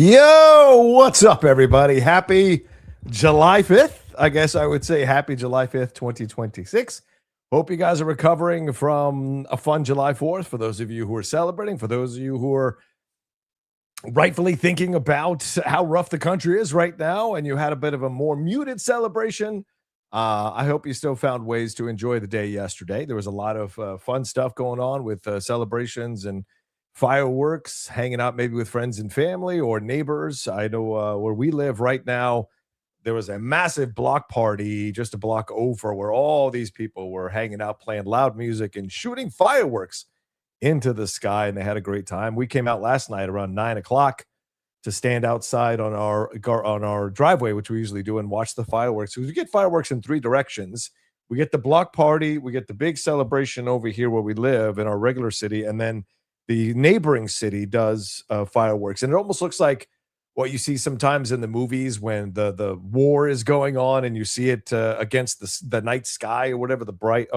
Yo, what's up, everybody? Happy July 5th. I guess I would say happy July 5th, 2026. Hope you guys are recovering from a fun July 4th. For those of you who are celebrating, for those of you who are rightfully thinking about how rough the country is right now, and you had a bit of a more muted celebration, I hope you still found ways to enjoy the day yesterday. There was a lot of fun stuff going on with celebrations and fireworks, hanging out maybe with friends and family or neighbors. I know where we live right now, there was a massive block party just a block over where all these people were hanging out, playing loud music and shooting fireworks into the sky, and they had a great time. We came out last night around 9 o'clock to stand outside on our driveway, which we usually do, and watch the fireworks. We get fireworks in three directions. We get the block party, we get the big celebration over here where we live in our regular city, and then the neighboring city does fireworks. And it almost looks like what you see sometimes in the movies when the war is going on, and you see it against the night sky or whatever, the bright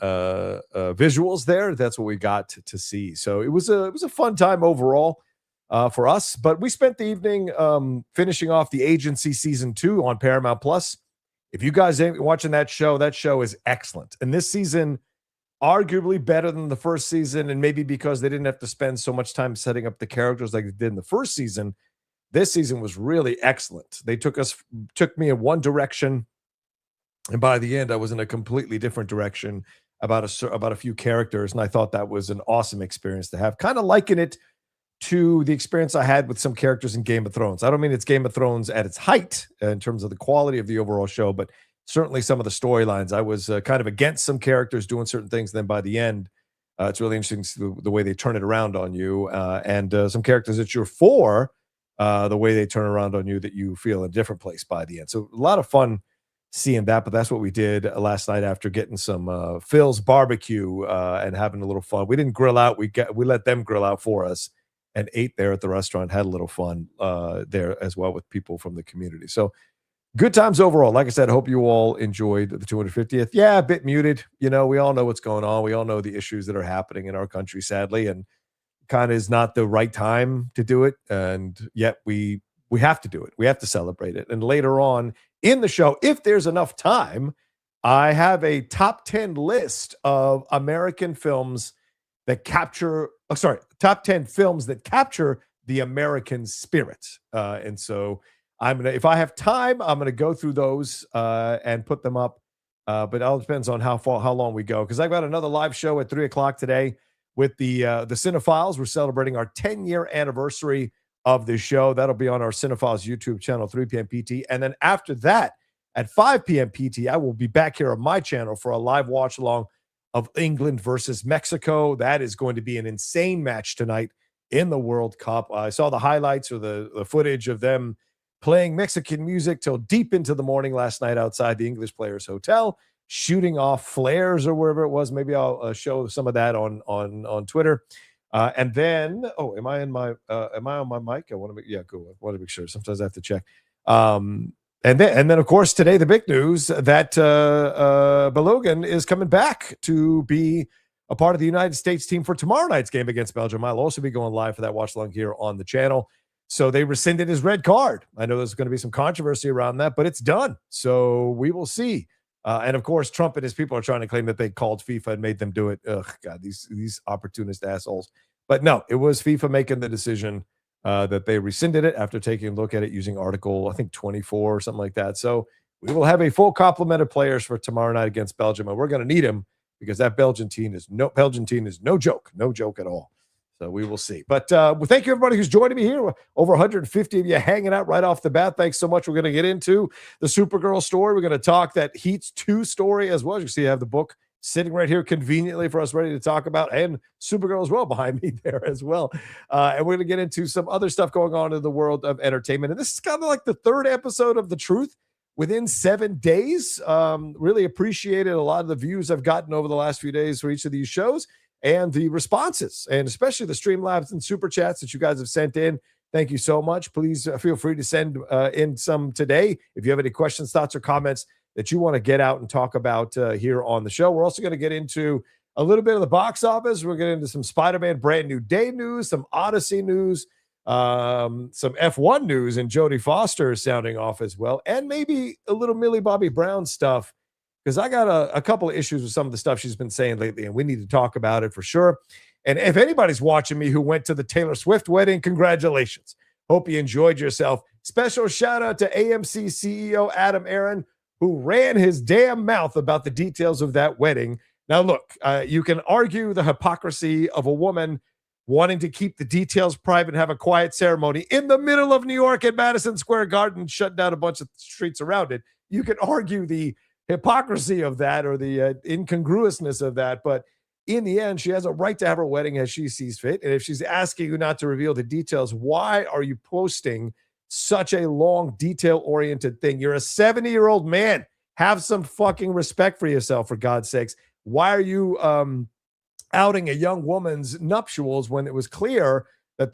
visuals there. That's what we got to see. So it was a fun time overall for us. But we spent the evening finishing off The Agency season 2 on Paramount Plus. If you guys ain't watching that show is excellent. And this season, arguably better than the first season, and maybe because they didn't have to spend so much time setting up the characters like they did in the first season. This season was really excellent. They took me in one direction, and by the end, I was in a completely different direction about a few characters, and I thought that was an awesome experience to have. Kind of liken it to the experience I had with some characters in Game of Thrones. I don't mean it's Game of Thrones at its height in terms of the quality of the overall show, but certainly some of the storylines. I was kind of against some characters doing certain things. Then by the end, it's really interesting the way they turn it around on you, and some characters that you're for, the way they turn around on you that you feel in a different place by the end. So a lot of fun seeing that, but that's what we did last night after getting some Phil's barbecue and having a little fun. We didn't grill out. We let them grill out for us and ate there at the restaurant, had a little fun there as well with people from the community. So good times overall. Like I said, I hope you all enjoyed the 250th. Yeah, a bit muted. You know, we all know what's going on. We all know the issues that are happening in our country, sadly, and kind of is not the right time to do it. And yet we have to do it. We have to celebrate it. And later on in the show, if there's enough time, I have a top 10 list of American films that capture, top 10 films that capture the American spirit. And so if I have time, I'm gonna go through those and put them up. But it all depends on how long we go. Because I've got another live show at 3 o'clock today with the Cinephiles. We're celebrating our 10-year anniversary of this show. That'll be on our Cinephiles YouTube channel, 3 p.m. PT. And then after that, at 5 p.m. PT, I will be back here on my channel for a live watch along of England versus Mexico. That is going to be an insane match tonight in the World Cup. I saw the highlights or the footage of them playing Mexican music till deep into the morning last night outside the English Players Hotel, shooting off flares or wherever it was. Maybe I'll show some of that on Twitter. And then, am I on my mic? I want to make sure. Sometimes I have to check. And then of course today the big news that Balogun is coming back to be a part of the United States team for tomorrow night's game against Belgium. I'll also be going live for that watch along here on the channel. So they rescinded his red card. I know there's going to be some controversy around that, but it's done. So we will see. And of course, Trump and his people are trying to claim that they called FIFA and made them do it. Ugh, God, these opportunist assholes. But no, it was FIFA making the decision that they rescinded it after taking a look at it using Article, I think, 24 or something like that. So we will have a full complement of players for tomorrow night against Belgium, and we're going to need him because that Belgian team is no joke at all. So we will see. But thank you, everybody who's joining me here. Over 150 of you hanging out right off the bat. Thanks so much. We're going to get into the Supergirl story. We're going to talk that Heats 2 story as well. As you see, I have the book sitting right here conveniently for us ready to talk about, and Supergirl as well behind me there as well. And we're going to get into some other stuff going on in the world of entertainment. And this is kind of like the third episode of The Truth within 7 days. Really appreciated a lot of the views I've gotten over the last few days for each of these shows and the responses, and especially the Streamlabs and Superchats that you guys have sent in. Thank you so much. Please feel free to send in some today if you have any questions, thoughts, or comments that you want to get out and talk about here on the show. We're also going to get into a little bit of the box office. We're getting into some Spider-Man Brand New Day news, some Odyssey news, some F1 news, and Jodie Foster is sounding off as well, and maybe a little Millie Bobby Brown stuff, because I got a couple of issues with some of the stuff she's been saying lately, and we need to talk about it for sure. And if anybody's watching me who went to the Taylor Swift wedding, congratulations. Hope you enjoyed yourself. Special shout out to AMC CEO Adam Aaron, who ran his damn mouth about the details of that wedding. Now, look, you can argue the hypocrisy of a woman wanting to keep the details private and have a quiet ceremony in the middle of New York at Madison Square Garden, shut down a bunch of streets around it. You can argue the hypocrisy of that or the incongruousness of that, but in the end, she has a right to have her wedding as she sees fit. And if she's asking you not to reveal the details, why are you posting such a long, detail-oriented thing? You're a 70-year-old man. Have some fucking respect for yourself, for God's sakes. Why are you outing a young woman's nuptials when it was clear that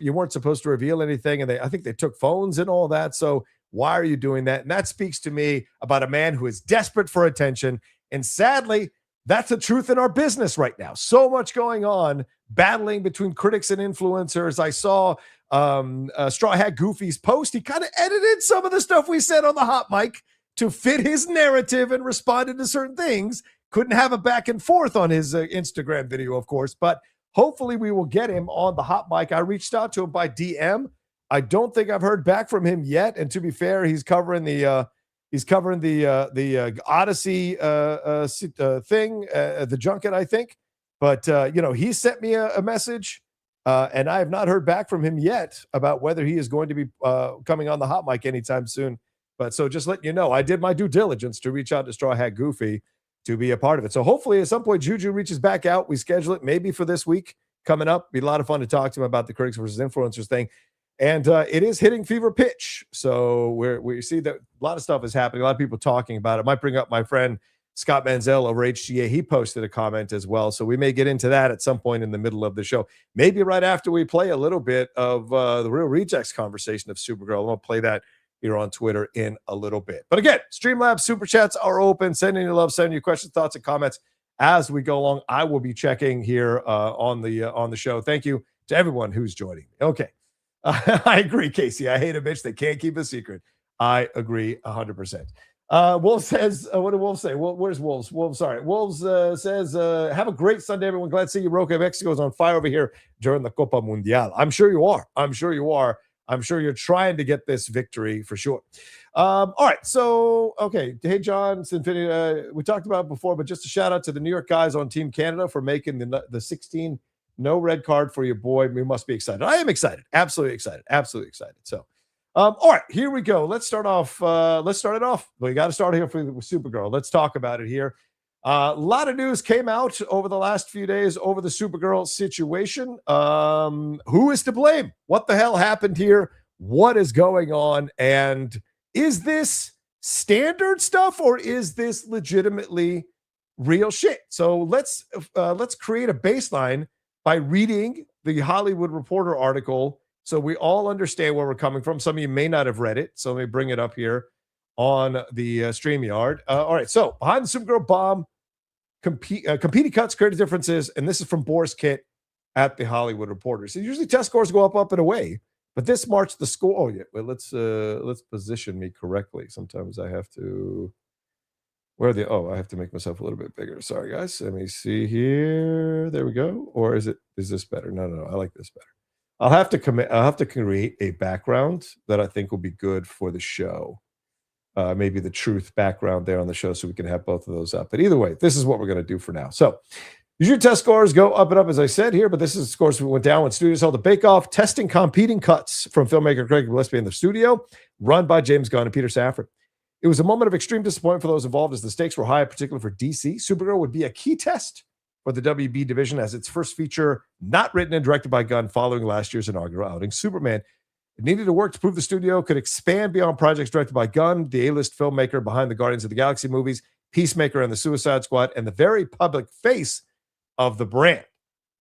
you weren't supposed to reveal anything? And I think they took phones and all that. So why are you doing that? And that speaks to me about a man who is desperate for attention. And sadly, that's the truth in our business right now. So much going on, battling between critics and influencers. I saw Straw Hat Goofy's post. He kind of edited some of the stuff we said on the hot mic to fit his narrative and responded to certain things. Couldn't have a back and forth on his Instagram video, of course, but hopefully we will get him on the hot mic. I reached out to him by DM. I don't think I've heard back from him yet. And to be fair, he's covering the Odyssey thing, the junket, I think. But he sent me a message, and I have not heard back from him yet about whether he is going to be coming on the hot mic anytime soon. But so just letting you know, I did my due diligence to reach out to Straw Hat Goofy to be a part of it. So hopefully at some point Juju reaches back out. We schedule it maybe for this week coming up. Be a lot of fun to talk to him about the critics versus influencers thing. And it is hitting fever pitch. So we see that a lot of stuff is happening. A lot of people talking about it. Might bring up my friend Scott Manzel over HGA. He posted a comment as well. So we may get into that at some point in the middle of the show. Maybe right after we play a little bit of the Real Rejects conversation of Supergirl. I'll play that here on Twitter in a little bit. But again, Streamlabs Super Chats are open. Send in your love, send your questions, thoughts, and comments as we go along. I will be checking here on the show. Thank you to everyone who's joining me. Okay. I agree, Casey. I hate a bitch that can't keep a secret. I agree 100%. Wolf says, what did Wolf say? Well, where's Wolves? Wolves says, have a great Sunday, everyone. Glad to see you. Rocha, Mexico is on fire over here during the Copa Mundial. I'm sure you are. I'm sure you're trying to get this victory for sure. All right. So, okay. Hey, John, we talked about it before, but just a shout out to the New York guys on Team Canada for making the 16 no red card for your boy. We must be excited. I am excited. Absolutely excited. Absolutely excited. So, all right, here we go. Let's start off. Let's start it off. We got to start here with Supergirl. Let's talk about it here. A lot of news came out over the last few days over the Supergirl situation. Who is to blame? What the hell happened here? What is going on? And is this standard stuff or is this legitimately real shit? So let's create a baseline by reading the Hollywood Reporter article so we all understand where we're coming from. Some of you may not have read it, so let me bring it up here on the StreamYard. All right, so behind the Supergirl bomb, competing cuts, creative differences, and this is from Boris Kitt at the Hollywood Reporter. So usually test scores go up and away, but this March the score. Oh yeah, well, let's position me correctly. Sometimes I have to. I have to make myself a little bit bigger. Sorry, guys. Let me see here. There we go. Or is this better? No. I like this better. I'll have to create a background that I think will be good for the show. Maybe the truth background there on the show so we can have both of those up. But either way, this is what we're going to do for now. So usually test scores go up and up, as I said here, but this is scores that went down when studios held a bake-off testing competing cuts from filmmaker Craig Gillespie in the studio, run by James Gunn and Peter Safran. It was a moment of extreme disappointment for those involved as the stakes were high, particularly for DC. Supergirl would be a key test for the WB division as its first feature, not written and directed by Gunn following last year's inaugural outing. Superman, it needed to work to prove the studio could expand beyond projects directed by Gunn, the A-list filmmaker behind the Guardians of the Galaxy movies, Peacemaker and the Suicide Squad, and the very public face of the brand.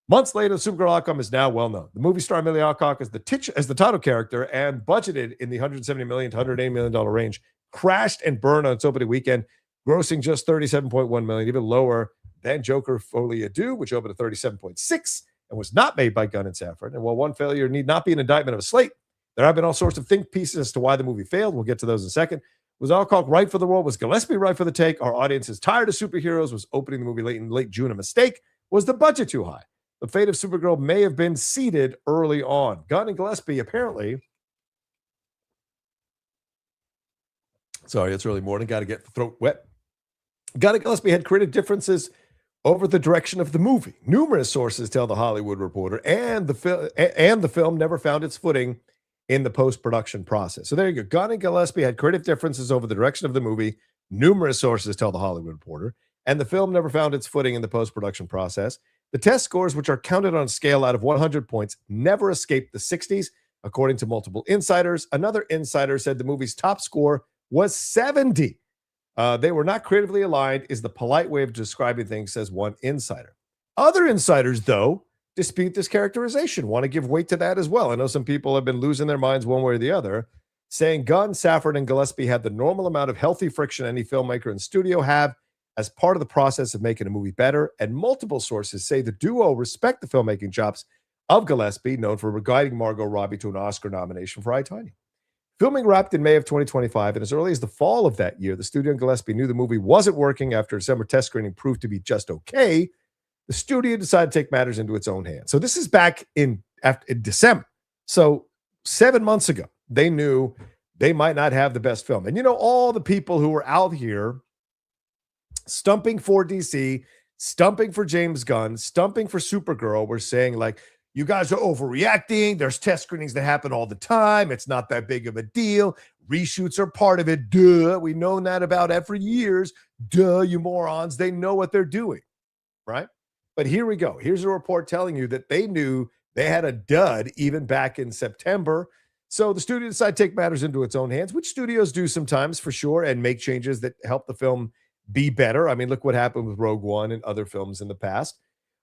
Months later, the Supergirl outcome is now well known. The movie star Amelia Alcock as the title character and budgeted in the $170 million to $180 million range, crashed and burned on its opening weekend, grossing just $37.1 million, even lower then Joker Folie à Deux, which opened at 37.6 and was not made by Gunn and Safran. And while one failure need not be an indictment of a slate, there have been all sorts of think pieces as to why the movie failed. We'll get to those in a second. Was Alcock right for the role? Was Gillespie right for the take? Our audience is tired of superheroes. Was opening the movie late June a mistake? Was the budget too high? The fate of Supergirl may have been seeded early on. Gunn and Gillespie apparently. Sorry, it's early morning. Got to get the throat wet. Gunn and Gillespie had creative differences over the direction of the movie. Numerous sources tell the Hollywood Reporter, and the film never found its footing in the post-production process. So there you go. Gunn and Gillespie had creative differences over the direction of the movie. Numerous sources tell the Hollywood Reporter, and the film never found its footing in the post-production process. The test scores, which are counted on a scale out of 100 points, never escaped the 60s, according to multiple insiders. Another insider said the movie's top score was 70. They were not creatively aligned, is the polite way of describing things, says one insider. Other insiders, though, dispute this characterization, want to give weight to that as well. I know some people have been losing their minds one way or the other, saying Gunn, Safran, and Gillespie had the normal amount of healthy friction any filmmaker and studio have as part of the process of making a movie better. And multiple sources say the duo respect the filmmaking chops of Gillespie, known for guiding Margot Robbie to an Oscar nomination for I, Tonya. Filming wrapped in May of 2025, and as early as the fall of that year, the studio and Gillespie knew the movie wasn't working after December test screening proved to be just okay. The studio decided to take matters into its own hands. So this is back in December. So 7 months ago, they knew they might not have the best film. And all the people who were out here stumping for DC, stumping for James Gunn, stumping for Supergirl were saying, like, you guys are overreacting. There's test screenings that happen all the time. It's not that big of a deal. Reshoots are part of it. Duh. We've known that about it for years. Duh, you morons. They know what they're doing, right? But here we go. Here's a report telling you that they knew they had a dud even back in September. So the studio decided to take matters into its own hands, which studios do sometimes for sure, and make changes that help the film be better. I mean, look what happened with Rogue One and other films in the past.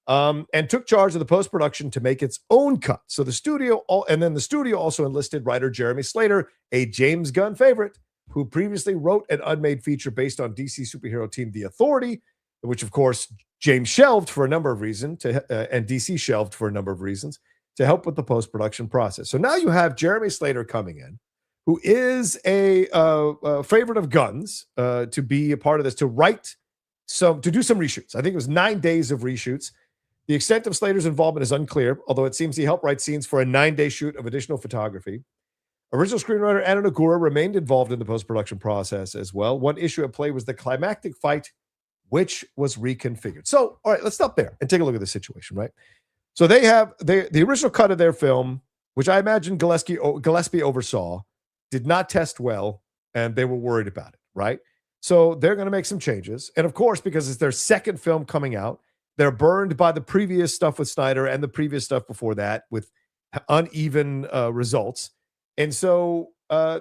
And took charge of the post-production to make its own cut. So the studio also enlisted writer Jeremy Slater, a James Gunn favorite, who previously wrote an unmade feature based on DC superhero team The Authority, which of course James shelved for a number of reasons, and DC shelved for a number of reasons, to help with the post-production process. So now you have Jeremy Slater coming in, who is a favorite of Gunn's, to be a part of this, to do some reshoots. I think it was 9 days of reshoots. The extent of Slater's involvement is unclear, although it seems he helped write scenes for a 9-day shoot of additional photography. Original screenwriter Anna Nagura remained involved in the post-production process as well. One issue at play was the climactic fight, which was reconfigured. So, all right, let's stop there and take a look at the situation, right? So they have the original cut of their film, which I imagine Gillespie oversaw, did not test well, and they were worried about it, right? So they're going to make some changes. And of course, because it's their second film coming out, they're burned by the previous stuff with Snyder and the previous stuff before that with uneven results. And so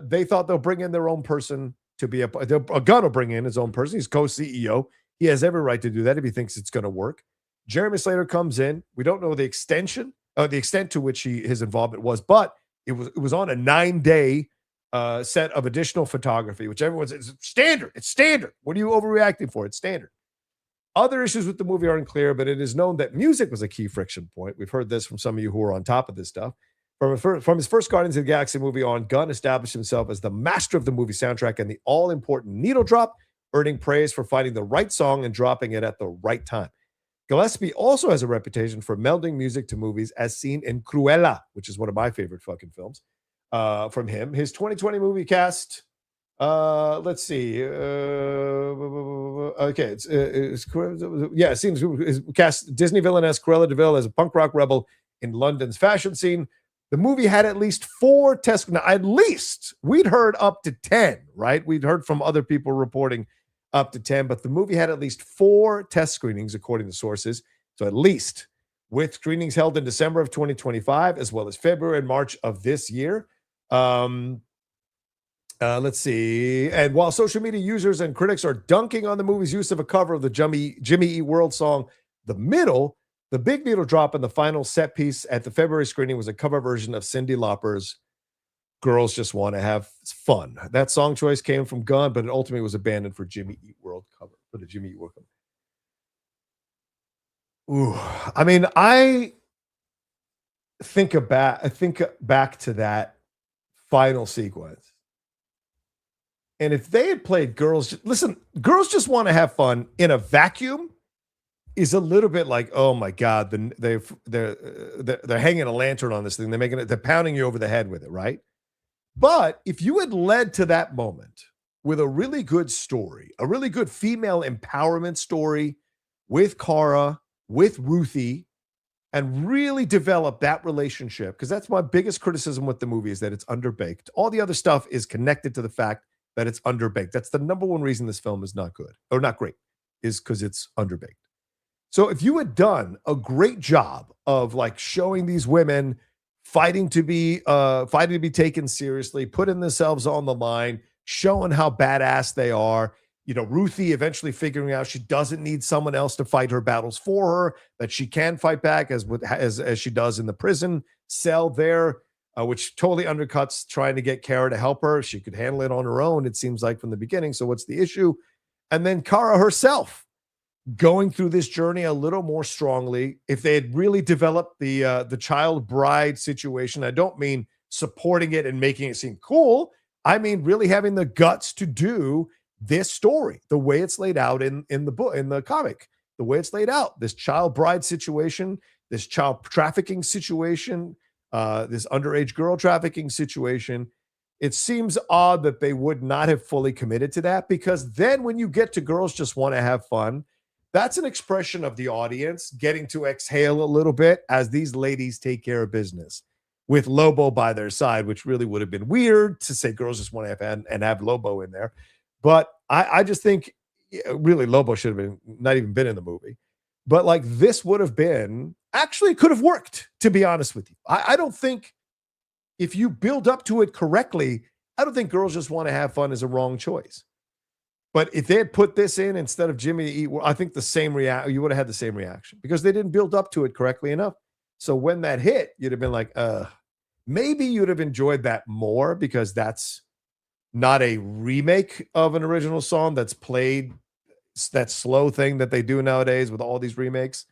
they thought they'll bring in their own person to be a Gunn will bring in his own person. He's co-CEO. He has every right to do that if he thinks it's going to work. Jeremy Slater comes in. We don't know the extent to which his involvement was, but it was on a 9-day set of additional photography, which everyone says is standard. It's standard. What are you overreacting for? It's standard. Other issues with the movie are unclear, but it is known that music was a key friction point. We've heard this from some of you who are on top of this stuff. From his first Guardians of the Galaxy movie on, Gunn established himself as the master of the movie soundtrack and the all-important needle drop, earning praise for finding the right song and dropping it at the right time. Gillespie also has a reputation for melding music to movies, as seen in Cruella, which is one of my favorite fucking films from him. His 2020 movie cast... let's see. Okay, it seems cast Disney villainess Cruella de Vil as a punk rock rebel in London's fashion scene. The movie had at least 4 tests. Now, at least we'd heard up to 10, right? We'd heard from other people reporting up to 10, but the movie had at least 4 test screenings, according to sources. So at least, with screenings held in December of 2025, as well as February and March of this year. Let's see. And while social media users and critics are dunking on the movie's use of a cover of the Jimmy Eat World song, The Middle, the big needle drop in the final set piece at the February screening was a cover version of Cyndi Lauper's Girls Just Want to Have Fun. That song choice came from Gunn, but it ultimately was abandoned for Jimmy Eat World cover, for the Jimmy Eat World cover. Ooh, I mean, I think back to that final sequence. And if they had played listen, girls just want to have fun in a vacuum is a little bit like, oh my god, they're hanging a lantern on this thing. They're pounding you over the head with it, right? But if you had led to that moment with a really good story, a really good female empowerment story with Kara, with Ruthie, and really develop that relationship, because that's my biggest criticism with the movie is that it's underbaked. All the other stuff is connected to the fact that it's underbaked. That's the number one reason this film is not good or not great, is because it's underbaked. So if you had done a great job of like showing these women fighting to be taken seriously, putting themselves on the line, showing how badass they are, Ruthie eventually figuring out she doesn't need someone else to fight her battles for her, that she can fight back as she does in the prison cell there, which totally undercuts trying to get Kara to help her. She could handle it on her own, it seems like, from the beginning. So what's the issue? And then Kara herself going through this journey a little more strongly. If they had really developed the child bride situation, I don't mean supporting it and making it seem cool. I mean really having the guts to do this story the way it's laid out in the book, in the comic, the way it's laid out. This child bride situation, this child trafficking situation, this underage girl trafficking situation. It seems odd that they would not have fully committed to that, because then when you get to girls just want to have fun, that's an expression of the audience getting to exhale a little bit as these ladies take care of business with Lobo by their side, which really would have been weird to say girls just want to have Lobo in there. But I just think really Lobo should have been not even been in the movie. But like this would have been actually could have worked, to be honest with you. I don't think if you build up to it correctly, I don't think girls just want to have fun is a wrong choice. But if they had put this in instead of Jimmy to Eat, I think you would have had the same reaction because they didn't build up to it correctly enough. So when that hit, you'd have been like, maybe you'd have enjoyed that more because that's not a remake of an original song that's played, that slow thing that they do nowadays with all these remakes,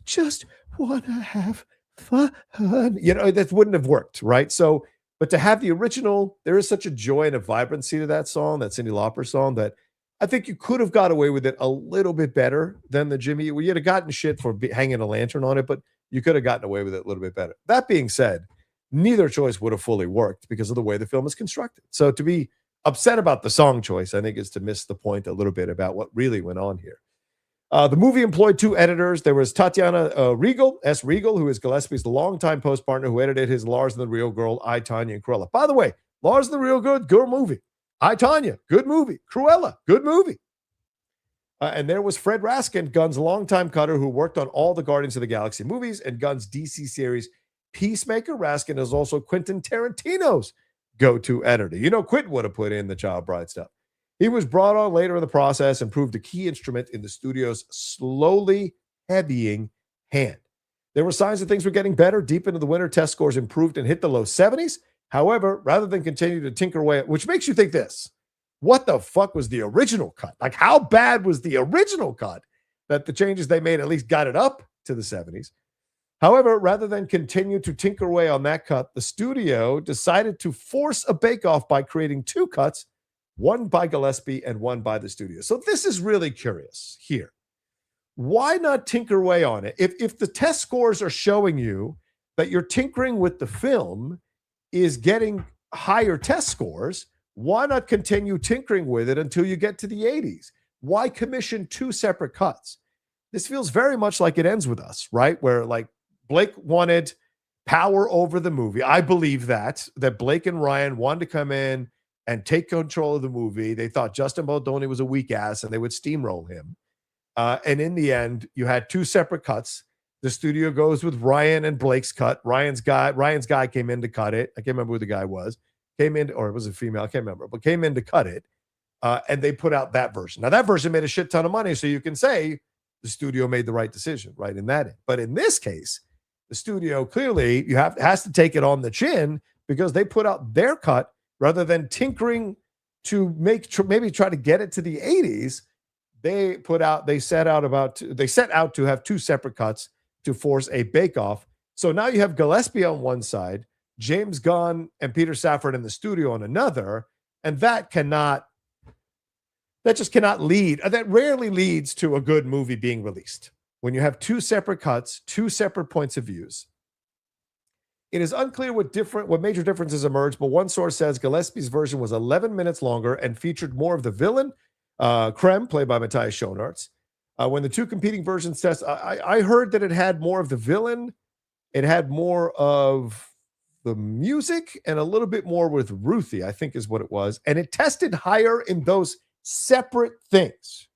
just want to have fun, that wouldn't have worked, right? So, but to have the original, there is such a joy and a vibrancy to that song, that Cyndi Lauper song, that I think you could have got away with it a little bit better than the Jimmy. Well, you'd have gotten shit for hanging a lantern on it, but you could have gotten away with it a little bit better. That being said, neither choice would have fully worked because of the way the film is constructed. So to be upset about the song choice, I think, is to miss the point a little bit about what really went on here. The movie employed two editors. There was Tatiana Regal, S. Regal, who is Gillespie's longtime post partner, who edited his Lars and the Real Girl, I, Tonya, and Cruella. By the way, Lars and the Real Girl movie. I, Tonya, good movie. Cruella, good movie. And there was Fred Raskin, Gunn's longtime cutter, who worked on all the Guardians of the Galaxy movies and Gunn's DC series Peacemaker. Raskin is also Quentin Tarantino's go-to editor. Quentin would have put in the Child Bride stuff. He was brought on later in the process and proved a key instrument in the studio's slowly heavying hand. There were signs that things were getting better. Deep into the winter, test scores improved and hit the low 70s. However, rather than continue to tinker away, which makes you think this, what the fuck was the original cut? Like, how bad was the original cut that the changes they made at least got it up to the 70s? However, rather than continue to tinker away on that cut, the studio decided to force a bake-off by creating two cuts, one by Gillespie and one by the studio. So this is really curious here. Why not tinker away on it? If the test scores are showing you that you're tinkering with the film is getting higher test scores, why not continue tinkering with it until you get to the 80s? Why commission two separate cuts? This feels very much like It Ends With Us, right? Where like Blake wanted power over the movie. I believe that Blake and Ryan wanted to come in and take control of the movie. They thought Justin Baldoni was a weak ass and they would steamroll him. And in the end, you had two separate cuts. The studio goes with Ryan and Blake's cut. Ryan's guy came in to cut it. I can't remember who the guy was. Came in, or it was a female, I can't remember, but came in to cut it. And they put out that version. Now, that version made a shit ton of money, so you can say the studio made the right decision, right, in that end. But in this case, the studio clearly has to take it on the chin because they put out their cut rather than tinkering to maybe try to get it to the 80s. they set out to have two separate cuts to force a bake-off. So now you have Gillespie on one side, James Gunn and Peter Safran in the studio on another, and that just cannot lead. That rarely leads to a good movie being released. When you have two separate cuts, two separate points of views. It is unclear what major differences emerged, but one source says Gillespie's version was 11 minutes longer and featured more of the villain, Krem, played by Matthias Schoenaerts. When the two competing versions test, I heard that it had more of the villain, it had more of the music, and a little bit more with Ruthie, I think is what it was. And it tested higher in those separate things.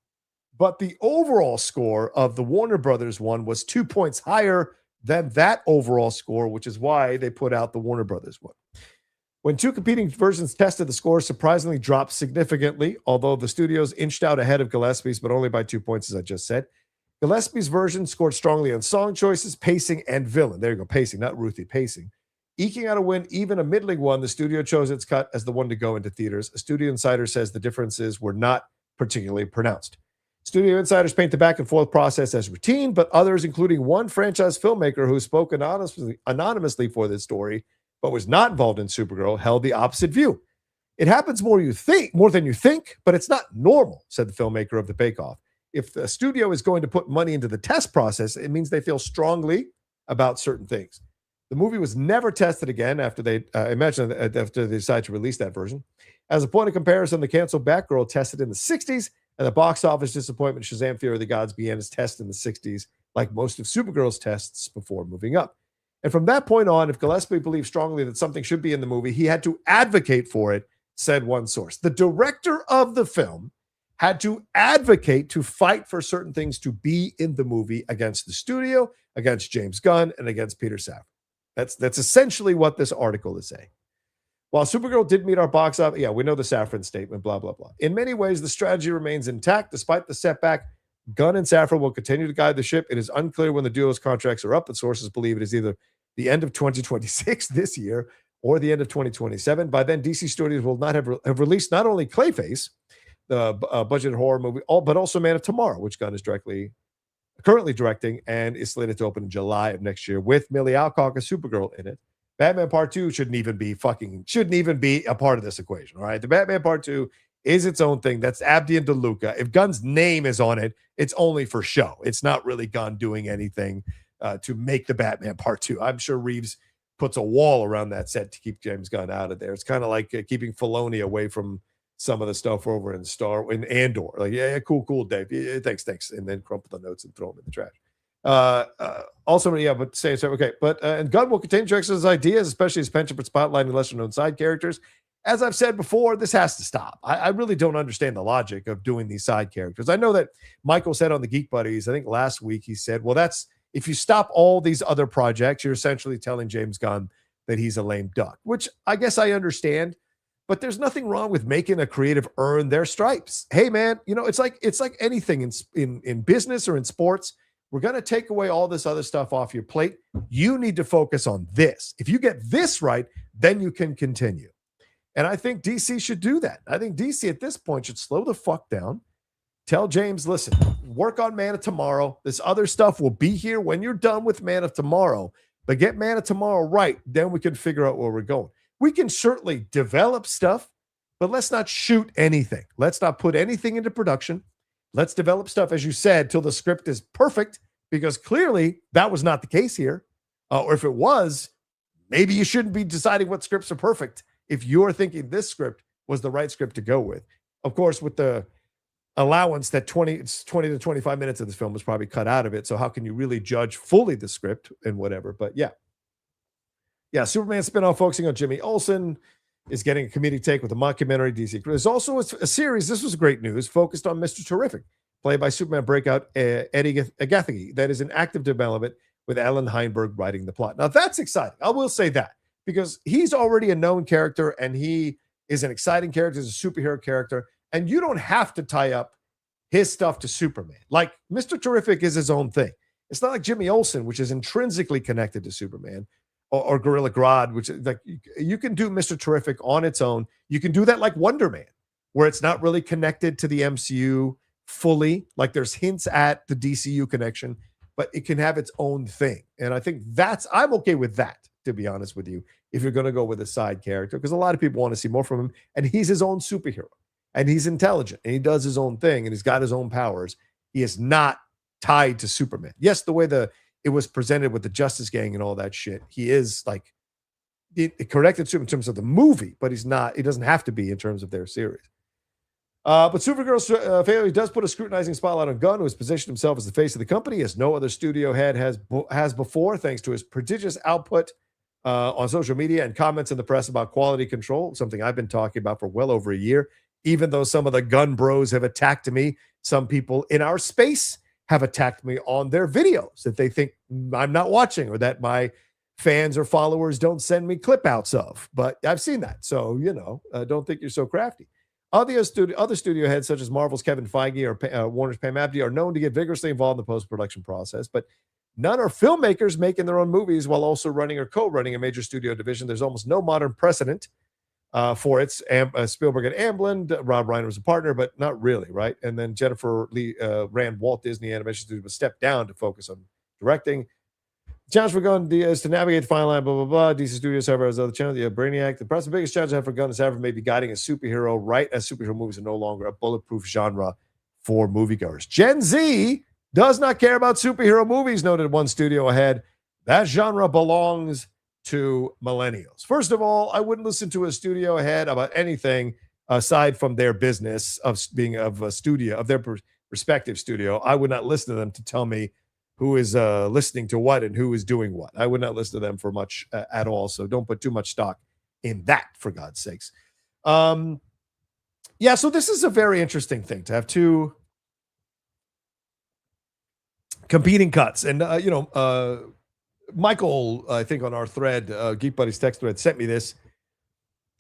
But the overall score of the Warner Brothers one was 2 points higher than that overall score, which is why they put out the Warner Brothers one. When two competing versions tested, the score surprisingly dropped significantly, although the studios inched out ahead of Gillespie's, but only by 2 points, as I just said. Gillespie's version scored strongly on song choices, pacing, and villain. There you go, pacing, not Ruthie, pacing. Eking out a win, even a middling one, the studio chose its cut as the one to go into theaters. A studio insider says the differences were not particularly pronounced. Studio insiders paint the back and forth process as routine, but others, including one franchise filmmaker who spoke anonymously for this story, but was not involved in Supergirl, held the opposite view. It happens more than you think, but it's not normal, said the filmmaker of the Bake Off. If the studio is going to put money into the test process, it means they feel strongly about certain things. The movie was never tested again after they decided to release that version. As a point of comparison, the canceled Batgirl tested in the 60s, and the box office disappointment Shazam! Fury of the Gods began its test in the 60s, like most of Supergirl's tests before moving up. And from that point on, if Gillespie believed strongly that something should be in the movie, he had to advocate for it, said one source. The director of the film had to advocate to fight for certain things to be in the movie against the studio, against James Gunn, and against Peter Safran. That's essentially what this article is saying. While Supergirl did meet our box office, we know the Safran statement, blah, blah, blah. In many ways, the strategy remains intact. Despite the setback, Gunn and Safran will continue to guide the ship. It is unclear when the duo's contracts are up, but sources believe it is either the end of 2026 this year or the end of 2027. By then, DC Studios will not have released not only Clayface, the budgeted horror movie, but also Man of Tomorrow, which Gunn is currently directing and is slated to open in July of next year with Millie Alcock as Supergirl in it. Batman Part 2 shouldn't even be a part of this equation, all right? The Batman Part 2 is its own thing. That's Abdi and DeLuca. If Gunn's name is on it, it's only for show. It's not really Gunn doing anything to make the Batman Part 2. I'm sure Reeves puts a wall around that set to keep James Gunn out of there. It's kind of like keeping Filoni away from some of the stuff over in Andor. Like, yeah, cool, Dave. Yeah, thanks. And then crumple the notes and throw them in the trash. And Gunn will continue to exercise his ideas, especially his penchant for spotlighting lesser-known side characters. As I've said before, this has to stop. I really don't understand the logic of doing these side characters. I know that Michael said on the Geek Buddies, I think last week, he said, well, if you stop all these other projects, you're essentially telling James Gunn that he's a lame duck, which I guess I understand. But there's nothing wrong with making a creative earn their stripes. Hey, man, it's like anything in business or in sports. We're going to take away all this other stuff off your plate. You need to focus on this. If you get this right, then you can continue. And I think DC should do that. I think DC at this point should slow the fuck down. Tell James, listen, work on Man of Tomorrow. This other stuff will be here when you're done with Man of Tomorrow. But get Man of Tomorrow right. Then we can figure out where we're going. We can certainly develop stuff, but let's not shoot anything. Let's not put anything into production. Let's develop stuff, as you said, till the script is perfect, because clearly that was not the case here. Or if it was, maybe you shouldn't be deciding what scripts are perfect if you're thinking this script was the right script to go with. Of course, with the allowance that 20 to 25 minutes of this film was probably cut out of it. So how can you really judge fully the script and whatever? But yeah, Superman spinoff focusing on Jimmy Olsen is getting a comedic take with a mockumentary DC. There's also a series, this was great news, focused on Mr. Terrific, played by Superman breakout Eddie Gathegi, that is in active development with Alan Heinberg writing the plot. Now, that's exciting. I will say that, because he's already a known character, and he is an exciting character, he's a superhero character, and you don't have to tie up his stuff to Superman. Like, Mr. Terrific is his own thing. It's not like Jimmy Olsen, which is intrinsically connected to Superman, or Gorilla Grodd, which is like, you can do Mr. Terrific on its own. You can do that like Wonder Man, where it's not really connected to the MCU fully. Like there's hints at the DCU connection, but it can have its own thing. And I think I'm okay with that, to be honest with you, if you're going to go with a side character, because a lot of people want to see more from him. And he's his own superhero, and he's intelligent, and he does his own thing, and he's got his own powers. He is not tied to Superman. Yes, the way it was presented with the Justice Gang and all that shit, he is like it corrected in terms of the movie, but he's not. He doesn't have to be in terms of their series. But Supergirl's failure does put a scrutinizing spotlight on Gunn, who has positioned himself as the face of the company, as no other studio head has before, thanks to his prodigious output on social media and comments in the press about quality control, something I've been talking about for well over a year. Even though some of the Gunn bros have attacked me, some people in our space have attacked me on their videos that they think I'm not watching, or that my fans or followers don't send me clip outs of. But I've seen that. So, don't think you're so crafty. Other studio heads, such as Marvel's Kevin Feige or Warner's Pam Abdi, are known to get vigorously involved in the post-production process, but none are filmmakers making their own movies while also running or co-running a major studio division. There's almost no modern precedent for it. Spielberg and Amblin, Rob Reiner was a partner, but not really, right? And then Jennifer Lee ran Walt Disney Animation Studios, but stepped down to focus on directing. The challenge for Gunn is to navigate the fine line, blah, blah, blah. DC Studios, however, has other channels. Brainiac. The biggest challenge I have for Gunn is, however, maybe guiding a superhero, right? As superhero movies are no longer a bulletproof genre for moviegoers. Gen Z does not care about superhero movies, noted one studio ahead. That genre belongs to millennials. First of all, I wouldn't listen to a studio head about anything aside from their business of being of a studio, of their respective studio. I would not listen to them to tell me who is listening to what and who is doing what. I would not listen to them for much at all. So don't put too much stock in that, for God's sakes. So this is a very interesting thing to have two competing cuts. And, Michael, I think on our thread, Geek Buddies text thread, sent me this.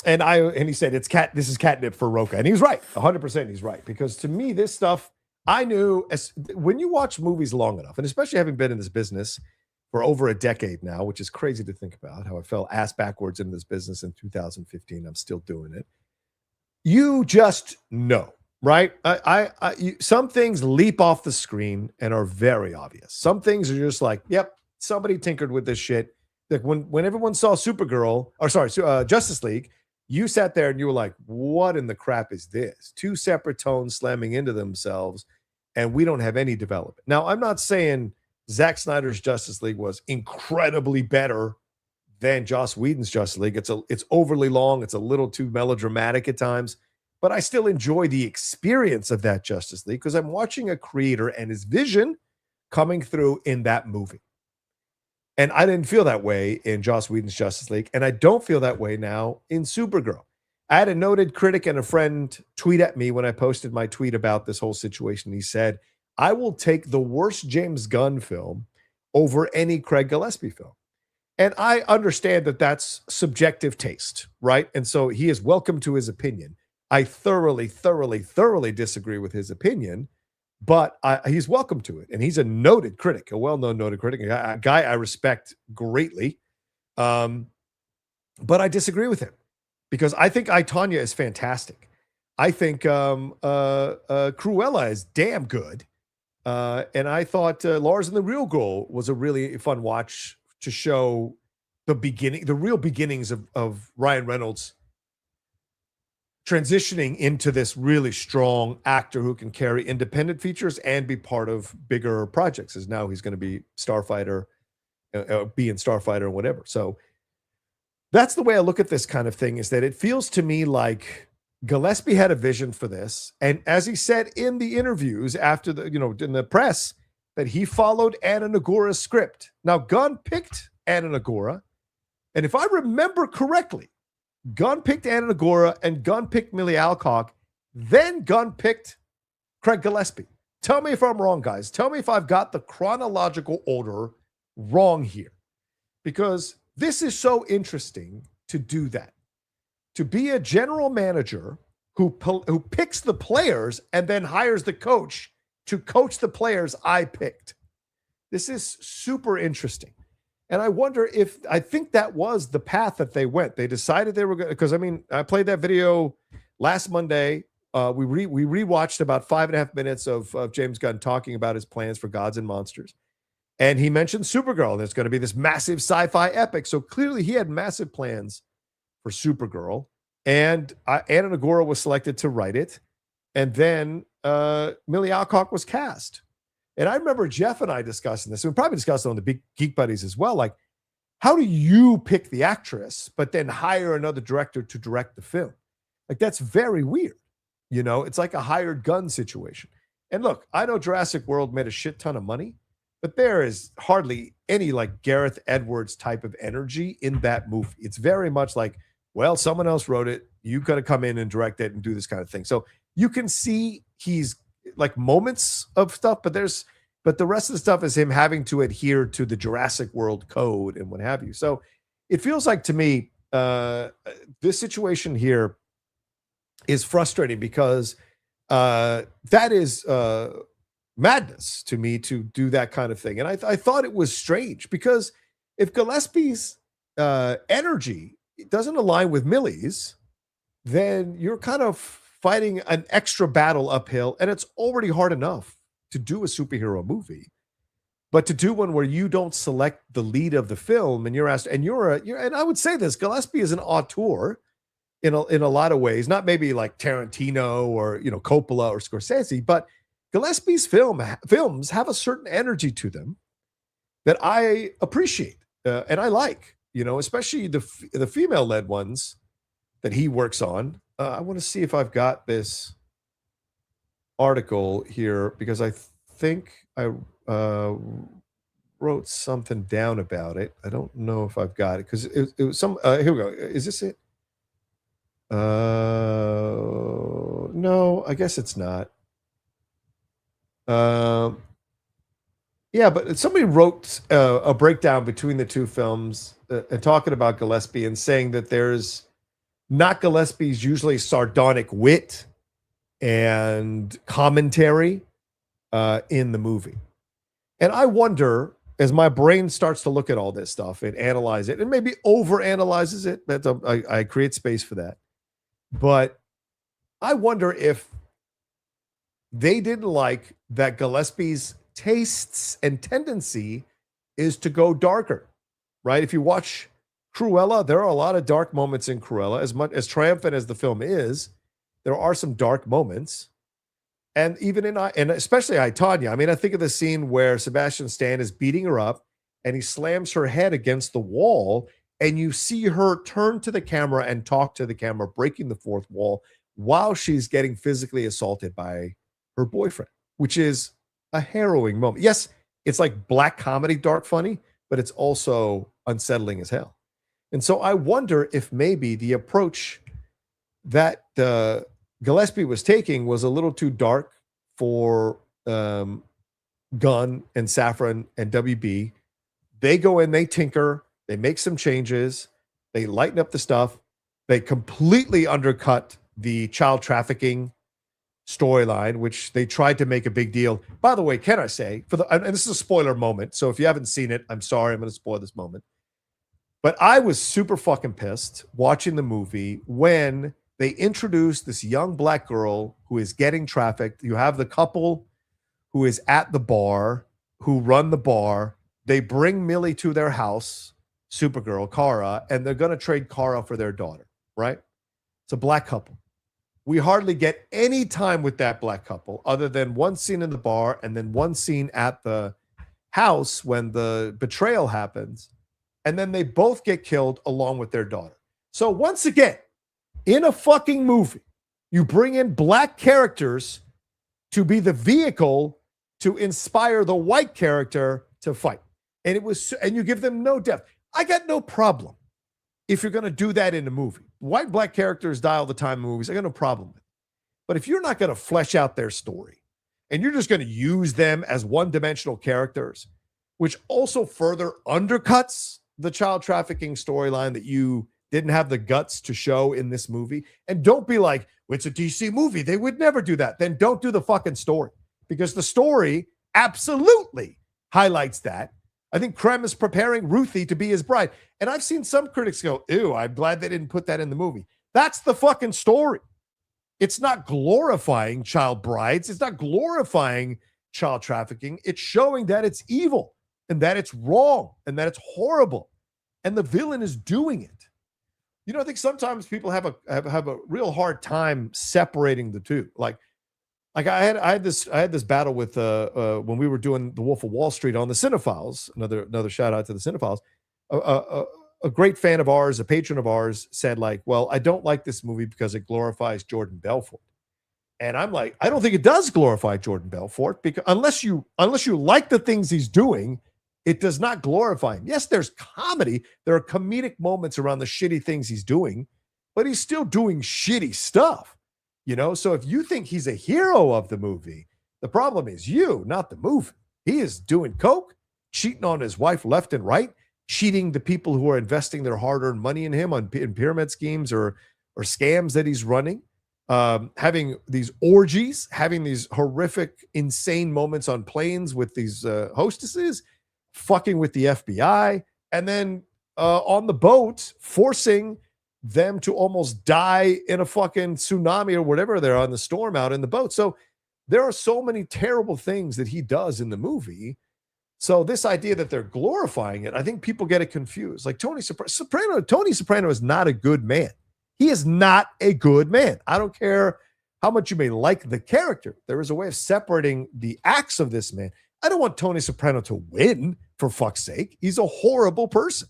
And he said, this is catnip for Rocha. And he was right. 100% he's right. Because to me, this stuff, I knew when you watch movies long enough, and especially having been in this business for over a decade now, which is crazy to think about, how I fell ass backwards into this business in 2015. I'm still doing it. You just know, right? Some things leap off the screen and are very obvious. Some things are just like, yep, somebody tinkered with this shit. Like when everyone saw Justice League, you sat there and you were like, what in the crap is this? Two separate tones slamming into themselves, and we don't have any development. Now, I'm not saying Zack Snyder's Justice League was incredibly better than Joss Whedon's Justice League. It's overly long. It's a little too melodramatic at times, but I still enjoy the experience of that Justice League because I'm watching a creator and his vision coming through in that movie. And I didn't feel that way in Joss Whedon's Justice League, and I don't feel that way now in Supergirl. I had a noted critic and a friend tweet at me when I posted my tweet about this whole situation. He said, I will take the worst James Gunn film over any Craig Gillespie film. And I understand that that's subjective taste, right? And so he is welcome to his opinion. I thoroughly disagree with his opinion, but he's welcome to it. And he's a noted critic, a well-known noted critic, a guy I respect greatly. But I disagree with him because I think I, Tonya is fantastic. I think Cruella is damn good. And I thought Lars and the Real Girl was a really fun watch to show the real beginnings of Ryan Reynolds transitioning into this really strong actor who can carry independent features and be part of bigger projects, as now he's going to be Starfighter, be in Starfighter or whatever. So that's the way I look at this kind of thing, is that it feels to me like Gillespie had a vision for this. And as he said in the interviews after in the press, that he followed Anna Nagura's script. Now, Gunn picked Anna Nagura. And if I remember correctly, Gunn picked Anna Nagura and Gunn picked Millie Alcock. Then Gunn picked Craig Gillespie. Tell me if I'm wrong, guys. Tell me if I've got the chronological order wrong here. Because this is so interesting to do that. To be a general manager who picks the players and then hires the coach to coach the players I picked. This is super interesting. And I wonder I think that was the path that they went. They decided they were going to, because I played that video last Monday we rewatched about 5.5 minutes of James Gunn talking about his plans for Gods and Monsters. And he mentioned Supergirl. There's going to be this massive sci-fi epic. So clearly he had massive plans for Supergirl. And Anna Nagora was selected to write it. And then Millie Alcock was cast. And I remember Jeff and I discussing this. We probably discussed it on the Big Geek Buddies as well. Like, how do you pick the actress, but then hire another director to direct the film? Like, that's very weird. You know, it's like a hired gun situation. And look, I know Jurassic World made a shit ton of money, but there is hardly any like Gareth Edwards type of energy in that movie. It's very much like, well, someone else wrote it. You got to come in and direct it and do this kind of thing. So you can see he's like moments of stuff, but the rest of the stuff is him having to adhere to the Jurassic World code and what have you. So it feels like to me, this situation here is frustrating because that is madness to me to do that kind of thing. And I thought it was strange because if Gillespie's energy doesn't align with Millie's, then you're kind of fighting an extra battle uphill, and it's already hard enough to do a superhero movie. But to do one where you don't select the lead of the film and you're asked, and and I would say this, Gillespie is an auteur in a lot of ways, not maybe like Tarantino or, you know, Coppola or Scorsese, but Gillespie's films have a certain energy to them that I appreciate and I like, you know, especially the female-led ones that he works on. I want to see if I've got this article here because I think I wrote something down about it. I don't know if I've got it because it was some. Here we go. Is this it? No, I guess it's not. Yeah, but somebody wrote a breakdown between the two films and talking about Gillespie and saying that there's not Gillespie's usually sardonic wit and commentary in the movie. And I wonder, as my brain starts to look at all this stuff and analyze it, and maybe overanalyzes it, I create space for that. But I wonder if they didn't like that Gillespie's tastes and tendency is to go darker, right? If you watch Cruella, there are a lot of dark moments in Cruella. As much as triumphant as the film is, there are some dark moments. And even and especially I, Tanya, I mean, I think of the scene where Sebastian Stan is beating her up and he slams her head against the wall and you see her turn to the camera and talk to the camera, breaking the fourth wall while she's getting physically assaulted by her boyfriend, which is a harrowing moment. Yes, it's like black comedy, dark funny, but it's also unsettling as hell. And so I wonder if maybe the approach that Gillespie was taking was a little too dark for Gunn and Safran and WB. They go in, they tinker, they make some changes, they lighten up the stuff, they completely undercut the child trafficking storyline, which they tried to make a big deal. By the way, can I say, and this is a spoiler moment, so if you haven't seen it, I'm sorry, I'm going to spoil this moment. But I was super fucking pissed watching the movie when they introduced this young black girl who is getting trafficked. You have the couple who is at the bar, who run the bar. They bring Millie to their house, Supergirl, Kara, and they're going to trade Kara for their daughter, right? It's a black couple. We hardly get any time with that black couple other than one scene in the bar and then one scene at the house when the betrayal happens. And then they both get killed along with their daughter. So once again, in a fucking movie, you bring in black characters to be the vehicle to inspire the white character to fight. And you give them no depth. I got no problem if you're going to do that in a movie. White, black characters die all the time in movies. I got no problem with it. But if you're not going to flesh out their story and you're just going to use them as one-dimensional characters, which also further undercuts the child trafficking storyline that you didn't have the guts to show in this movie. And don't be like, well, it's a DC movie, they would never do that. Then don't do the fucking story, because the story absolutely highlights that. I think Krem is preparing Ruthie to be his bride. And I've seen some critics go, ew, I'm glad they didn't put that in the movie. That's the fucking story. It's not glorifying child brides. It's not glorifying child trafficking. It's showing that it's evil and that it's wrong and that it's horrible. And the villain is doing it. I think sometimes people have a real hard time separating the two. Like I had this battle with when we were doing The Wolf of Wall Street on the Cinephiles. Another shout out to the Cinephiles. A great fan of ours, a patron of ours, said like, "Well, I don't like this movie because it glorifies Jordan Belfort." And I'm like, I don't think it does glorify Jordan Belfort, because unless you like the things he's doing, it does not glorify him. Yes, there's comedy. There are comedic moments around the shitty things he's doing, but he's still doing shitty stuff. So if you think he's a hero of the movie, the problem is you, not the movie. He is doing coke, cheating on his wife left and right, cheating the people who are investing their hard-earned money in him in pyramid schemes or scams that he's running, having these orgies, having these horrific, insane moments on planes with these hostesses, fucking with the FBI, and then on the boat, forcing them to almost die in a fucking tsunami or whatever they're on the storm out in the boat. So there are so many terrible things that he does in the movie. So this idea that they're glorifying it, I think people get it confused. Like Tony Soprano is not a good man. He is not a good man. I don't care how much you may like the character. There is a way of separating the acts of this man. I don't want Tony Soprano to win, for fuck's sake. He's a horrible person.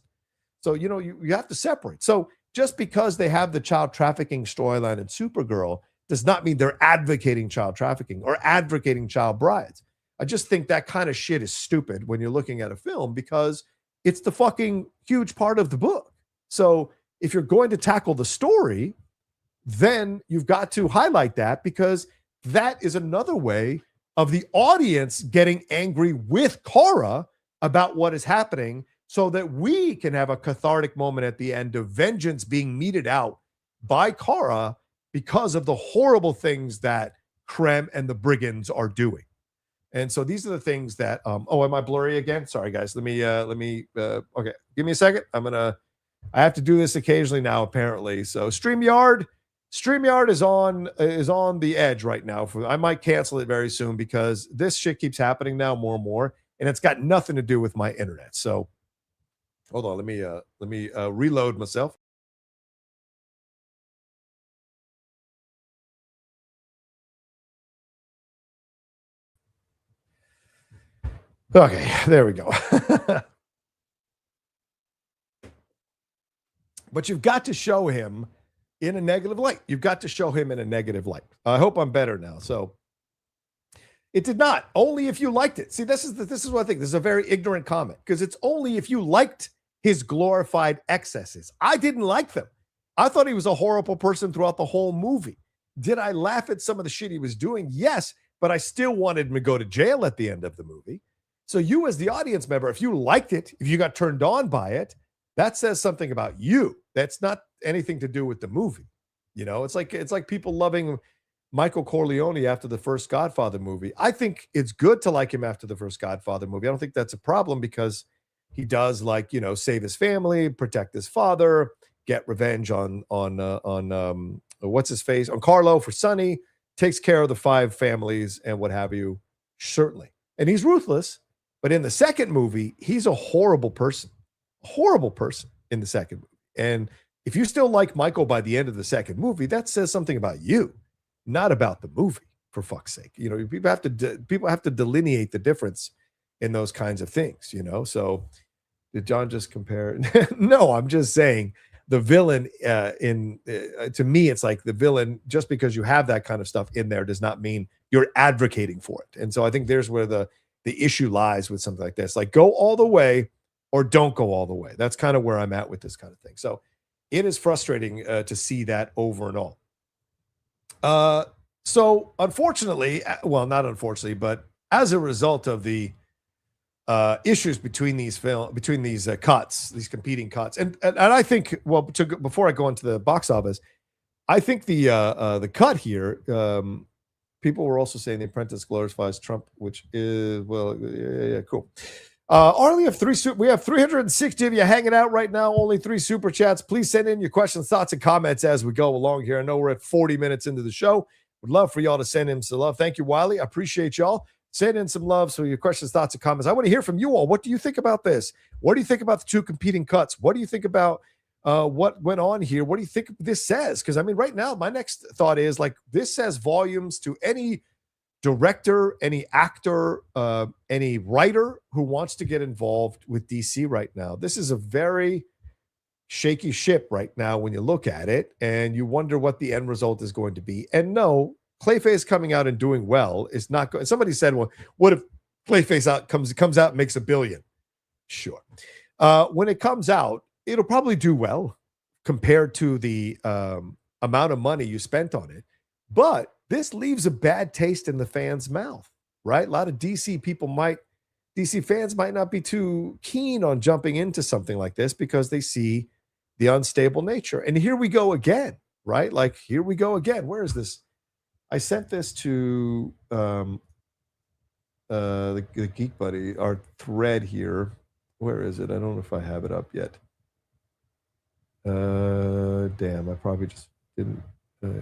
So, you have to separate. So just because they have the child trafficking storyline in Supergirl does not mean they're advocating child trafficking or advocating child brides. I just think that kind of shit is stupid when you're looking at a film, because it's the fucking huge part of the book. So if you're going to tackle the story, then you've got to highlight that, because that is another way of the audience getting angry with Kara about what is happening, so that we can have a cathartic moment at the end of vengeance being meted out by Kara because of the horrible things that Krem and the brigands are doing. And so these are the things that, am I blurry again? Sorry, guys. Okay. Give me a second. I have to do this occasionally now, apparently. So StreamYard is on the edge right now. I might cancel it very soon, because this shit keeps happening now more and more, and it's got nothing to do with my internet. So hold on. Let me reload myself. Okay, there we go. But you've got to show him in a negative light. I hope I'm better now. So it did not. Only if you liked it. See, this is what I think. This is a very ignorant comment, because it's only if you liked his glorified excesses. I didn't like them. I thought he was a horrible person throughout the whole movie. Did I laugh at some of the shit he was doing? Yes, but I still wanted him to go to jail at the end of the movie. So you, as the audience member, if you liked it, if you got turned on by it, that says something about you. That's not anything to do with the movie. It's like people loving Michael Corleone after the first Godfather movie. I think it's good to like him after the first Godfather movie. I don't think that's a problem, because he does, like, save his family, protect his father, get revenge on what's his face, on Carlo for Sonny, takes care of the 5 families and what have you. Certainly. And he's ruthless. But in the second movie, he's a horrible person in the second movie. And if you still like Michael by the end of the second movie, that says something about you, not about the movie, for fuck's sake. People have to delineate the difference in those kinds of things, So did John just compare? No, I'm just saying the villain to me, it's like the villain, just because you have that kind of stuff in there does not mean you're advocating for it. And so I think there's where the issue lies with something like this. Like, go all the way or don't go all the way. That's kind of where I'm at with this kind of thing. So it is frustrating to see that over and all. So unfortunately, well, not unfortunately, but as a result of the issues between these cuts, these competing cuts, and I think, well, before I go into the box office, I think the cut here, people were also saying The Apprentice glorifies Trump, which is, well, yeah, cool. Arlie, we have 360 of you hanging out right now. Only 3 super chats. Please send in your questions, thoughts, and comments as we go along here. I know we're at 40 minutes into the show. Would love for y'all to send in some love. Thank you, Wiley. I appreciate y'all. Send in some love. So your questions, thoughts, and comments. I want to hear from you all. What do you think about this? What do you think about the 2 competing cuts? What do you think about what went on here? What do you think this says? Because I mean, right now, my next thought is like this says volumes to any director, any actor, any writer who wants to get involved with DC right now. This is a very shaky ship right now when you look at it, and you wonder what the end result is going to be. And no, Clayface coming out and doing well is not good. Somebody said, well, what if Clayface comes out and makes $1 billion? Sure. When it comes out, it'll probably do well compared to the amount of money you spent on it. But this leaves a bad taste in the fans' mouth, right? A lot of DC fans might not be too keen on jumping into something like this because they see the unstable nature. And here we go again, right? Like, here we go again. Where is this? I sent this to the Geek Buddy, our thread here. Where is it? I don't know if I have it up yet. Damn, I probably just didn't.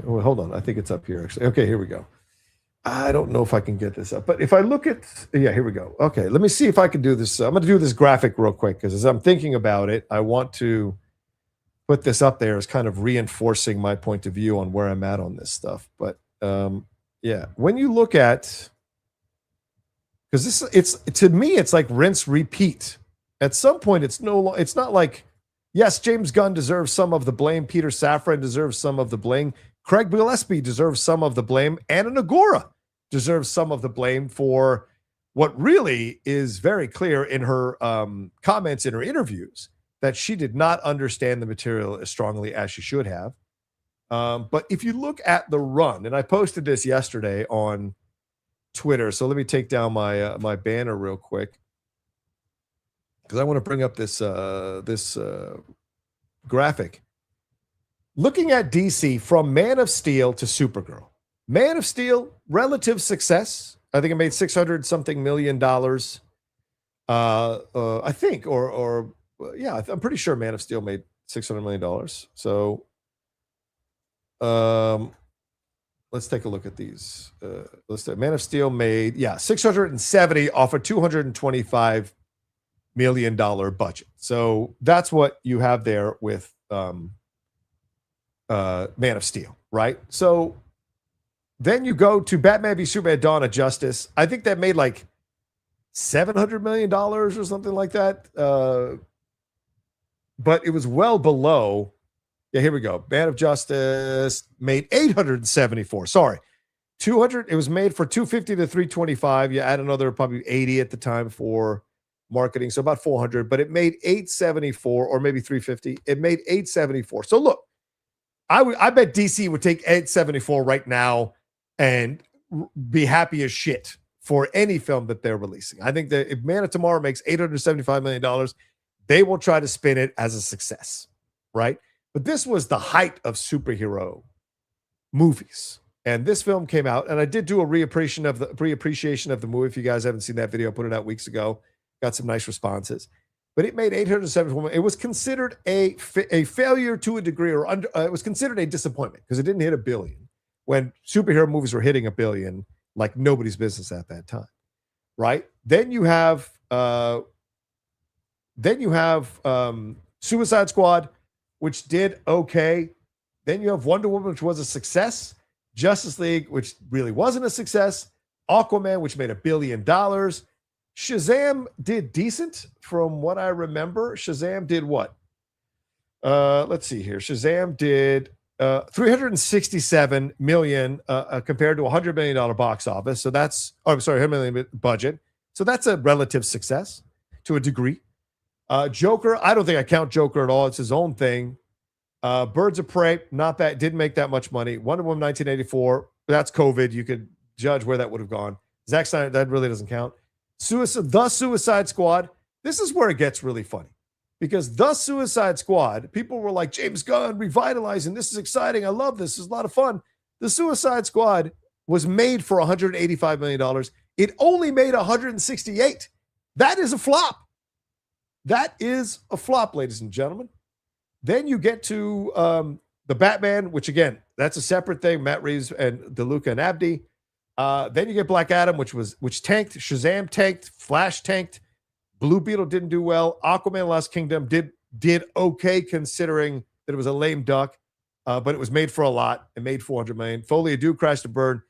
Hold on. I think it's up here, actually. Okay, here we go. I don't know if I can get this up, but if I look at, yeah, here we go. Okay, let me see if I can do this. I'm going to do this graphic real quick because as I'm thinking about it, I want to put this up there as kind of reinforcing my point of view on where I'm at on this stuff. But yeah, when you look at, because it's to me, it's like rinse, repeat. At some point, it's not like, yes, James Gunn deserves some of the blame. Peter Safran deserves some of the blame. Craig Gillespie deserves some of the blame. Anna Nagora deserves some of the blame for what really is very clear in her comments in her interviews that she did not understand the material as strongly as she should have. But if you look at the run, and I posted this yesterday on Twitter, so let me take down my my banner real quick because I want to bring up this graphic. Looking at DC from Man of Steel to Supergirl. Man of Steel, relative success. I think it made $600-something million. I think, yeah, I'm pretty sure Man of Steel made $600 million. So, let's take a look at these. Man of Steel made, 670 off a $225 million budget. So that's what you have there with Man of Steel, right? So then you go to Batman v Superman: Dawn of Justice. I think that made like $700 million or something like that. But it was well below. Yeah, here we go. Man of Justice made 874. Sorry. 200. It was made for 250 to 325. You add another probably 80 at the time for marketing. So about 400, but it made 874 or maybe 350. It made 874. So look, I bet DC would take 874 right now and be happy as shit for any film that they're releasing. I think that if Man of Tomorrow makes $875 million, they will try to spin it as a success, right? But this was the height of superhero movies. And this film came out, and I did do a pre-appreciation of the movie. If you guys haven't seen that video, I put it out weeks ago. Got some nice responses. But it made $874 million. It was considered a failure to a degree, or it was considered a disappointment because it didn't hit $1 billion when superhero movies were hitting $1 billion like nobody's business at that time, right? Then you have Suicide Squad, which did okay. Then you have Wonder Woman, which was a success. Justice League, which really wasn't a success. Aquaman, which made $1 billion. Shazam did decent from what I remember. Shazam did what? Let's see here. Shazam did $367 million compared to $100 million box office. So that's, $100 million budget. So that's a relative success to a degree. Joker, I don't think I count Joker at all. It's his own thing. Birds of Prey, not that, didn't make that much money. Wonder Woman 1984, that's COVID. You could judge where that would have gone. Zack Snyder, that really doesn't count. The Suicide Squad, this is where it gets really funny. Because The Suicide Squad, people were like, James Gunn revitalizing, this is exciting, I love this, is a lot of fun. The Suicide Squad was made for $185 million. It only made $168. That is a flop. That is a flop, ladies and gentlemen. Then you get to the Batman, which again, that's a separate thing. Matt Reeves and DeLuca and Abdi. Then you get Black Adam, which tanked. Shazam tanked. Flash tanked. Blue Beetle didn't do well. Aquaman Lost Kingdom did okay considering that it was a lame duck, but it was made for a lot. It made $400 million. Folie à Deux crashed and burned.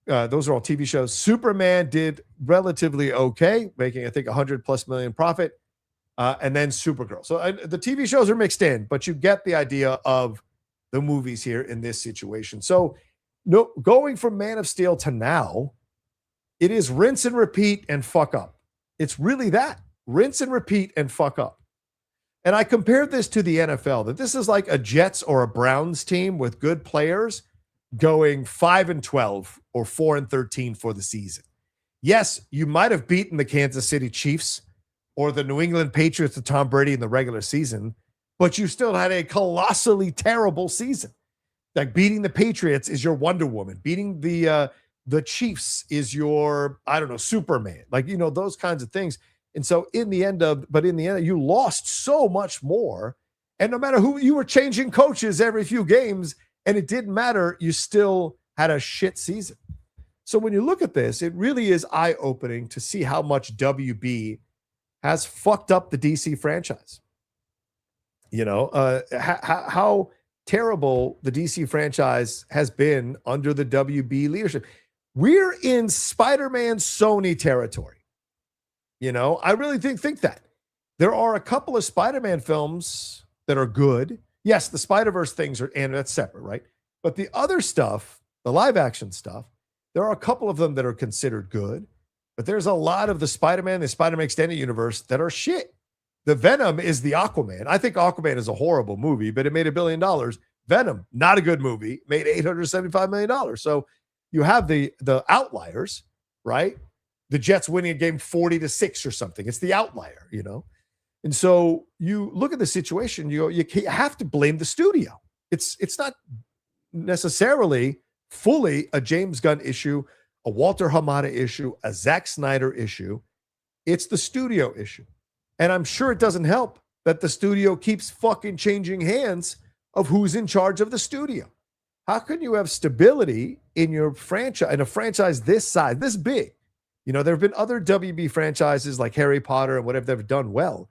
Those are all TV shows. Superman did relatively okay, making, I think, $100+ million profit. And then Supergirl. So the TV shows are mixed in, but you get the idea of the movies here in this situation. So no, going from Man of Steel to now, it is rinse and repeat and fuck up. It's really that. Rinse and repeat and fuck up. And I compared this to the NFL, that this is like a Jets or a Browns team with good players going 5-12 or 4-13 for the season. Yes, you might have beaten the Kansas City Chiefs or the New England Patriots to Tom Brady in the regular season, but you still had a colossally terrible season. Like beating the Patriots is your Wonder Woman. Beating the Chiefs is your, I don't know, Superman. Like, you know, those kinds of things. And so in the end, you lost so much more. And no matter who, you were changing coaches every few games, and it didn't matter. You still had a shit season. So when you look at this, it really is eye-opening to see how much WB has fucked up the DC franchise. You know, how terrible the DC franchise has been under the WB leadership. We're in Spider-Man Sony territory. You know, I really think that. There are a couple of Spider-Man films that are good. Yes, the Spider-Verse things are, and that's separate, right? But the other stuff, the live action stuff, there are a couple of them that are considered good. But there's a lot of the Spider-Man Extended Universe that are shit. The Venom is the Aquaman. I think Aquaman is a horrible movie, but it made $1 billion. Venom, not a good movie, made $875 million. So you have the outliers, right? The Jets winning a game 40-6 or something. It's the outlier, you know? And so you look at the situation, you have to blame the studio. It's not necessarily fully a James Gunn issue, a Walter Hamada issue, a Zack Snyder issue. It's the studio issue. And I'm sure it doesn't help that the studio keeps fucking changing hands of who's in charge of the studio. How can you have stability in your franchise, in a franchise this size, this big? You know, there have been other WB franchises like Harry Potter and whatever that have done well.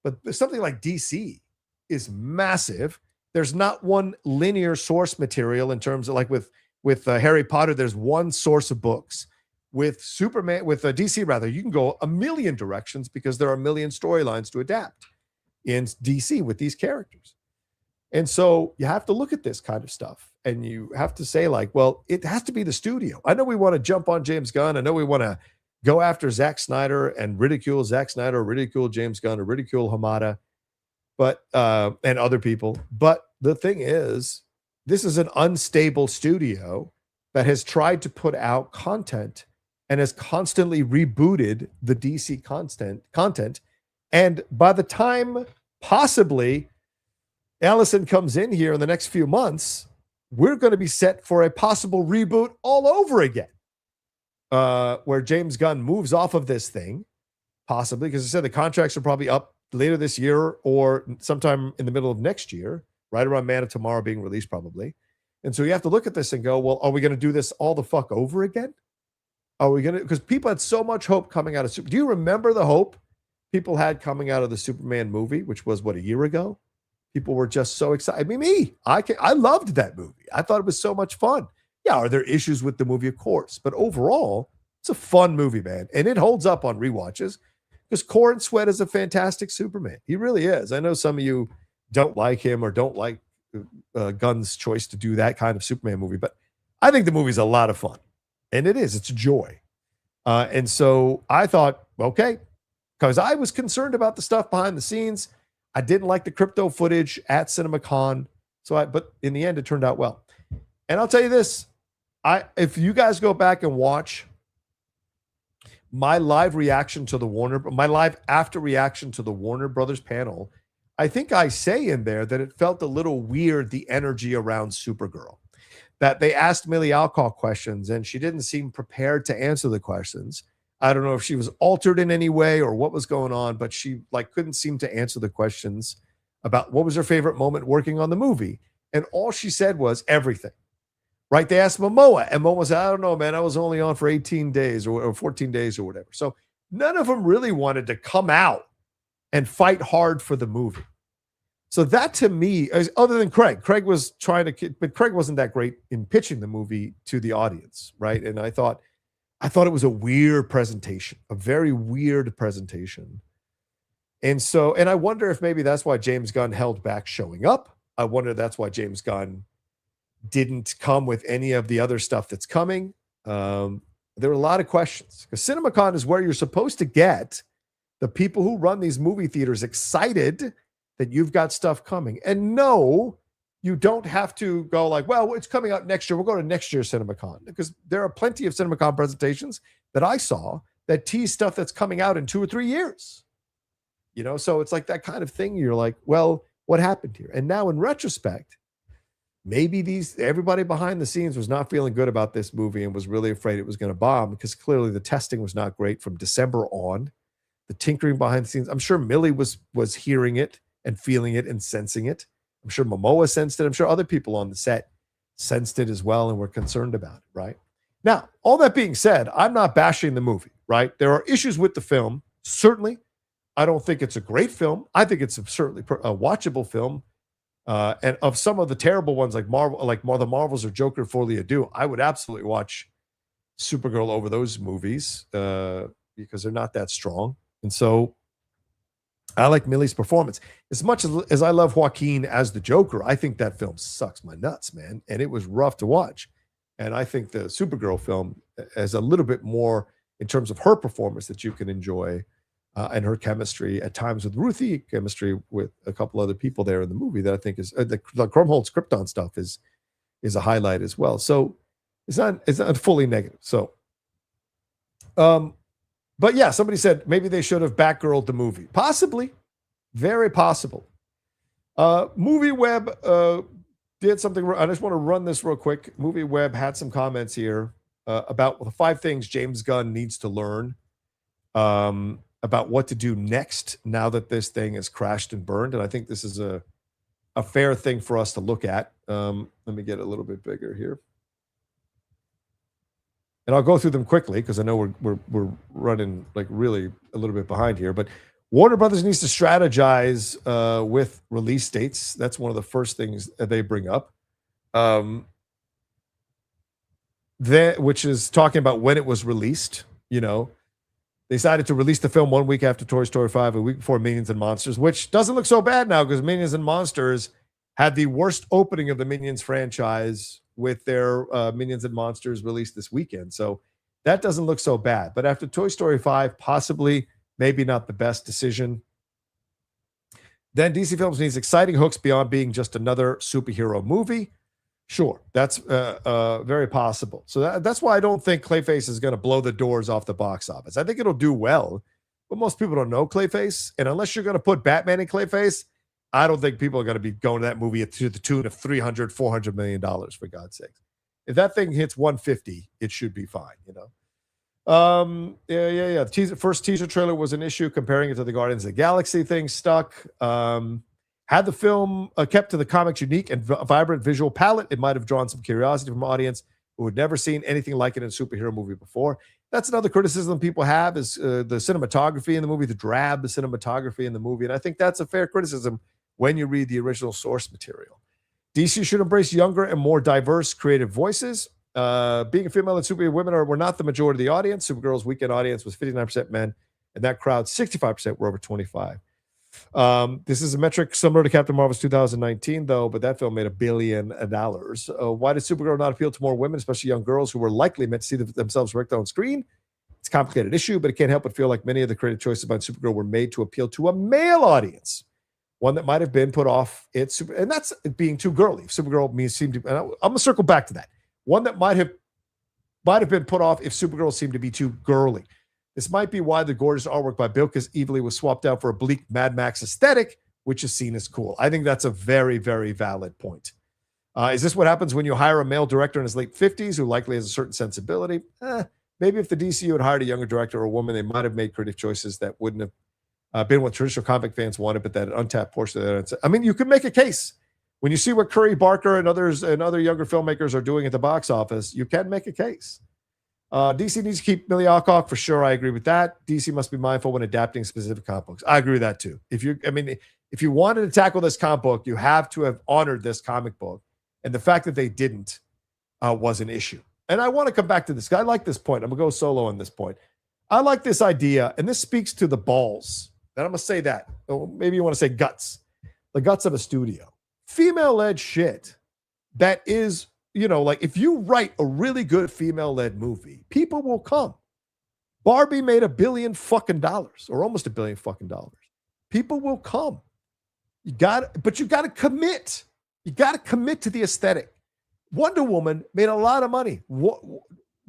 But something like DC is massive. There's not one linear source material in terms of like with Harry Potter, there's one source of books. With Superman, with DC rather, you can go a million directions because there are a million storylines to adapt in DC with these characters. And so you have to look at this kind of stuff and you have to say like, well, it has to be the studio. I know we want to jump on James Gunn. I know we want to go after Zack Snyder and ridicule Zack Snyder, ridicule James Gunn, or ridicule Hamada, but and other people. But the thing is, this is an unstable studio that has tried to put out content and has constantly rebooted the DC content. And by the time possibly Allison comes in here in the next few months, we're going to be set for a possible reboot all over again. Where James Gunn moves off of this thing, possibly, because I said the contracts are probably up later this year or sometime in the middle of next year, right around Man of Tomorrow being released probably. And so you have to look at this and go, well, are we going to do this all the fuck over again? Are we going to, because people had so much hope coming out of do you remember the hope people had coming out of the Superman movie, which was what, a year ago? People were just so excited. I mean, I loved that movie. I thought it was so much fun. Yeah, are there issues with the movie? Of course. But overall, it's a fun movie, man. And it holds up on rewatches because Corin Sweat is a fantastic Superman. He really is. I know some of you don't like him or don't like Gunn's choice to do that kind of Superman movie, but I think the movie's a lot of fun. And it is. It's a joy. And so I thought, okay, because I was concerned about the stuff behind the scenes. I didn't like the crypto footage at CinemaCon. But in the end, it turned out well. And I'll tell you this, if you guys go back and watch my live reaction to my live after reaction to the Warner Brothers panel, I think I say in there that it felt a little weird, the energy around Supergirl, that they asked Millie Alcock questions and she didn't seem prepared to answer the questions. I don't know if she was altered in any way or what was going on, but she like couldn't seem to answer the questions about what was her favorite moment working on the movie. And all she said was everything. Right? They asked Momoa, and Momoa said, I don't know, man. I was only on for 18 days or 14 days or whatever. So none of them really wanted to come out and fight hard for the movie. So that to me, other than Craig was trying to, but Craig wasn't that great in pitching the movie to the audience, right? And I thought it was a weird presentation, a very weird presentation. And so, and I wonder if maybe that's why James Gunn held back showing up. I wonder if that's why James Gunn didn't come with any of the other stuff that's coming. There are a lot of questions because CinemaCon is where you're supposed to get the people who run these movie theaters excited that you've got stuff coming. And no, you don't have to go like, well, it's coming out next year. We'll go to next year's CinemaCon, because there are plenty of CinemaCon presentations that I saw that tease stuff that's coming out in 2 or 3 years. You know, so it's like that kind of thing. You're like, well, what happened here? And now in retrospect, maybe everybody behind the scenes was not feeling good about this movie and was really afraid it was going to bomb, because clearly the testing was not great from December on. The tinkering behind the scenes, I'm sure Millie was hearing it and feeling it and sensing it. I'm sure Momoa sensed it. I'm sure other people on the set sensed it as well and were concerned about it, right? Now, all that being said, I'm not bashing the movie, right? There are issues with the film, certainly. I don't think it's a great film. I think it's certainly a watchable film. And of some of the terrible ones like Marvel, like more the Marvels or Joker Folie à Deux, I would absolutely watch Supergirl over those movies because they're not that strong. And so I like Millie's performance. As much as I love Joaquin as the Joker, I think that film sucks my nuts, man. And it was rough to watch. And I think the Supergirl film has a little bit more in terms of her performance that you can enjoy and her chemistry at times with Ruthie, chemistry with a couple other people there in the movie that I think is the Krumholtz Krypton stuff is a highlight as well. So it's not fully negative. So, but yeah, somebody said maybe they should have Batgirled the movie. Possibly. Very possible. Movie Web did something. I just want to run this real quick. Movie Web had some comments here about the 5 things James Gunn needs to learn about what to do next now that this thing has crashed and burned. And I think this is a fair thing for us to look at. Let me get a little bit bigger here. And I'll go through them quickly because I know we're running like really a little bit behind here. But Warner Brothers needs to strategize with release dates. That's one of the first things that they bring up. Which is talking about when it was released. You know, they decided to release the film 1 week after Toy Story 5, a week before Minions and Monsters, which doesn't look so bad now because Minions and Monsters had the worst opening of the Minions franchise with their Minions and Monsters released this weekend. So that doesn't look so bad. But after Toy Story 5, possibly, maybe not the best decision. Then DC Films needs exciting hooks beyond being just another superhero movie. Sure, that's very possible. So that's why I don't think Clayface is going to blow the doors off the box office. I think it'll do well, but most people don't know Clayface. And unless you're going to put Batman in Clayface, I don't think people are going to be going to that movie to the tune of $300-400 million, for God's sake. If that thing hits 150, it should be fine, you know. Yeah. The first teaser trailer was an issue. Comparing it to the Guardians of the Galaxy thing stuck. Had the film kept to the comic's unique and vibrant visual palette, it might have drawn some curiosity from audience who had never seen anything like it in a superhero movie before. That's another criticism people have is the cinematography in the movie, the drab cinematography in the movie. And I think that's a fair criticism when you read the original source material. DC should embrace younger and more diverse creative voices. Being a female and superhero women were not the majority of the audience. Supergirl's weekend audience was 59% men, and that crowd, 65% were over 25. This is a metric similar to Captain Marvel's 2019, though, but that film made $1 billion. Why did Supergirl not appeal to more women, especially young girls who were likely meant to see themselves wrecked on screen? It's a complicated issue, but it can't help but feel like many of the creative choices about Supergirl were made to appeal to a male audience, one that might have been put off. And that's being too girly. Supergirl seemed to. And I'm gonna circle back to that. One that might have been put off if Supergirl seemed to be too girly. This might be why the gorgeous artwork by Bilquis Evely was swapped out for a bleak Mad Max aesthetic, which is seen as cool. I think that's a very, very valid point. Is this what happens when you hire a male director in his late 50s who likely has a certain sensibility? maybe if the DCU had hired a younger director or a woman, they might have made creative choices that wouldn't have been what traditional comic fans wanted, but that untapped portion of that. I mean, you could make a case. When you see what Curry Barker and others and other younger filmmakers are doing at the box office, you can make a case. DC needs to keep Millie Alcock for sure. I agree with that. DC must be mindful when adapting specific comic books. I agree with that too. If you wanted to tackle this comic book, you have to have honored this comic book, and the fact that they didn't was an issue. And I want to come back to this. I like this point. I'm gonna go solo on this point. I like this idea, and this speaks to the balls. And I'm gonna say that. Or maybe you want to say guts, the guts of a studio. Female-led shit that is, like if you write a really good female-led movie, people will come. Barbie made $1 billion fucking dollars, or almost $1 billion fucking dollars. People will come. But you got to commit. You got to commit to the aesthetic. Wonder Woman made a lot of money,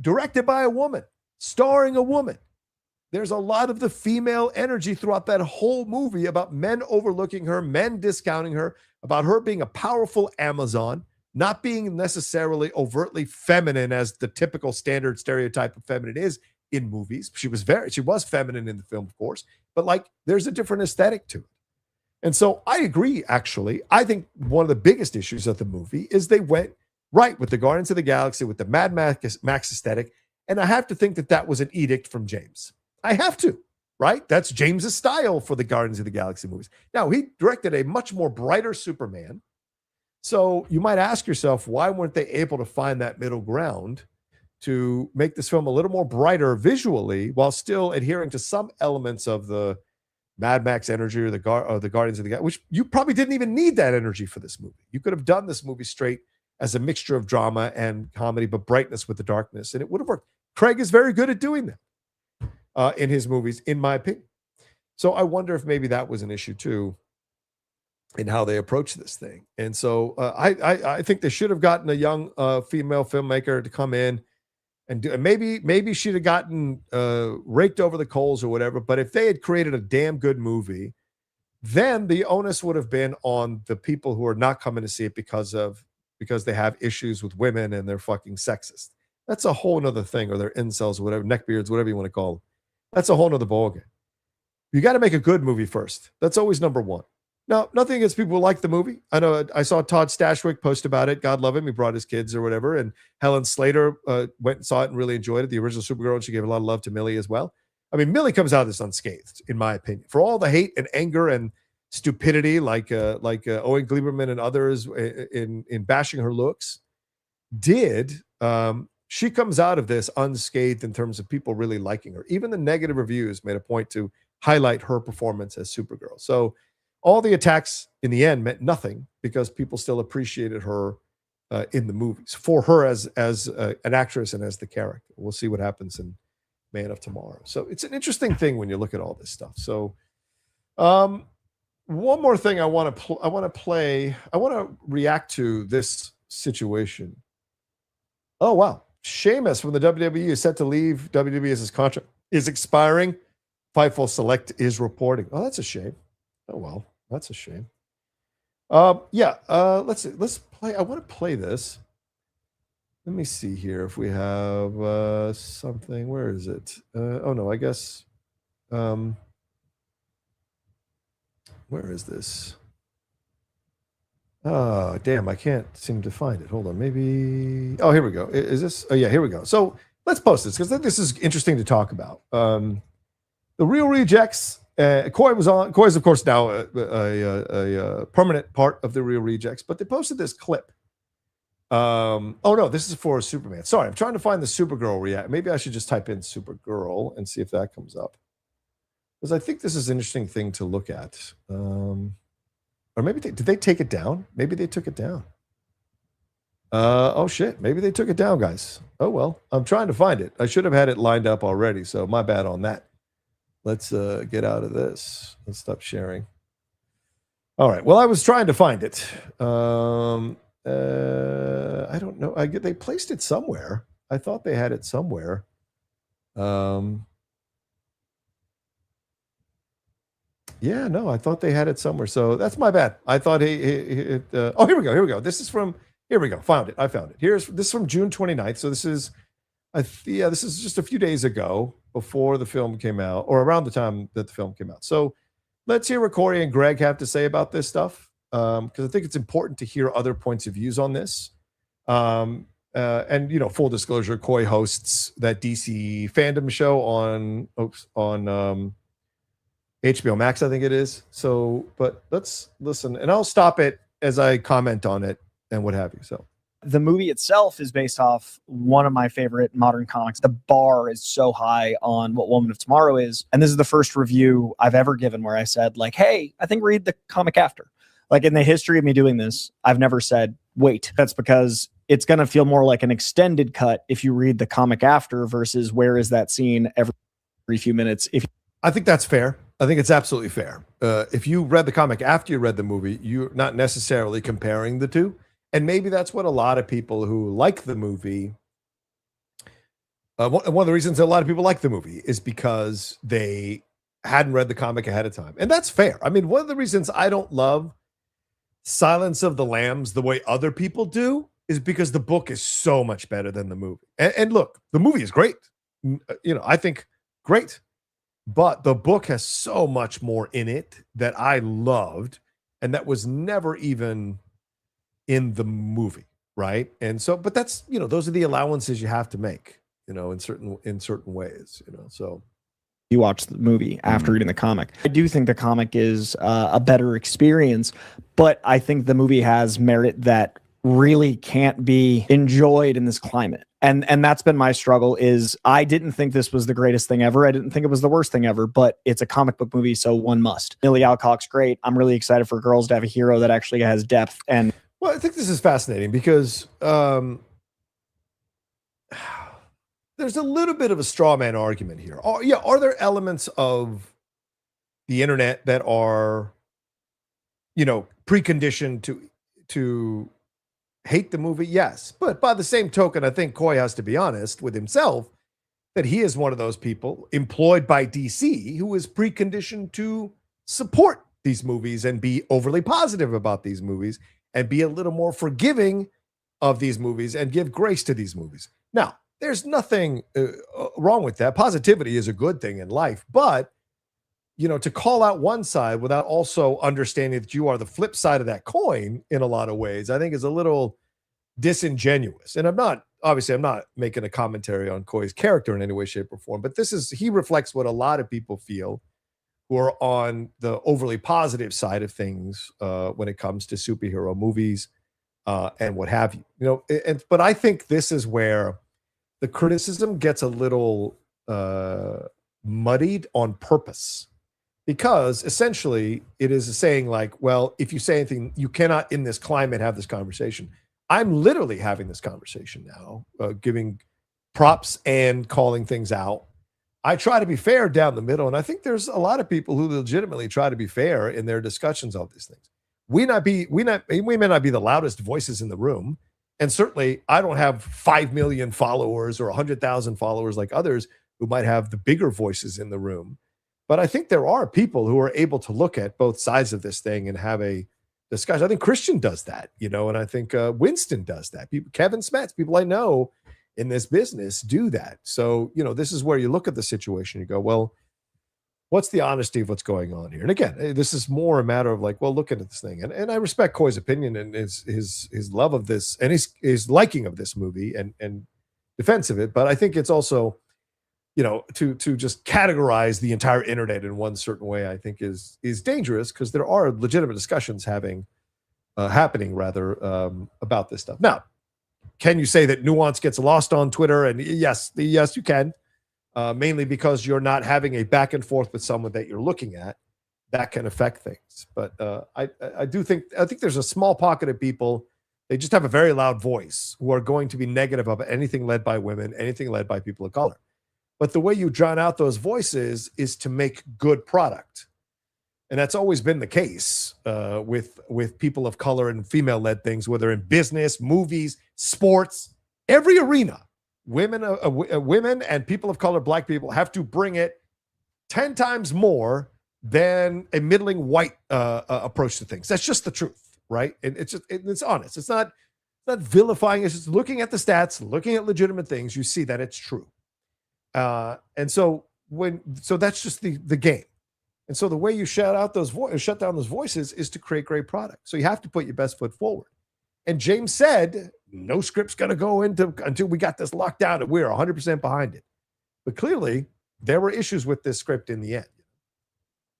directed by a woman, starring a woman. There's a lot of the female energy throughout that whole movie about men overlooking her, men discounting her, about her being a powerful Amazon, not being necessarily overtly feminine as the typical standard stereotype of feminine is in movies. She was feminine in the film, of course, but there's a different aesthetic to it. And so I agree, actually. I think one of the biggest issues of the movie is they went right with the Guardians of the Galaxy, with the Mad Max aesthetic, and I have to think that was an edict from James. I have to, right? That's James's style for the Guardians of the Galaxy movies. Now, he directed a much more brighter Superman. So you might ask yourself, why weren't they able to find that middle ground to make this film a little more brighter visually while still adhering to some elements of the Mad Max energy or the Guardians of the Galaxy, which you probably didn't even need that energy for this movie. You could have done this movie straight as a mixture of drama and comedy, but brightness with the darkness, and it would have worked. Craig is very good at doing that. In his movies, in my opinion. So I wonder if maybe that was an issue too in how they approach this thing. And so I think they should have gotten a young female filmmaker to come in and do, and maybe she'd have gotten raked over the coals or whatever. But if they had created a damn good movie, then the onus would have been on the people who are not coming to see it because they have issues with women and they're fucking sexist. That's a whole nother thing, or they're incels or whatever, neckbeards, whatever you want to call them. That's a whole nother ballgame. You got to make a good movie first. That's always number one. Now, nothing against people who like the movie. I know I saw Todd Stashwick post about it. God love him. He brought his kids or whatever. And Helen Slater went and saw it and really enjoyed it. The original Supergirl, and she gave a lot of love to Millie as well. I mean, Millie comes out of this unscathed, in my opinion. For all the hate and anger and stupidity, like Owen Gleiberman and others in bashing her looks, she comes out of this unscathed in terms of people really liking her. Even the negative reviews made a point to highlight her performance as Supergirl. So all the attacks in the end meant nothing because people still appreciated her in the movies for her as an actress and as the character. We'll see what happens in Man of Tomorrow. So it's an interesting thing when you look at all this stuff. So one more thing I want to react to this situation. Oh, wow. Sheamus from the WWE is set to leave WWE as his contract is expiring. Fightful Select is reporting. Oh, that's a shame. Oh, well, that's a shame. Let's play. I want to play this. Let me see here if we have something. Where is it? I guess. Where is this? Oh, damn, I can't seem to find it. Hold on, maybe. Oh, here we go. Is this? Oh, yeah, here we go. So let's post this because this is interesting to talk about. The Real Rejects. Coy is, of course, now a permanent part of the Real Rejects, but they posted this clip. This is for Superman. Sorry, I'm trying to find the Supergirl react. Maybe I should just type in Supergirl and see if that comes up. Because I think this is an interesting thing to look at. Or maybe did they take it down? Maybe they took it down. Oh shit, maybe they took it down, guys. Oh well, I'm trying to find it. I should have had it lined up already, so my bad on that. Let's get out of this. Let's stop sharing. All right. Well, I was trying to find it. I don't know. They placed it somewhere. I thought they had it somewhere. Yeah, no, I thought they had it somewhere. So that's my bad. I thought here we go. This is from, here we go. I found it. This is from June 29th. So this is Yeah, this is just a few days ago before the film came out, or around the time that the film came out. So let's hear what Corey and Greg have to say about this stuff, because I think it's important to hear other points of views on this. And full disclosure, Coy hosts that DC fandom show on HBO Max, I think it is. So, but let's listen, and I'll stop it as I comment on it and what have you. So the movie itself is based off one of my favorite modern comics. The bar is so high on what Woman of Tomorrow is. And this is the first review I've ever given where I said, like, hey, I think read the comic after. Like, in the history of me doing this, I've never said, wait. That's because it's going to feel more like an extended cut if you read the comic after versus where is that scene every few minutes. I think that's fair. I think it's absolutely fair. If you read the comic after you read the movie, you're not necessarily comparing the two. And maybe that's what a lot of people who like the movie, one of the reasons that a lot of people like the movie is because they hadn't read the comic ahead of time. And that's fair. I mean, one of the reasons I don't love Silence of the Lambs the way other people do is because the book is so much better than the movie. And look, the movie is great. I think great. But the book has so much more in it that I loved, and that was never even in the movie, right? And so, but that's, those are the allowances you have to make, in certain ways, so. You watch the movie after reading the comic. I do think the comic is a better experience, but I think the movie has merit that really can't be enjoyed in this climate. And that's been my struggle is I didn't think this was the greatest thing ever. I didn't think it was the worst thing ever, but it's a comic book movie, so one must. Millie Alcock's great. I'm really excited for girls to have a hero that actually has depth. And well, I think this is fascinating because there's a little bit of a straw man argument here. Are there elements of the internet that are, preconditioned to hate the movie? Yes. But by the same token, I think Coy has to be honest with himself that he is one of those people employed by DC who is preconditioned to support these movies and be overly positive about these movies and be a little more forgiving of these movies and give grace to these movies. Now, there's nothing wrong with that. Positivity is a good thing in life, but to call out one side without also understanding that you are the flip side of that coin in a lot of ways, I think is a little disingenuous. And I'm not making a commentary on Coy's character in any way, shape, or form, but he reflects what a lot of people feel who are on the overly positive side of things when it comes to superhero movies and what have you. But I think this is where the criticism gets a little muddied on purpose. Because essentially it is saying like, well, if you say anything, you cannot in this climate have this conversation. I'm literally having this conversation now, giving props and calling things out. I try to be fair down the middle. And I think there's a lot of people who legitimately try to be fair in their discussions of these things. We may not be the loudest voices in the room. And certainly I don't have 5 million followers or 100,000 followers like others who might have the bigger voices in the room. But I think there are people who are able to look at both sides of this thing and have a discussion. I think Christian does that, and I think Winston does that. Kevin Smets, people I know in this business do that. So, this is where you look at the situation. You go, well, what's the honesty of what's going on here? And again, this is more a matter of like, well, look at this thing. And I respect Coy's opinion and his love of this and his liking of this movie and defense of it. But I think it's also, to just categorize the entire internet in one certain way, I think is dangerous because there are legitimate discussions happening about this stuff. Now, can you say that nuance gets lost on Twitter? And yes, you can, mainly because you're not having a back and forth with someone that you're looking at. That can affect things. But I think there's a small pocket of people. They just have a very loud voice who are going to be negative about anything led by women, anything led by people of color. But the way you drown out those voices is to make good product. And that's always been the case with people of color and female-led things, whether in business, movies, sports, every arena. Women and people of color, black people, have to bring it 10 times more than a middling white approach to things. That's just the truth, right? And it's honest. It's not not vilifying. It's just looking at the stats, looking at legitimate things. You see that it's true. And so that's just the game. And so the way you shut down those voices is to create great product. So you have to put your best foot forward. And James said, no script's going to go into until we got this locked down and we're 100% behind it. But clearly there were issues with this script in the end.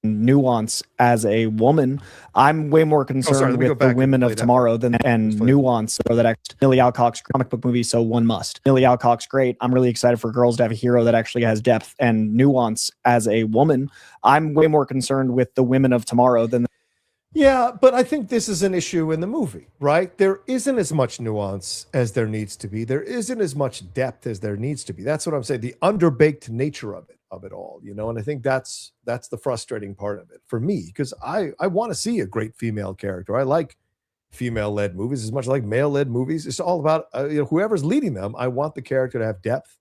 Nuance as a woman, I'm way more concerned with the women of tomorrow and nuance. So that Millie Alcock's comic book movie, so one must. Millie Alcock's great. I'm really excited for girls to have a hero that actually has depth and nuance as a woman. I'm way more concerned with the women of tomorrow than. Yeah, but I think this is an issue in the movie, right? There isn't as much nuance as there needs to be. There isn't as much depth as there needs to be. That's what I'm saying. The underbaked nature of it all, and I think that's the frustrating part of it for me, because I want to see a great female character. I like female-led movies as much as I like male-led movies. It's all about whoever's leading them. I want the character to have depth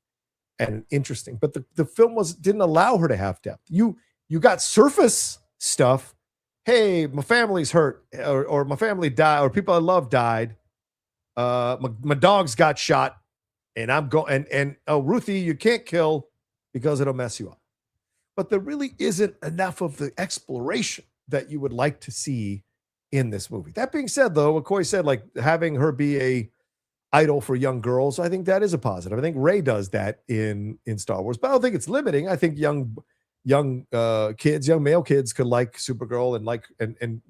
and interesting. But the film didn't allow her to have depth. You got surface stuff. Hey, my family's hurt, or my family died, or people I love died. My dogs got shot, and I'm going. And Ruthie, you can't kill because it'll mess you up. But there really isn't enough of the exploration that you would like to see in this movie. That being said, though, what Coy said, like having her be a idol for young girls, I think that is a positive. I think Rey does that in Star Wars, but I don't think it's limiting. I think young male kids could like Supergirl and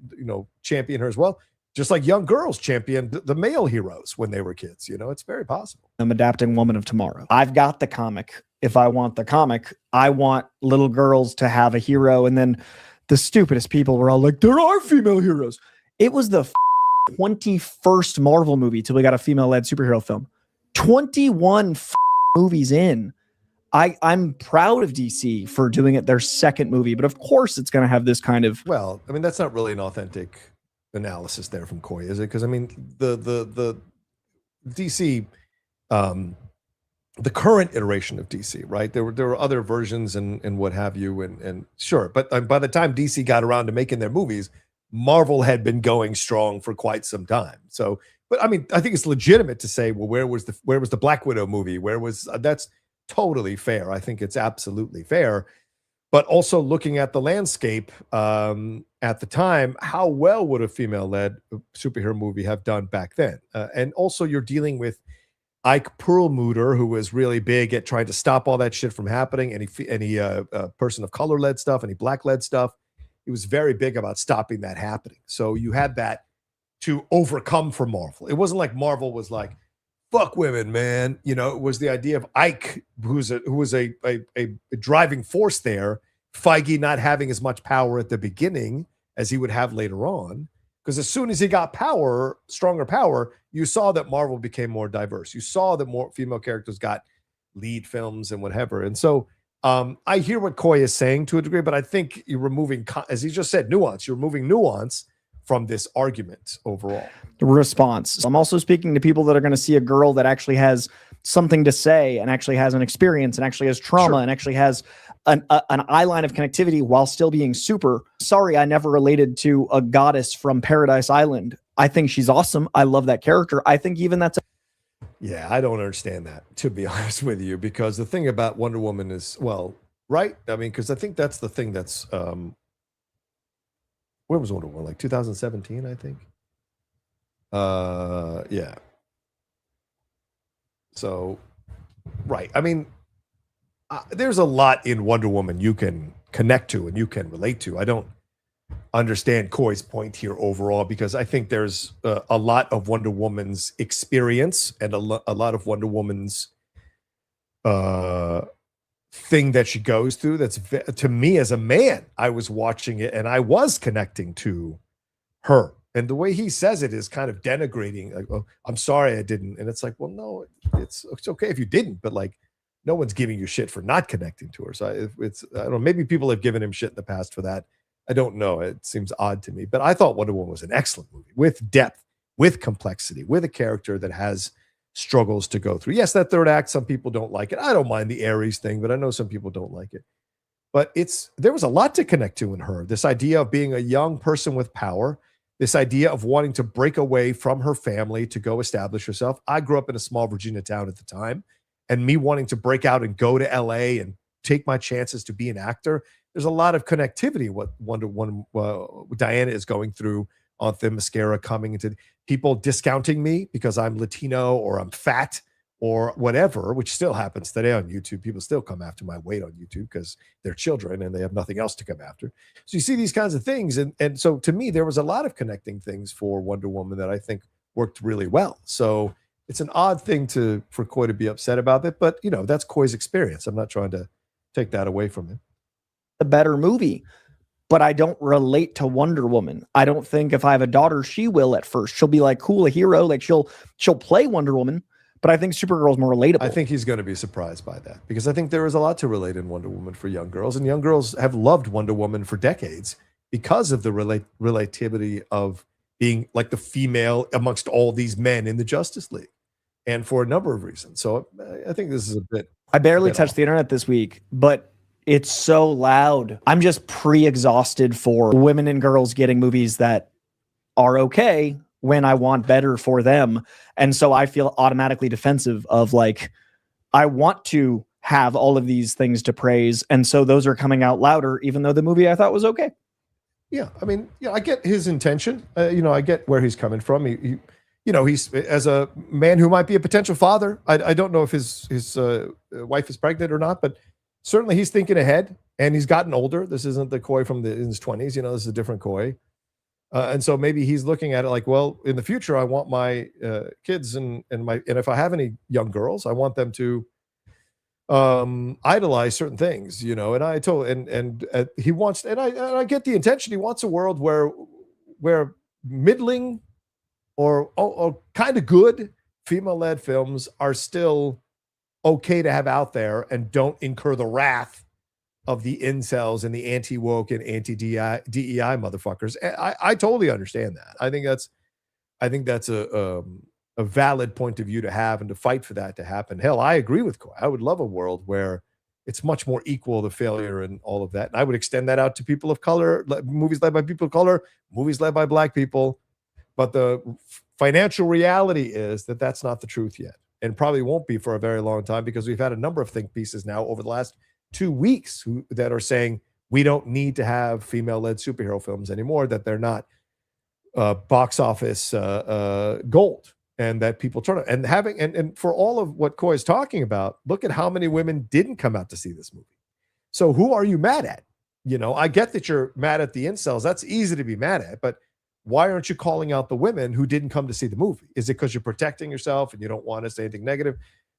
champion her as well, just like young girls championed the male heroes when they were kids. It's very possible. I'm adapting Woman of Tomorrow. I've got the comic. If I want the comic, I want little girls to have a hero. And then the stupidest people were all like, there are female heroes. It was the 21st Marvel movie till we got a female-led superhero film. 21 movies in. I'm proud of DC for doing it their second movie, but of course it's going to have this kind of. Well, I mean, that's not really an authentic analysis there from Coy, is it? Because I mean, the DC, the current iteration of DC, right? There were other versions and what have you, and sure, but by the time DC got around to making their movies, Marvel had been going strong for quite some time. So, but I mean, I think it's legitimate to say, well, where was the Black Widow movie? That's totally fair. I think it's absolutely fair. But also looking at the landscape at the time, how well would a female-led superhero movie have done back then? And also you're dealing with Ike Perlmutter, who was really big at trying to stop all that shit from happening. Any person of color-led stuff, any black-led stuff. He was very big about stopping that happening. So you had that to overcome for Marvel. It wasn't like Marvel was like, fuck women, man. It was the idea of Ike, who was a driving force there, Feige not having as much power at the beginning as he would have later on. Because as soon as he got power, stronger power, you saw that Marvel became more diverse. You saw that more female characters got lead films and whatever. And so I hear what Coy is saying to a degree, but I think you're removing, as he just said, nuance. You're removing nuance from this argument overall. Response. I'm also speaking to people that are going to see a girl that actually has something to say and actually has an experience and actually has trauma and actually has an eye line of connectivity while still being super. Sorry, I never related to a goddess from Paradise Island. I think she's awesome. I love that character. I think even that's yeah, I don't understand that, to be honest with you, because the thing about Wonder Woman is, well, right? I mean, because I think that's the thing that's where was Wonder Woman? Like 2017, I think. Yeah. So, right. I mean, there's a lot in Wonder Woman you can connect to and you can relate to. I don't understand Coy's point here overall, because I think there's a lot of Wonder Woman's experience and a lot of Wonder Woman's thing that she goes through. That's to me as a man, I was watching it and I was connecting to her. And the way he says it is kind of denigrating. Like, oh, I'm sorry I didn't. And it's like, well, no, it's okay if you didn't, but like, no one's giving you shit for not connecting to her. So I don't know. Maybe people have given him shit in the past for that. I don't know. It seems odd to me, but I thought Wonder Woman was an excellent movie with depth, with complexity, with a character that has struggles to go through. Yes, that third act, some people don't like it. I don't mind the Ares thing, but I know some people don't like it. But there was a lot to connect to in her. This idea of being a young person with power, this idea of wanting to break away from her family to go establish herself. I grew up in a small Virginia town at the time, and me wanting to break out and go to LA and take my chances to be an actor. There's a lot of connectivity what Wonder Woman Diana is going through on Thin Mascara, coming into people discounting me because I'm Latino or I'm fat or whatever, which still happens today on YouTube. People still come after my weight on YouTube because they're children and they have nothing else to come after. So you see these kinds of things. And so to me, there was a lot of connecting things for Wonder Woman that I think worked really well. So it's an odd thing for Coy to be upset about it, but that's Coy's experience. I'm not trying to take that away from him. A better movie, but I don't relate to Wonder Woman. I don't think if I have a daughter, she will at first. She'll be like, cool, a hero. Like she'll play Wonder Woman, but I think Supergirl is more relatable. I think he's going to be surprised by that because I think there is a lot to relate in Wonder Woman for young girls, and young girls have loved Wonder Woman for decades because of the relativity of being like the female amongst all these men in the Justice League, and for a number of reasons. So I think this is a bit. I barely touched the internet this week, but it's so loud. I'm just pre-exhausted for women and girls getting movies that are okay when I want better for them. And so I feel automatically defensive of like, I want to have all of these things to praise. And so those are coming out louder, even though the movie I thought was okay. Yeah. I mean, I get his intention. I get where he's coming from. He's as a man who might be a potential father. I don't know if his wife is pregnant or not, but certainly he's thinking ahead, and he's gotten older. This isn't the Coy in his 20s. This is a different Coy. And so maybe he's looking at it like, well, in the future, I want my kids and if I have any young girls, I want them to idolize certain things, and I told, and he wants, and I get the intention. He wants a world where middling or kind of good female-led films are still okay to have out there and don't incur the wrath of the incels and the anti-woke and anti-DEI motherfuckers. And I totally understand that. I think that's a valid point of view to have and to fight for that to happen. Hell, I agree with Coy. I would love a world where it's much more equal, the failure and all of that. And I would extend that out to people of color, movies led by people of color, movies led by Black people. But the financial reality is that that's not the truth yet, and probably won't be for a very long time, because we've had a number of think pieces now over the last 2 weeks that are saying we don't need to have female-led superhero films anymore, that they're not box office gold, and that people turn on. And for all of what Coy is talking about, look at how many women didn't come out to see this movie. So who are you mad at? I get that you're mad at the incels. That's easy to be mad at, but why aren't you calling out the women who didn't come to see the movie? Is it because you're protecting yourself and you don't want to say anything negative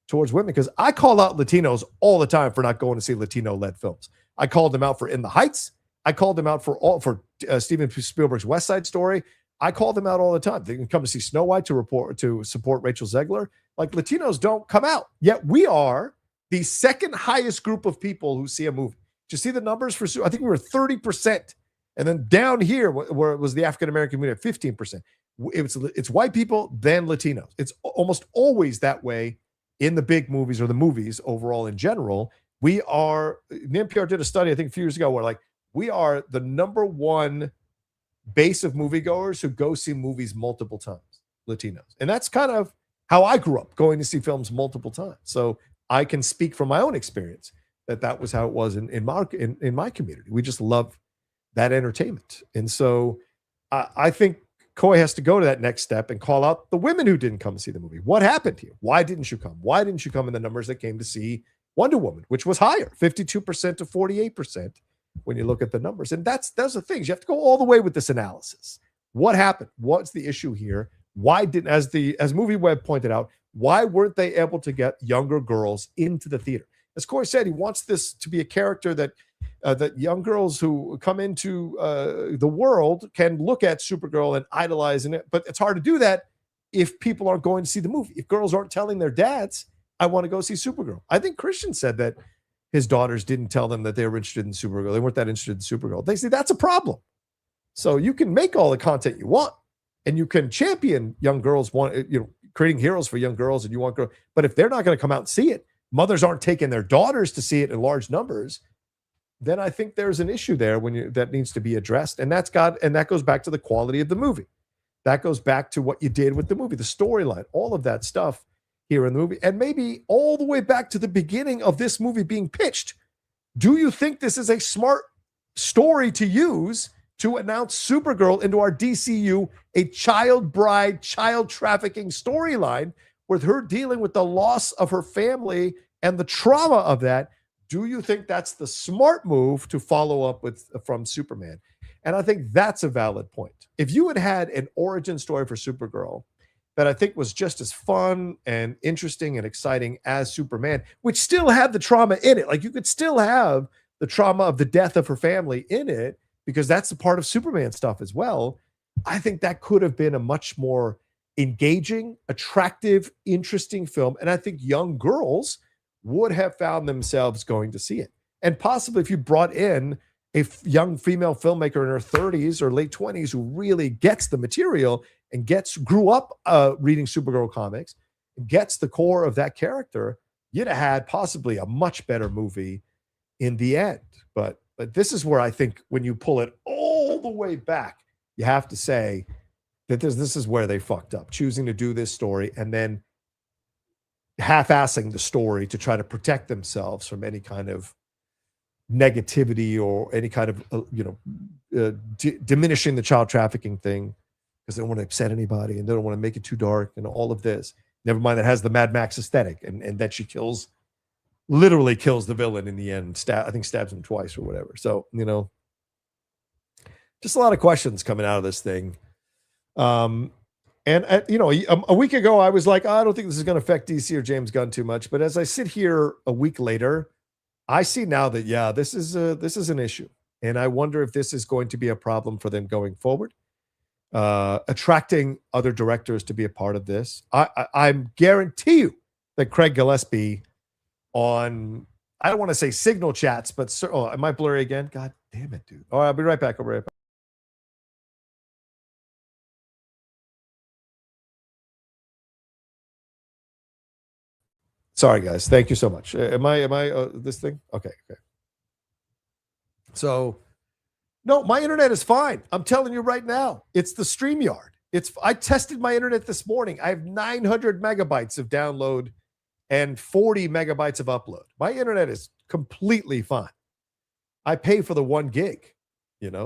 towards women? Because I call out Latinos all the time for not going to see Latino-led films. I called them out for In the Heights. I called them out for Steven Spielberg's West Side Story. I call them out all the time. They can come to see Snow White to support Rachel Zegler. Like, Latinos don't come out. Yet we are the second highest group of people who see a movie. Did you see the numbers for? I think we were 30%. And then down here, where it was the African-American community, 15%. It's white people, then Latinos. It's almost always that way in the big movies or the movies overall in general. We are, NPR did a study, I think a few years ago, where we are the number one base of moviegoers who go see movies multiple times, Latinos. And that's kind of how I grew up, going to see films multiple times. So I can speak from my own experience that was how it was in my community. We just love that entertainment. And so I think Coy has to go to that next step and call out the women who didn't come see the movie. What happened to you? Why didn't you come? Why didn't you come in the numbers that came to see Wonder Woman, which was higher, 52% to 48% when you look at the numbers? And that's the things. You have to go all the way with this analysis. What happened? What's the issue here? Why didn't, as MovieWeb pointed out, why weren't they able to get younger girls into the theater? As Coy said, he wants this to be a character that young girls who come into the world can look at Supergirl and idolize in it. But it's hard to do that if people aren't going to see the movie. If girls aren't telling their dads, I want to go see Supergirl. I think Christian said that his daughters didn't tell them that they were interested in Supergirl. They weren't that interested in Supergirl. They say that's a problem. So you can make all the content you want, and you can champion young girls, creating heroes for young girls, and you want girls. But if they're not going to come out and see it, mothers aren't taking their daughters to see it in large numbers, then I think there's an issue there that needs to be addressed. And that goes back to the quality of the movie. That goes back to what you did with the movie, the storyline, all of that stuff here in the movie, and maybe all the way back to the beginning of this movie being pitched. Do you think this is a smart story to use to announce Supergirl into our DCU, a child bride, child trafficking storyline with her dealing with the loss of her family and the trauma of that? Do you think that's the smart move to follow up from Superman? And I think that's a valid point. If you had an origin story for Supergirl that I think was just as fun and interesting and exciting as Superman, which still had the trauma in it, like you could still have the trauma of the death of her family in it, because that's a part of Superman stuff as well. I think that could have been a much more engaging, attractive, interesting film. And I think young girls would have found themselves going to see it. And possibly if you brought in a young female filmmaker in her 30s or late 20s who really gets the material and grew up reading Supergirl comics, gets the core of that character, you'd have had possibly a much better movie in the end. But this is where I think when you pull it all the way back, you have to say that this is where they fucked up, choosing to do this story and then half-assing the story to try to protect themselves from any kind of negativity or any kind of diminishing the child trafficking thing, because they don't want to upset anybody and they don't want to make it too dark and all of this. Never mind, that has the Mad Max aesthetic and that she literally kills the villain in the end. I think stabs him twice or whatever. So, just a lot of questions coming out of this thing. And a week ago, I was like, I don't think this is going to affect DC or James Gunn too much. But as I sit here a week later, I see now that, yeah, this is an issue. And I wonder if this is going to be a problem for them going forward, attracting other directors to be a part of this. I guarantee you that Craig Gillespie on, I don't want to say signal chats, but am I blurry again? God damn it, dude. All right, I'll be right back. Sorry, guys. Thank you so much. Am I this thing? Okay. So, no, my internet is fine. I'm telling you right now, it's the StreamYard. I tested my internet this morning. I have 900 megabytes of download and 40 megabytes of upload. My internet is completely fine. I pay for the 1 gig,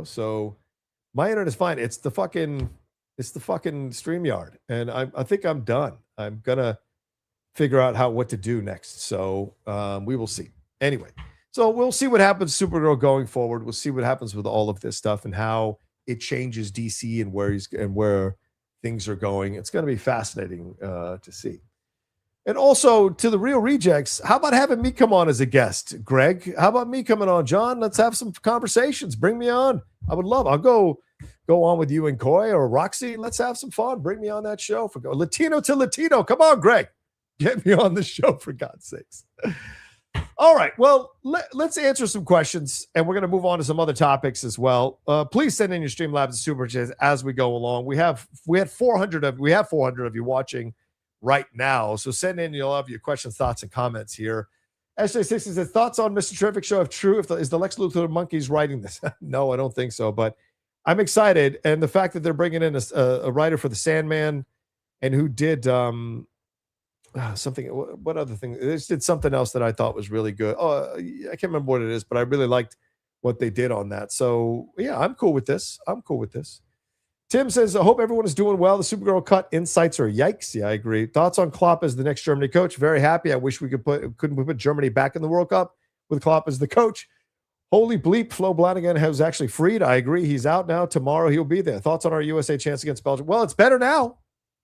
so my internet is fine. It's the fucking StreamYard. And I think I'm done. I'm gonna figure out what to do next. So we will see. Anyway, so we'll see what happens to Supergirl going forward. We'll see what happens with all of this stuff and how it changes DC and where things are going. It's going to be fascinating to see. And also to the Real Rejects, how about having me come on as a guest, Greg? How about me coming on, John? Let's have some conversations. Bring me on. I would love. I'll go on with you and Coy or Roxy. Let's have some fun. Bring me on that show for Latino to Latino. Come on, Greg. Get me on the show, for God's sakes. All right. Well, let's answer some questions, and we're going to move on to some other topics as well. Please send in your Streamlabs and Superchats as we go along. We have 400 of you watching right now. So send in. You'll have your questions, thoughts, and comments here. SJ60 says, thoughts on Mr. Terrific show if true? Is the Lex Luthor monkeys writing this? No, I don't think so. But I'm excited, and the fact that they're bringing in a writer for the Sandman, and who did something. What other thing? They just did something else that I thought was really good. Oh, I can't remember what it is, but I really liked what they did on that. So yeah, I'm cool with this. Tim says, I hope everyone is doing well. The Supergirl cut insights are yikes. Yeah, I agree. Thoughts on Klopp as the next Germany coach? Very happy. I wish couldn't we put Germany back in the World Cup with Klopp as the coach. Holy bleep, Flo Blanigan has actually freed. I agree. He's out now. Tomorrow he'll be there. Thoughts on our USA chance against Belgium? Well, it's better now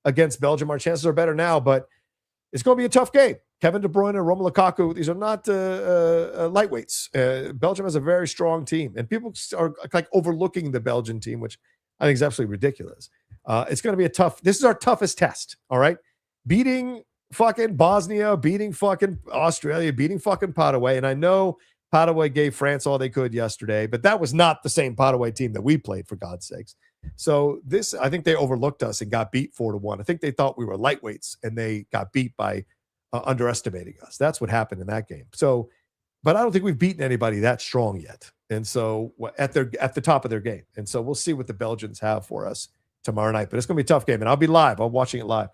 against Belgium. Our chances are better now, but it's going to be a tough game. Kevin De Bruyne, Romelu Lukaku, these are not lightweights. Belgium has a very strong team, and people are like overlooking the Belgian team, which I think is absolutely ridiculous. It's going to be this is our toughest test, all right? Beating fucking Bosnia, beating fucking Australia, beating fucking Paraguay, and I know Paraguay gave France all they could yesterday, but that was not the same Paraguay team that we played, for God's sakes. So I think they overlooked us and got beat 4-1. I think they thought we were lightweights, and they got beat by underestimating us. That's what happened in that game. So but I don't think we've beaten anybody that strong yet. And so at the top of their game. And so we'll see what the Belgians have for us tomorrow night. But it's going to be a tough game, and I'll be live. I'm watching it live.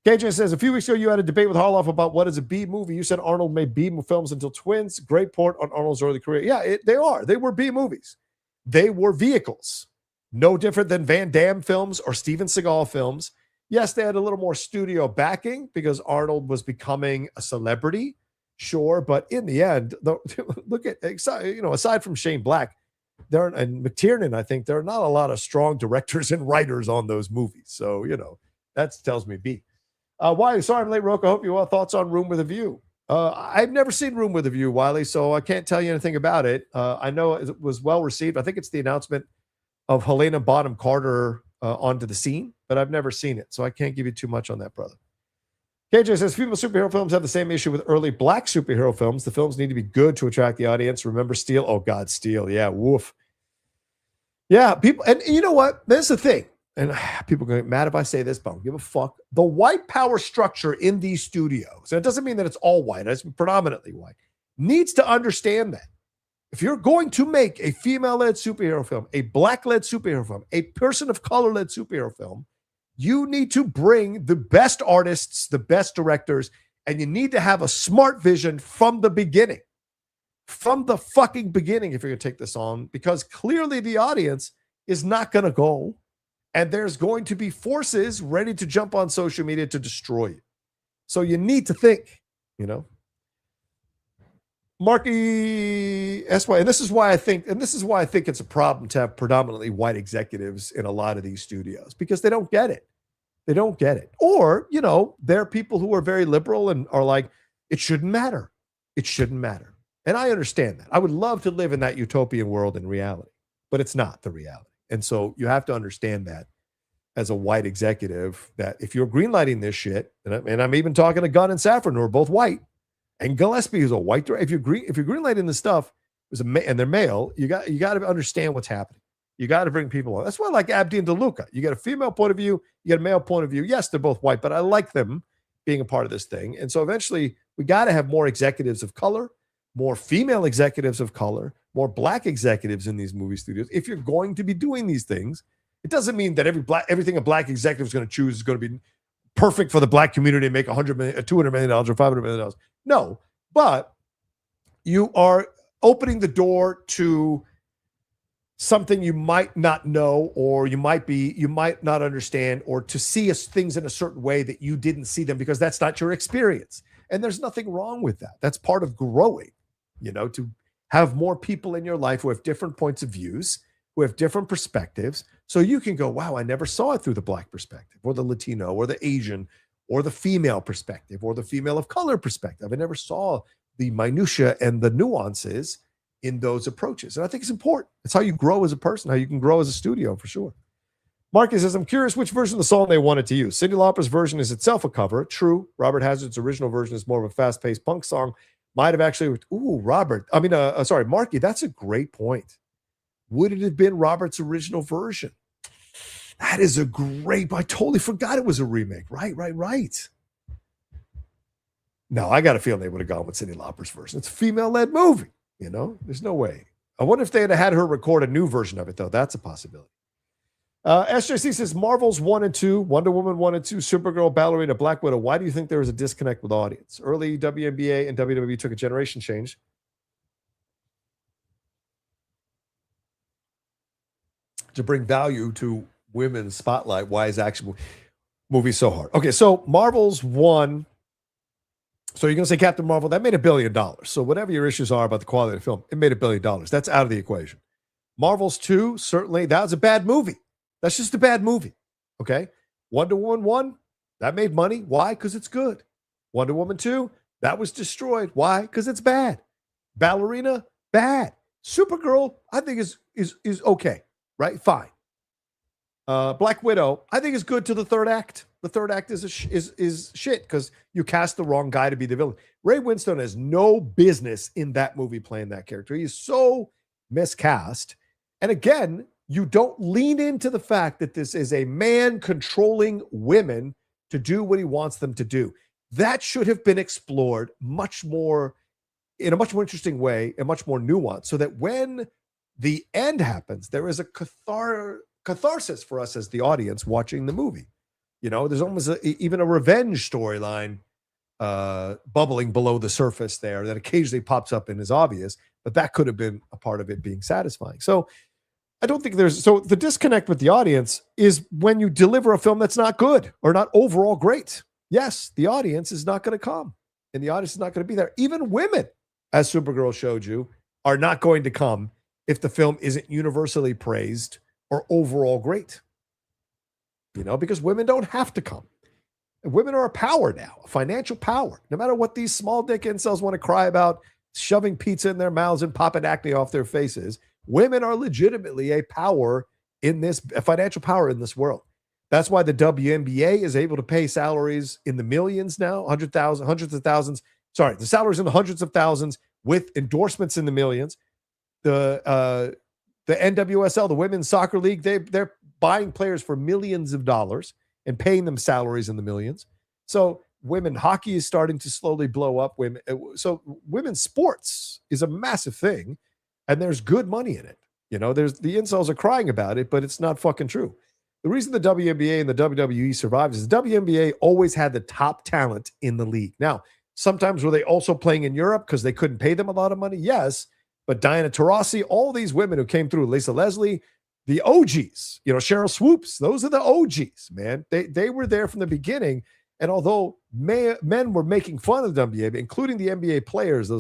KJ says, a few weeks ago, you had a debate with Harloff about what is a B movie. You said Arnold made B films until Twins. Great point on Arnold's early career. Yeah, they are. They were B movies. They were vehicles. No different than Van Damme films or Steven Seagal films. Yes, they had a little more studio backing because Arnold was becoming a celebrity. Sure, but in the end, look at, aside from Shane Black and McTiernan, I think there are not a lot of strong directors and writers on those movies. So, that tells me B. Wiley, sorry I'm late, Rocha. Hope you well. Thoughts on Room with a View? I've never seen Room with a View, Wiley, so I can't tell you anything about it. I know it was well received. I think it's the announcement of Helena Bonham Carter onto the scene, but I've never seen it, so I can't give you too much on that, brother. KJ says, female superhero films have the same issue with early black superhero films. The films need to be good to attract the audience. Remember Steel? Oh, God, Steel. Yeah, woof. Yeah, people, and you know what? There's the thing, and people are going to get mad if I say this, but I don't give a fuck. The white power structure in these studios, and it doesn't mean that it's all white, it's predominantly white, needs to understand that. If you're going to make a female-led superhero film, a black-led superhero film, a person of color-led superhero film, you need to bring the best artists, the best directors, and you need to have a smart vision from the beginning. From the fucking beginning, if you're going to take this on, because clearly the audience is not going to go, and there's going to be forces ready to jump on social media to destroy you. So you need to think, Marky SY, and this is why I think it's a problem to have predominantly white executives in a lot of these studios, because they don't get it. They don't get it. Or, there are people who are very liberal and are like, it shouldn't matter. It shouldn't matter. And I understand that. I would love to live in that utopian world in reality, but it's not the reality. And so you have to understand that as a white executive, that if you're greenlighting this shit, and I'm even talking to Gunn and Safran, who are both white, and Gillespie is a white director. If you're greenlighting this stuff, and they're male, you got to understand what's happening. You got to bring people on. That's why I like Abdi and DeLuca. You get a female point of view, you get a male point of view. Yes, they're both white, but I like them being a part of this thing. And so eventually, we got to have more executives of color, more female executives of color, more black executives in these movie studios. If you're going to be doing these things, it doesn't mean that everything a black executive is going to choose is going to be perfect for the black community and make $100 million, $200 million, or $500 million. No, but you are opening the door to something you might not know, or you might not understand, or to see things in a certain way that you didn't see them because that's not your experience. And there's nothing wrong with that. That's part of growing, to have more people in your life who have different points of views, who have different perspectives. So you can go, wow, I never saw it through the black perspective, or the Latino, or the Asian, or the female perspective, or the female of color perspective. I never saw the minutia and the nuances in those approaches. And I think it's important. It's how you grow as a person, how you can grow as a studio, for sure. Marcus says, I'm curious which version of the song they wanted to use. Cyndi Lauper's version is itself a cover. True. Robert Hazard's original version is more of a fast-paced punk song. Might have actually, Marky, that's a great point. Would it have been Robert's original version? That is a great, I totally forgot it was a remake. Right. No, I got a feeling they would have gone with Cyndi Lauper's version. It's a female-led movie, There's no way. I wonder if they had her record a new version of it, though. That's a possibility. SJC says, Marvel's 1 and 2, Wonder Woman 1 and 2, Supergirl, Ballerina, Black Widow. Why do you think there was a disconnect with audience? Early WNBA and WWE took a generation change. To bring value to women's spotlight. Why is action movies so hard? Okay, so Marvel's 1. So you're going to say Captain Marvel, that made $1 billion. So whatever your issues are about the quality of the film, it made $1 billion. That's out of the equation. Marvel's 2, certainly, that was a bad movie. That's just a bad movie. Okay? Wonder Woman 1, that made money. Why? Because it's good. Wonder Woman 2, that was destroyed. Why? Because it's bad. Ballerina, bad. Supergirl, I think is okay. Right? Fine. Black Widow, I think is good to the third act. The third act is shit because you cast the wrong guy to be the villain. Ray Winstone has no business in that movie playing that character. He is so miscast. And again, you don't lean into the fact that this is a man controlling women to do what he wants them to do. That should have been explored much more in a much more interesting way and much more nuanced, so that when the end happens, there is a catharsis for us as the audience watching the movie. There's almost even a revenge storyline bubbling below the surface there that occasionally pops up and is obvious, but that could have been a part of it being satisfying. So I don't think so the disconnect with the audience is when you deliver a film that's not good or not overall great. Yes, the audience is not going to come, and the audience is not going to be there. Even women, as Supergirl showed you, are not going to come if the film isn't universally praised or overall great. Because women don't have to come. Women are a power now, a financial power. No matter what these small dick incels want to cry about, shoving pizza in their mouths and popping acne off their faces, women are legitimately a financial power in this world. That's why the WNBA is able to pay salaries in the millions now, hundreds of thousands. Sorry, the salaries in the hundreds of thousands with endorsements in the millions. The NWSL, the Women's Soccer League, they're buying players for millions of dollars and paying them salaries in the millions. So women hockey is starting to slowly blow up. So women's sports is a massive thing, and there's good money in it. There's the incels are crying about it, but it's not fucking true. The reason the WNBA and the WWE survived is the WNBA always had the top talent in the league. Now, sometimes were they also playing in Europe because they couldn't pay them a lot of money? Yes. But Diana Taurasi, all these women who came through, Lisa Leslie, the OGs, Cheryl Swoops, those are the OGs, man. They were there from the beginning. And although men were making fun of the WNBA, including the NBA players,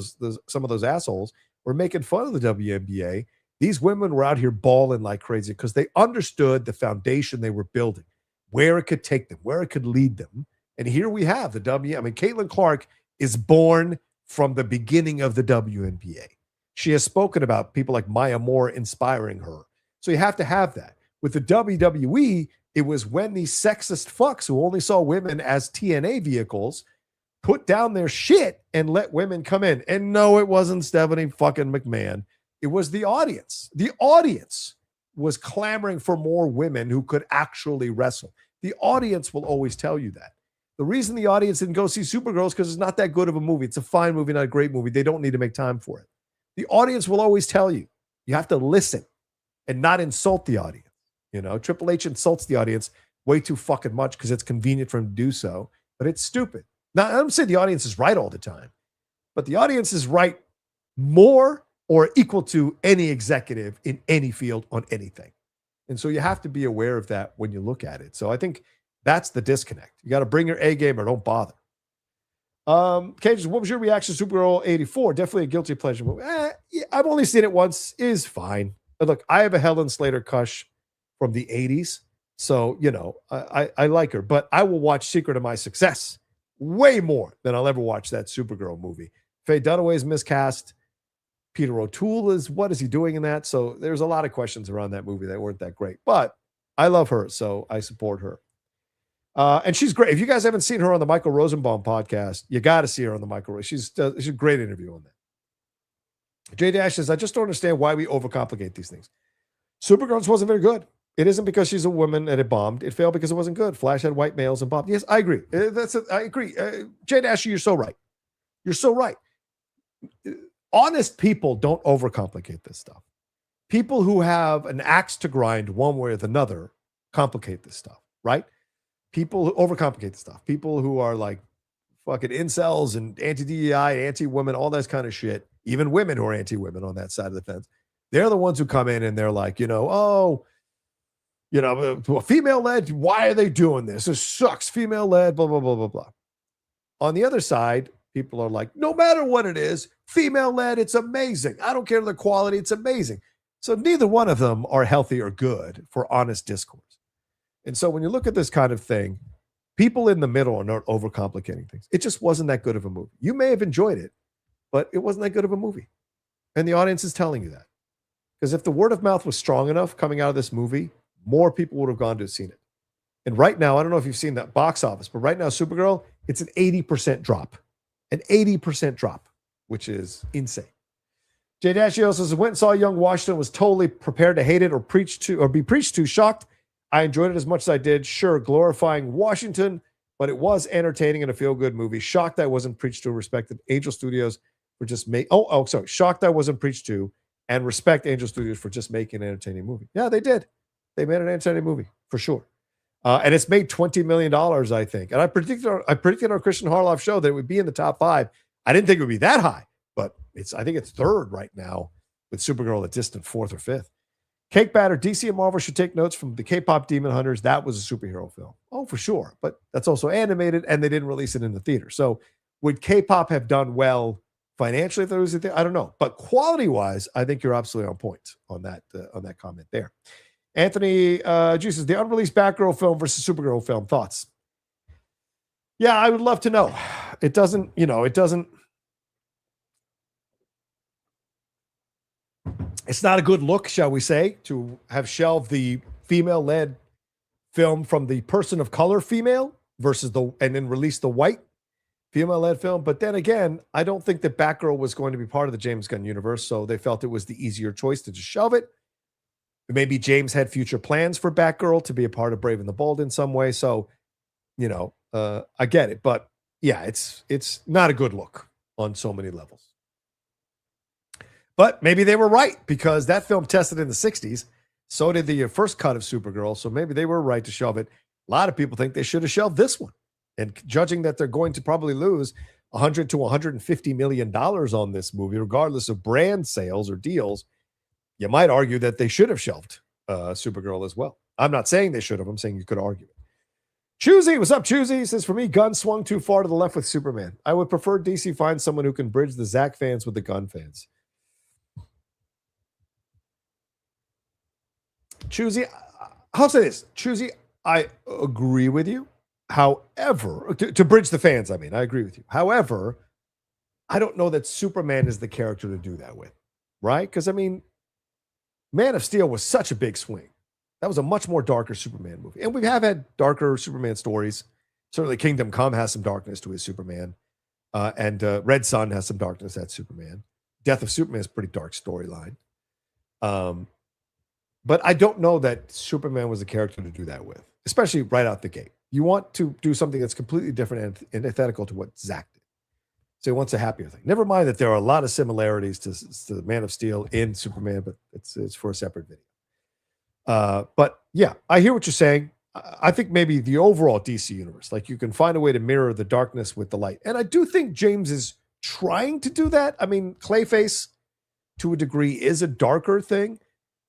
some of those assholes were making fun of the WNBA, these women were out here balling like crazy because they understood the foundation they were building, where it could take them, where it could lead them. And here we have Caitlin Clark is born from the beginning of the WNBA. She has spoken about people like Maya Moore inspiring her. So you have to have that. With the WWE, it was when these sexist fucks who only saw women as TNA vehicles put down their shit and let women come in. And no, it wasn't Stephanie fucking McMahon. It was the audience. The audience was clamoring for more women who could actually wrestle. The audience will always tell you that. The reason the audience didn't go see Supergirl is because it's not that good of a movie. It's a fine movie, not a great movie. They don't need to make time for it. The audience will always tell you. You have to listen and not insult the audience. Triple H insults the audience way too fucking much because it's convenient for him to do so, but it's stupid. Now, I don't say the audience is right all the time, but the audience is right more or equal to any executive in any field on anything. And so you have to be aware of that when you look at it. So I think that's the disconnect. You got to bring your A game or don't bother. Cages, what was your reaction to Supergirl 84? Definitely a guilty pleasure movie. Yeah, I've only seen it once. Is fine. But look, I have a Helen Slater crush from the 80s. So, I like her. But I will watch Secret of My Success way more than I'll ever watch that Supergirl movie. Faye Dunaway's miscast. Peter O'Toole what is he doing in that? So there's a lot of questions around that movie that weren't that great. But I love her, so I support her. And she's great. If you guys haven't seen her on the Michael Rosenbaum podcast, you got to see her on the Michael. She's a great interview on that. Jay Dash says, I just don't understand why we overcomplicate these things. Supergirl wasn't very good. It isn't because she's a woman and it bombed. It failed because it wasn't good. Flash had white males and bombed. Yes, I agree. I agree. Jay Dash, you're so right. You're so right. Honest people don't overcomplicate this stuff. People who have an axe to grind one way or another complicate this stuff, right? People who overcomplicate the stuff. People who are like fucking incels and anti-DEI, anti-women, all that kind of shit. Even women who are anti-women on that side of the fence. They're the ones who come in and they're like, female-led, why are they doing this? This sucks. Female-led, blah, blah, blah, blah, blah. On the other side, people are like, no matter what it is, female-led, it's amazing. I don't care the quality, it's amazing. So neither one of them are healthy or good for honest discourse. And so when you look at this kind of thing, people in the middle are not overcomplicating things. It just wasn't that good of a movie. You may have enjoyed it, but it wasn't that good of a movie. And the audience is telling you that. Because if the word of mouth was strong enough coming out of this movie, more people would have gone to have seen it. And right now, I don't know if you've seen that box office, but right now, Supergirl, it's an 80% drop. An 80% drop, which is insane. Jay Dashio says, went and saw Young Washington, was totally prepared to hate it or be preached to, shocked. I enjoyed it as much as I did. Sure, glorifying Washington, but it was entertaining and a feel-good movie. Shocked I wasn't preached to, respected Angel Studios for just sorry. Shocked I wasn't preached to, and respect Angel Studios for just making an entertaining movie. Yeah, they did. They made an entertaining movie for sure. And it's made $20 million, I think. And I predicted on Christian Harloff show that it would be in the top 5. I didn't think it would be that high, but I think it's 3rd right now, with Supergirl a distant 4th or 5th. Cake Batter, DC and Marvel should take notes from the K-pop Demon Hunters. That was a superhero film. Oh, for sure. But that's also animated, and they didn't release it in the theater. So would K-pop have done well financially if there was a thing? I don't know. But quality-wise, I think you're absolutely on point on that comment there. Anthony Juices, the unreleased Batgirl film versus Supergirl film. Thoughts? Yeah, I would love to know. It doesn't. It's not a good look, shall we say, to have shelved the female-led film from the person of color female versus and then release the white female-led film. But then again, I don't think that Batgirl was going to be part of the James Gunn universe, so they felt it was the easier choice to just shelve it. Maybe James had future plans for Batgirl to be a part of Brave and the Bold in some way. So, I get it. But yeah, it's not a good look on so many levels. But maybe they were right, because that film tested in the 60s. So did the first cut of Supergirl. So maybe they were right to shelve it. A lot of people think they should have shelved this one. And judging that they're going to probably lose $100 to $150 million on this movie, regardless of brand sales or deals, you might argue that they should have shelved Supergirl as well. I'm not saying they should have. I'm saying you could argue it. Choosy, what's up, Choosy? He says, for me, Gunn swung too far to the left with Superman. I would prefer DC find someone who can bridge the Zack fans with the Gunn fans. Choosy, I'll say this. Choosy, I agree with you. However, to bridge the fans, I agree with you. However, I don't know that Superman is the character to do that with, right? Because, Man of Steel was such a big swing. That was a much more darker Superman movie. And we have had darker Superman stories. Certainly Kingdom Come has some darkness to his Superman. And Red Sun has some darkness at Superman. Death of Superman is a pretty dark storyline. But I don't know that Superman was a character to do that with, especially right out the gate. You want to do something that's completely different and antithetical to what Zack did. So he wants a happier thing. Never mind that there are a lot of similarities to Man of Steel in Superman, but it's for a separate video. But yeah, I hear what you're saying. I think maybe the overall DC universe, like you can find a way to mirror the darkness with the light. And I do think James is trying to do that. Clayface, to a degree, is a darker thing.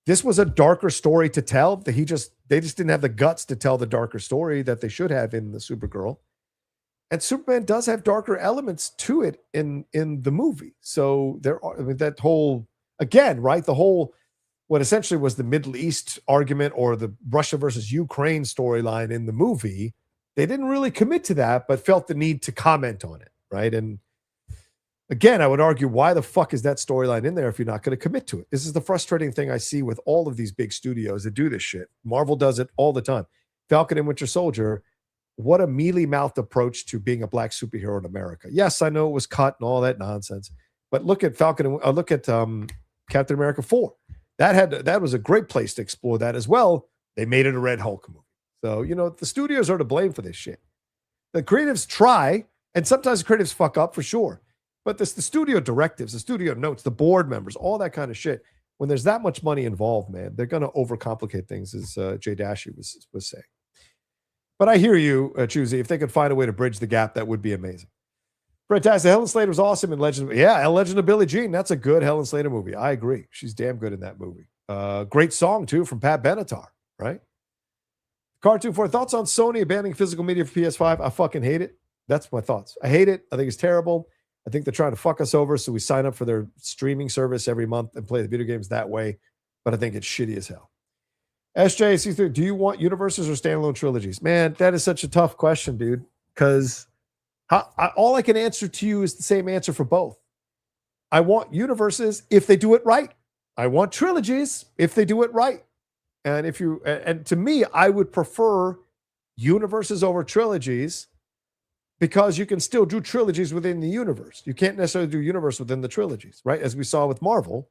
This was a darker story to tell. They just didn't have the guts to tell the darker story that they should have in the Supergirl. And Superman does have darker elements to it in the movie. So there are that whole, again, right? The whole, what essentially was the Middle East argument or the Russia versus Ukraine storyline in the movie, they didn't really commit to that, but felt the need to comment on it, right? And again, I would argue, why the fuck is that storyline in there if you're not going to commit to it? This is the frustrating thing I see with all of these big studios that do this shit. Marvel does it all the time. Falcon and Winter Soldier, what a mealy-mouthed approach to being a black superhero in America. Yes, I know it was cut and all that nonsense, but look at Falcon and look at Captain America 4. That was a great place to explore that as well. They made it a Red Hulk movie. So, the studios are to blame for this shit. The creatives try, and sometimes the creatives fuck up for sure. But the studio directives, the studio notes, the board members, all that kind of shit. When there's that much money involved, man, they're going to overcomplicate things, as Jay Dashy was saying. But I hear you, Choosy. If they could find a way to bridge the gap, that would be amazing. Fantastic. Helen Slater was awesome in Legend. Yeah, Legend of Billie Jean. That's a good Helen Slater movie. I agree. She's damn good in that movie. Great song, too, from Pat Benatar, right? Cartoon 4, thoughts on Sony abandoning physical media for PS5? I fucking hate it. That's my thoughts. I hate it. I think it's terrible. I think they're trying to fuck us over, so we sign up for their streaming service every month and play the video games that way. But I think it's shitty as hell. SJC3, do you want universes or standalone trilogies? Man, that is such a tough question, dude, because all I can answer to you is the same answer for both. I want universes if they do it right. I want trilogies if they do it right. And to me, I would prefer universes over trilogies, because you can still do trilogies within the universe. You can't necessarily do universe within the trilogies, right? As we saw with Marvel,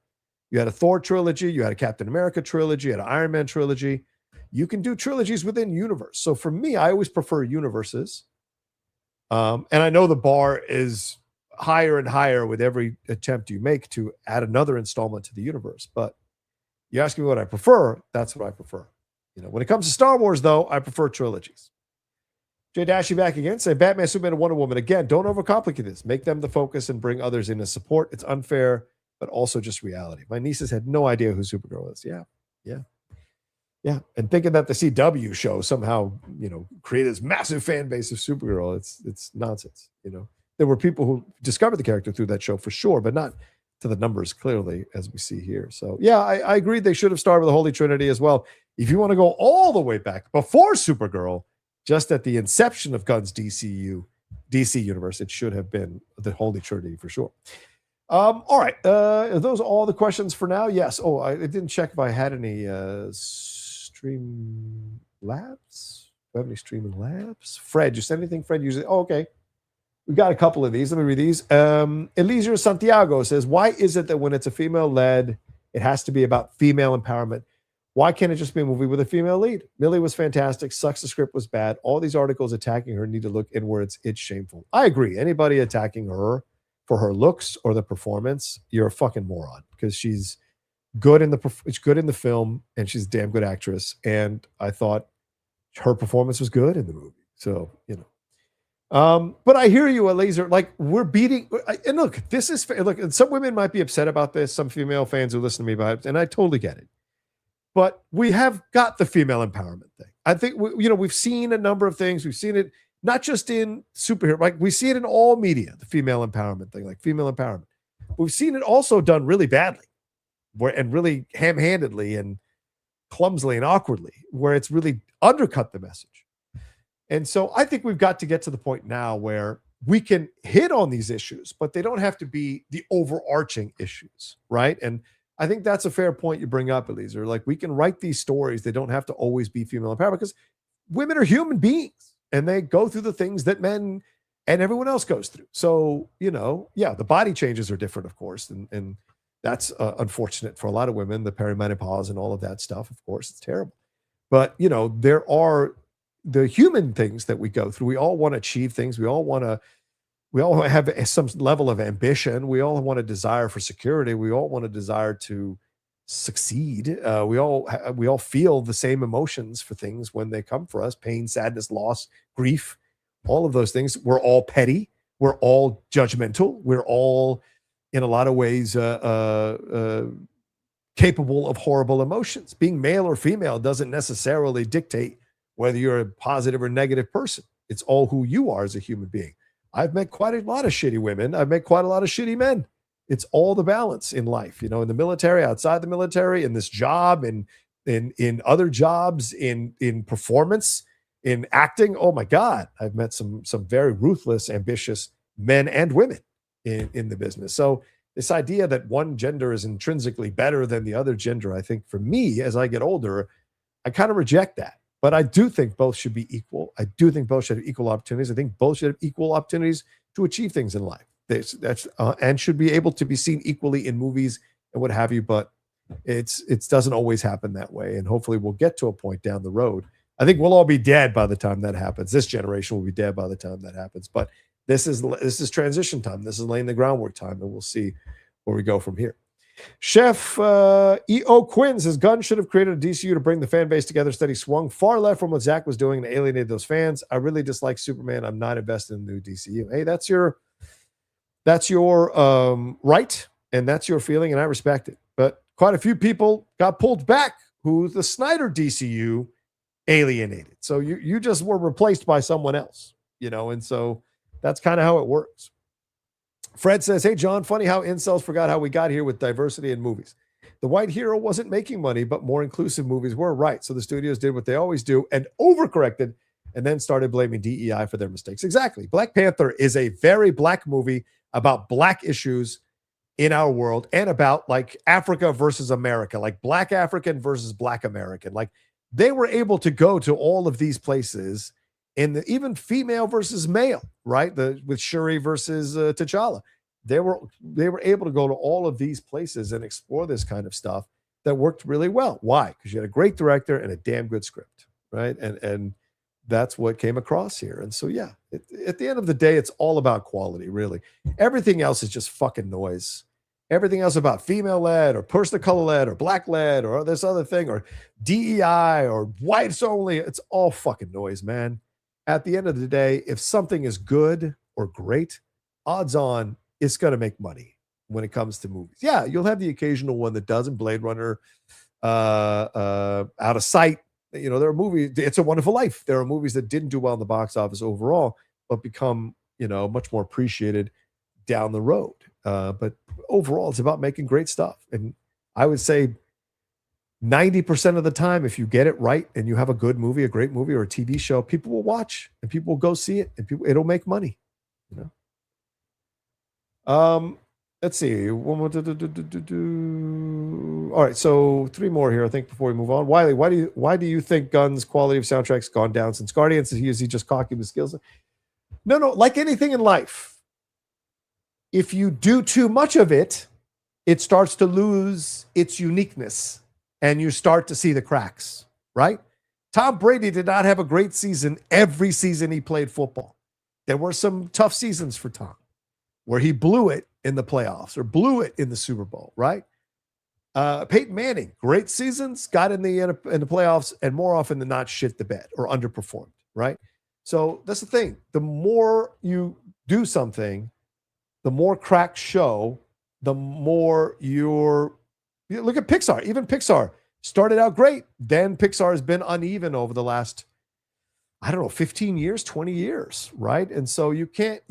you had a Thor trilogy, you had a Captain America trilogy, you had an Iron Man trilogy. You can do trilogies within universe. So for me, I always prefer universes. And I know the bar is higher and higher with every attempt you make to add another installment to the universe. But you ask me what I prefer, that's what I prefer. When it comes to Star Wars, though, I prefer trilogies. Jay Dashy back again, say Batman, Superman, and Wonder Woman. Again, don't overcomplicate this. Make them the focus and bring others in as support. It's unfair, but also just reality. My nieces had no idea who Supergirl is. Yeah. And thinking that the CW show somehow, created this massive fan base of Supergirl, it's nonsense. There were people who discovered the character through that show for sure, but not to the numbers clearly as we see here. So yeah, I agree. They should have started with the Holy Trinity as well. If you want to go all the way back before Supergirl, just at the inception of Gunn's DC universe, it should have been the Holy Trinity for sure. All right. Are those all the questions for now? Yes. Oh, I didn't check if I had any Stream Labs. Do I have any Streaming Labs? Fred, you send anything, Fred? Usually. Oh, okay. We've got a couple of these. Let me read these. Eliezer Santiago says, why is it that when it's a female-led, it has to be about female empowerment? Why can't it just be a movie with a female lead? Millie was fantastic. Sucks the script was bad. All these articles attacking her need to look inwards. It's shameful. I agree. Anybody attacking her for her looks or the performance, you're a fucking moron, because she's good in the film, and she's a damn good actress. And I thought her performance was good in the movie. So, but I hear you, Laser. Like, we're beating, and look, this is, look, and some women might be upset about this, some female fans who listen to me about it, and I totally get it. But we have got the female empowerment thing. I think, we've seen a number of things. We've seen it not just in superhero, like we see it in all media, the female empowerment thing, like female empowerment. We've seen it also done really badly, and really ham-handedly and clumsily and awkwardly, where it's really undercut the message. And so I think we've got to get to the point now where we can hit on these issues, but they don't have to be the overarching issues, right? And I think that's a fair point you bring up, Eliezer. Like, we can write these stories. They don't have to always be female empowerment, because women are human beings and they go through the things that men and everyone else goes through. So, the body changes are different, of course. And that's unfortunate for a lot of women, the perimenopause and all of that stuff. Of course, it's terrible. But, there are the human things that we go through. We all want to achieve things. We all have some level of ambition. We all want a desire for security. We all want a desire to succeed. We all feel the same emotions for things when they come for us: pain, sadness, loss, grief, all of those things. We're all petty. We're all judgmental. We're all, in a lot of ways, capable of horrible emotions. Being male or female doesn't necessarily dictate whether you're a positive or negative person. It's all who you are as a human being. I've met quite a lot of shitty women. I've met quite a lot of shitty men. It's all the balance in life, in the military, outside the military, in this job, in other jobs, in performance, in acting. Oh my God, I've met some very ruthless, ambitious men and women in the business. So this idea that one gender is intrinsically better than the other gender, I think for me, as I get older, I kind of reject that. But I do think both should be equal. I do think both should have equal opportunities. I think both should have equal opportunities to achieve things in life. And should be able to be seen equally in movies and what have you. But it doesn't always happen that way. And hopefully we'll get to a point down the road. I think we'll all be dead by the time that happens. This generation will be dead by the time that happens. But this is transition time. This is laying the groundwork time, and we'll see where we go from here. Chef E.O. Quinn says Gunn should have created a DCU to bring the fan base together. Instead, he swung far left from what Zack was doing and alienated those fans. I really dislike Superman. I'm not invested in the new DCU. Hey, that's your right, and that's your feeling, and I respect it. But quite a few people got pulled back who the Snyder DCU alienated. So you just were replaced by someone else, and so that's kind of how it works. Fred says, hey, John, funny how incels forgot how we got here with diversity in movies. The white hero wasn't making money, but more inclusive movies were, right. So the studios did what they always do and overcorrected and then started blaming DEI for their mistakes. Exactly. Black Panther is a very black movie about black issues in our world and about like Africa versus America, like black African versus black American. Like they were able to go to all of these places in even female versus male, right? With Shuri versus T'Challa. They were able to go to all of these places and explore this kind of stuff that worked really well. Why? Because you had a great director and a damn good script, right? And that's what came across here. And so, yeah, At the end of the day, it's all about quality, really. Everything else is just fucking noise. Everything else about female-led or person of color-led or black-led or this other thing or DEI or whites only, it's all fucking noise, man. At the end of the day, if something is good or great, odds on it's going to make money when it comes to movies. Yeah, you'll have the occasional one that doesn't. Blade Runner, Out of Sight. You know, there are movies, It's a Wonderful Life. There are movies that didn't do well in the box office overall, but become, you know, much more appreciated down the road. But overall, it's about making great stuff. And I would say 90% of the time, if you get it right and you have a good movie, a great movie, or a TV show, people will watch and people will go see it and it'll make money, you know? Let's see. One more. All right, so 3 more here, I think, before we move on. Wiley, why do you think Gunn's quality of soundtrack's gone down since Guardians? Is he just cocky with skills? No, like anything in life, if you do too much of it, it starts to lose its uniqueness and you start to see the cracks, right? Tom Brady did not have a great season every season he played football. There were some tough seasons for Tom where he blew it in the playoffs or blew it in the Super Bowl, right? Peyton Manning, great seasons, got in the playoffs and more often than not shit the bed or underperformed, right? So that's the thing. The more you do something, the more cracks show, the more you look at Pixar. Even Pixar started out great. Then Pixar has been uneven over the last, 15 years, 20 years, right? And so you can't,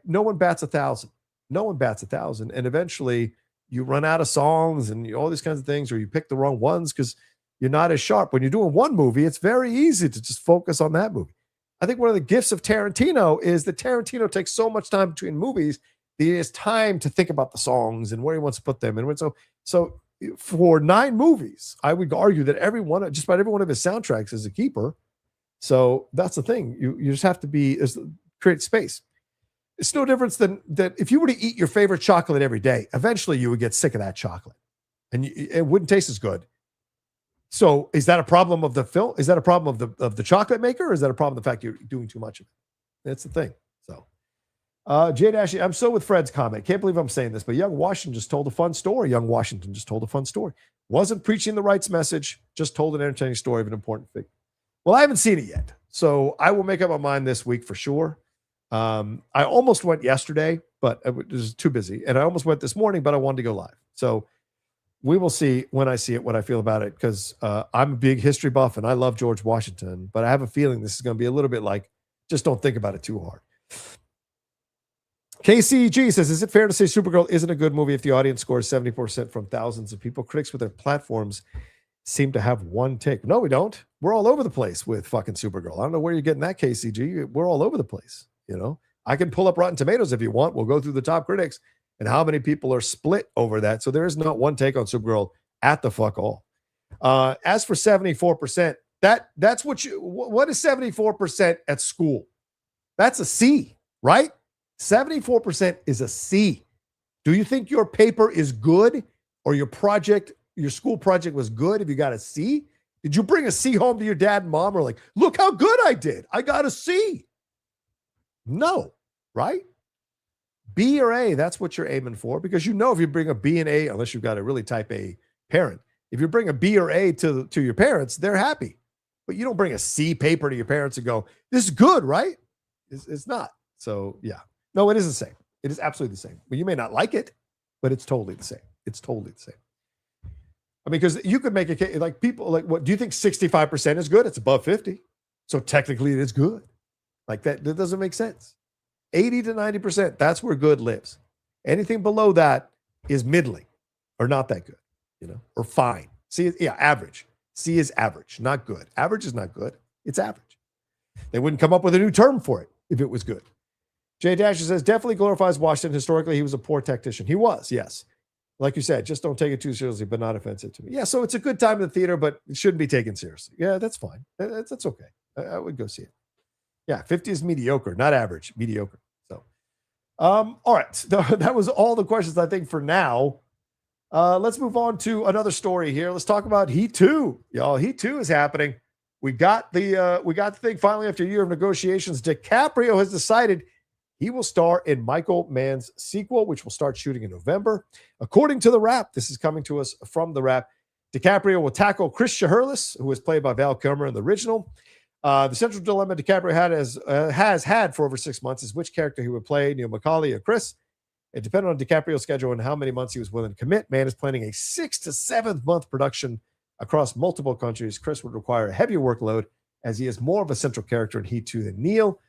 no one bats 1,000. No one bats 1,000. And eventually you run out of songs and all these kinds of things, or you pick the wrong ones because you're not as sharp. When you're doing one movie, it's very easy to just focus on that movie. I think one of the gifts of Tarantino is that Tarantino takes so much time between movies that he has time to think about the songs and where he wants to put them. And so for 9 movies, I would argue that just about every one of his soundtracks is a keeper. So that's the thing. You just have to create space. It's no difference than that. If you were to eat your favorite chocolate every day, eventually you would get sick of that chocolate and it wouldn't taste as good. So is that a problem of the film? Is that a problem of the chocolate maker? Or is that a problem of the fact you're doing too much of it? That's the thing. So Jade Ashley, I'm so with Fred's comment. Can't believe I'm saying this, but Young Washington just told a fun story. Wasn't preaching the rights message, just told an entertaining story of an important figure. Well, I haven't seen it yet, so I will make up my mind this week for sure. I almost went yesterday, but it was too busy. And I almost went this morning, but I wanted to go live. So we will see when I see it, what I feel about it, because I'm a big history buff and I love George Washington, but I have a feeling this is going to be a little bit like, just don't think about it too hard. KCG says, is it fair to say Supergirl isn't a good movie if the audience scores 74% from thousands of people? Critics with their platforms seem to have one take. No, we don't. We're all over the place with fucking Supergirl. I don't know where you're getting that, KCG. We're all over the place. You know, I can pull up Rotten Tomatoes if you want. We'll go through the top critics and how many people are split over that. So there is not one take on Supergirl at the fuck all. As for 74%, that's what is 74% at school? That's a C, right? 74% is a C. Do you think your paper is good or your school project was good if you got a C? Did you bring a C home to your dad and mom or like, look how good I did. I got a C. No, right? B or A, that's what you're aiming for, because you know if you bring a B and A, unless you've got a really type A parent, if you bring a B or A to your parents, they're happy. But you don't bring a C paper to your parents and go, this is good, right? It's not. So, yeah. No, it is the same. It is absolutely the same. But you may not like it, but it's totally the same. It's totally the same. I mean, because you could make a case, like people, like, what do you think 65% is good? It's above 50. So technically it is good. Like that doesn't make sense. 80 to 90%, that's where good lives. Anything below that is middling or not that good, you know, or fine. Average. C is average, not good. Average is not good. It's average. They wouldn't come up with a new term for it if it was good. Jay Dasher says, definitely glorifies Washington. Historically, he was a poor tactician. He was, yes. Like you said, just don't take it too seriously, but not offensive to me. Yeah, so it's a good time in the theater, but it shouldn't be taken seriously. Yeah, that's fine. That's okay. I would go see it. Yeah, 50 is mediocre, not average, mediocre. So, all right. That was all the questions, I think, for now. Let's move on to another story here. Let's talk about Heat 2. Y'all, Heat 2 is happening. we got the thing finally after a year of negotiations. DiCaprio has decided he will star in Michael Mann's sequel, which will start shooting in November. According to The Wrap, this is coming to us from The Wrap, DiCaprio will tackle Chris Shiherlis, who was played by Val Kilmer in the original. The central dilemma DiCaprio has had for over 6 months is which character he would play, Neil McCauley or Chris. It depended on DiCaprio's schedule and how many months he was willing to commit. Mann is planning a 6 to 7 month production across multiple countries. Chris would require a heavier workload as he is more of a central character in Heat 2 than Neil.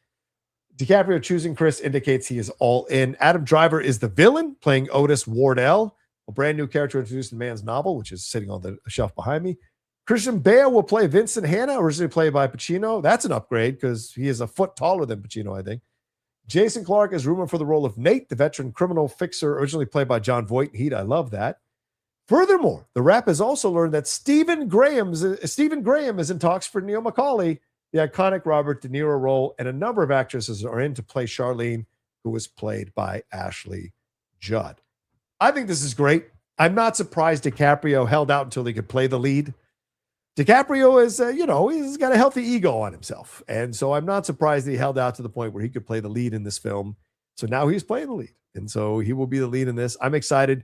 DiCaprio choosing Chris indicates he is all in. Adam Driver is the villain, playing Otis Wardell, a brand new character introduced in Mann's novel, which is sitting on the shelf behind me. Christian Bale will play Vincent Hanna, originally played by Pacino. That's an upgrade because he is a foot taller than Pacino, I think. Jason Clarke is rumored for the role of Nate, the veteran criminal fixer originally played by John Voight in Heat. I love that. Furthermore, The Wrap has also learned that Stephen Graham is in talks for Neil McCauley, the iconic Robert De Niro role, and a number of actresses are in to play Charlene, who was played by Ashley Judd. I think this is great. I'm not surprised DiCaprio held out until he could play the lead. DiCaprio is, he's got a healthy ego on himself. And so I'm not surprised that he held out to the point where he could play the lead in this film. So now he's playing the lead. And so he will be the lead in this. I'm excited.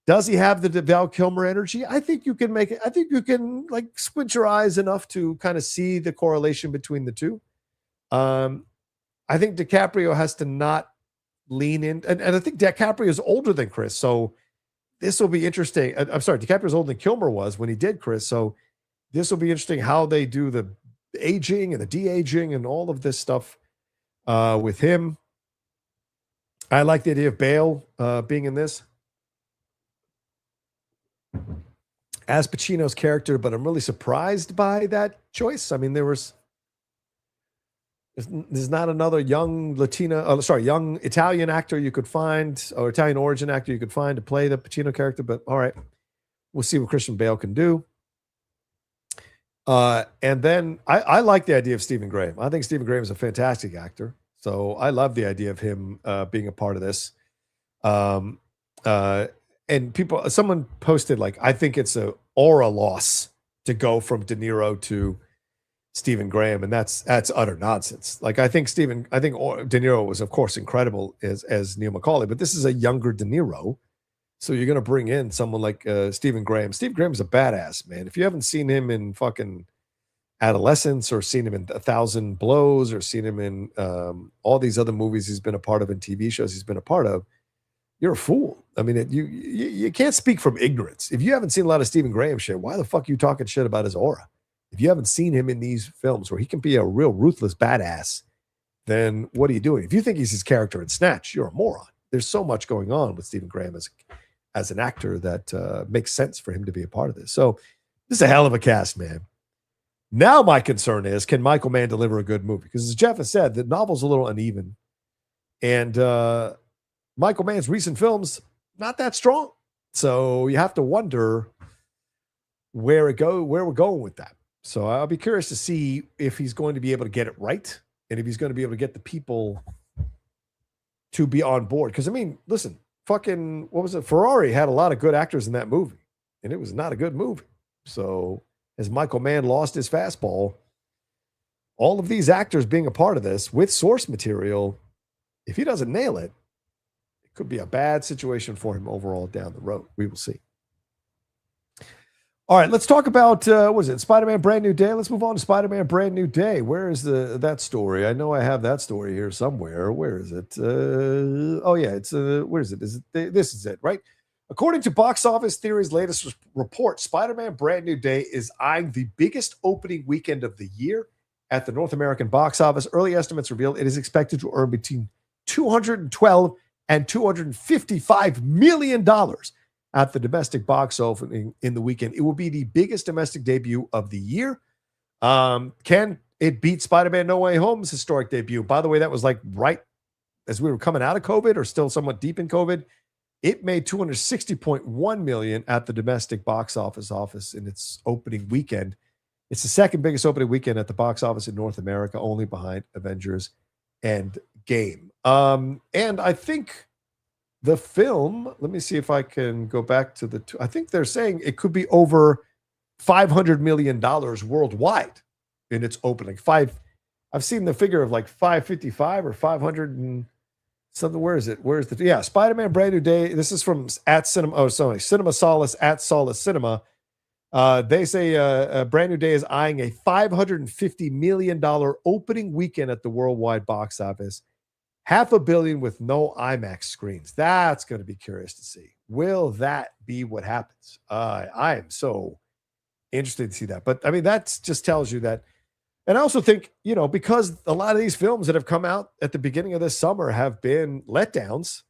Does he have the Val Kilmer energy? I think you can make it. I think you can like squint your eyes enough to kind of see the correlation between the two. I think DiCaprio has to not lean in. And I think DiCaprio is older than Chris. So this will be interesting. I'm sorry, DiCaprio's older than Kilmer was when he did Chris. So this will be interesting how they do the aging and the de-aging and all of this stuff with him. I like the idea of Bale being in this as Pacino's character, but I'm really surprised by that choice. I mean, there's not another young young Italian actor you could find, or Italian origin actor you could find to play the Pacino character, but all right, we'll see what Christian Bale can do. And then I like the idea of Stephen Graham. I think Stephen Graham is a fantastic actor. So I love the idea of him being a part of this. And someone posted, like, I think it's a aura loss to go from De Niro to Stephen Graham. And that's utter nonsense. Like, I think De Niro was, of course, incredible as Neil McCauley, but this is a younger De Niro. So you're going to bring in someone like Stephen Graham. Steve Graham's a badass, man. If you haven't seen him in fucking Adolescence or seen him in 1,000 Blows or seen him in all these other movies he's been a part of and TV shows he's been a part of, you're a fool. I mean, you can't speak from ignorance. If you haven't seen a lot of Stephen Graham shit, why the fuck are you talking shit about his aura? If you haven't seen him in these films where he can be a real ruthless badass, then what are you doing? If you think he's his character in Snatch, you're a moron. There's so much going on with Stephen Graham as an actor that makes sense for him to be a part of this. So this is a hell of a cast, man. Now my concern is, can Michael Mann deliver a good movie? Because as Jeff has said, the novel's a little uneven. And Michael Mann's recent films, not that strong. So you have to wonder where we're going with that. So I'll be curious to see if he's going to be able to get it right and if he's going to be able to get the people to be on board. Because, I mean, listen, fucking, what was it? Ferrari had a lot of good actors in that movie, and it was not a good movie. So as Michael Mann lost his fastball, all of these actors being a part of this with source material, if he doesn't nail it, it could be a bad situation for him overall down the road. We will see. All right, let's talk about, Spider-Man Brand New Day? Let's move on to Spider-Man Brand New Day. Where is that story? I know I have that story here somewhere. Where is it? Where is it? This is it, right? According to Box Office Theory's latest report, Spider-Man Brand New Day is eyeing the biggest opening weekend of the year at the North American box office. Early estimates reveal it is expected to earn between $212 and $255 million at the domestic box opening in the weekend. It will be the biggest domestic debut of the year. Can it beat Spider-Man No Way Home's historic debut? By the way, that was like right as we were coming out of COVID or still somewhat deep in COVID. It made $260.1 million at the domestic box office in its opening weekend. It's the second biggest opening weekend at the box office in North America, only behind Avengers Endgame. And I think the film, let me see if I can go back to I think they're saying it could be over $500 million worldwide in its opening. I've seen the figure of like 555 or 500 and something. Where is it? Where's the? Yeah, Spider-Man Brand New Day. This is from at Cinema. Oh, sorry, Cinema Solace at Solace Cinema. They say Brand New Day is eyeing a $550 million opening weekend at the worldwide box office. $500 million with no IMAX screens. That's going to be curious to see. Will that be what happens? I am so interested to see that. But I mean, that just tells you that. And I also think, because a lot of these films that have come out at the beginning of this summer have been letdowns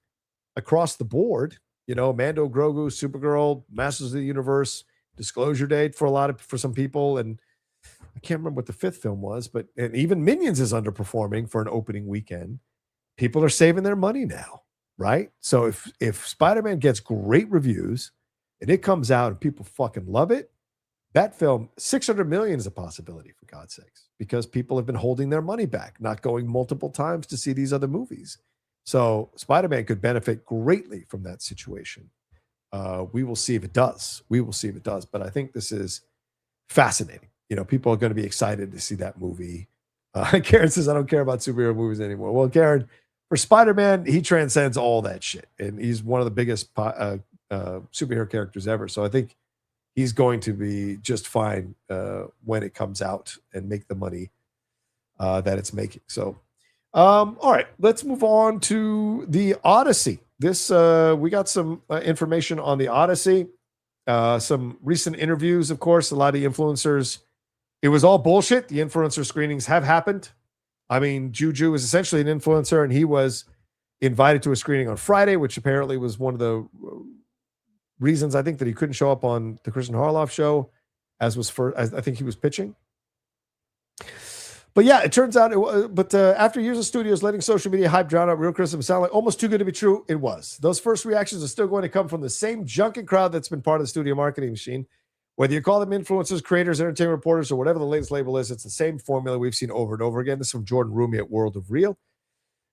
across the board. Mando, Grogu, Supergirl, Masters of the Universe, Disclosure Date for some people, and I can't remember what the fifth film was, and even Minions is underperforming for an opening weekend. People are saving their money now, right? So if Spider-Man gets great reviews and it comes out and people fucking love it, that film, $600 million is a possibility, for God's sakes, because people have been holding their money back, not going multiple times to see these other movies. So Spider-Man could benefit greatly from that situation. We will see if it does. But I think this is fascinating. People are going to be excited to see that movie. Karen says, I don't care about superhero movies anymore. Well, Karen, for Spider-Man, he transcends all that shit. And he's one of the biggest superhero characters ever. So I think he's going to be just fine when it comes out and make the money that it's making. So, all right, let's move on to the Odyssey. We got some information on the Odyssey, some recent interviews, of course, a lot of influencers. It was all bullshit. The influencer screenings have happened. I mean, Juju is essentially an influencer, and he was invited to a screening on Friday, which apparently was one of the reasons I think that he couldn't show up on the Christian Harloff show, as I think he was pitching. But yeah, it turns out after years of studios letting social media hype drown out real criticism sound like almost too good to be true, it was. Those first reactions are still going to come from the same junket crowd that's been part of the studio marketing machine. Whether you call them influencers, creators, entertainment reporters, or whatever the latest label is, it's the same formula we've seen over and over again. This is from Jordan Rumi at World of Real.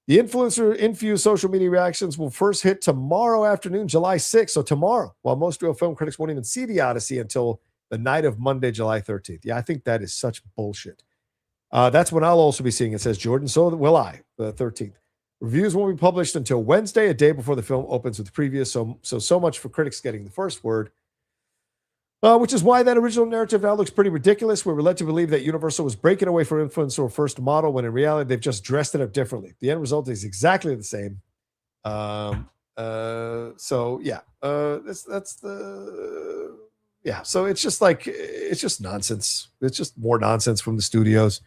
The influencer-infused social media reactions will first hit tomorrow afternoon, July 6th. So tomorrow, while most real film critics won't even see the Odyssey until the night of Monday, July 13th. Yeah, I think that is such bullshit. That's when I'll also be seeing it, says Jordan. So will I, the 13th. Reviews won't be published until Wednesday, a day before the film opens with previews. So much for critics getting the first word. Which is why that original narrative now looks pretty ridiculous. We were led to believe that Universal was breaking away from influencer first model, when in reality they've just dressed it up differently. The end result is exactly the same. So it's just nonsense. It's just more nonsense from the studios.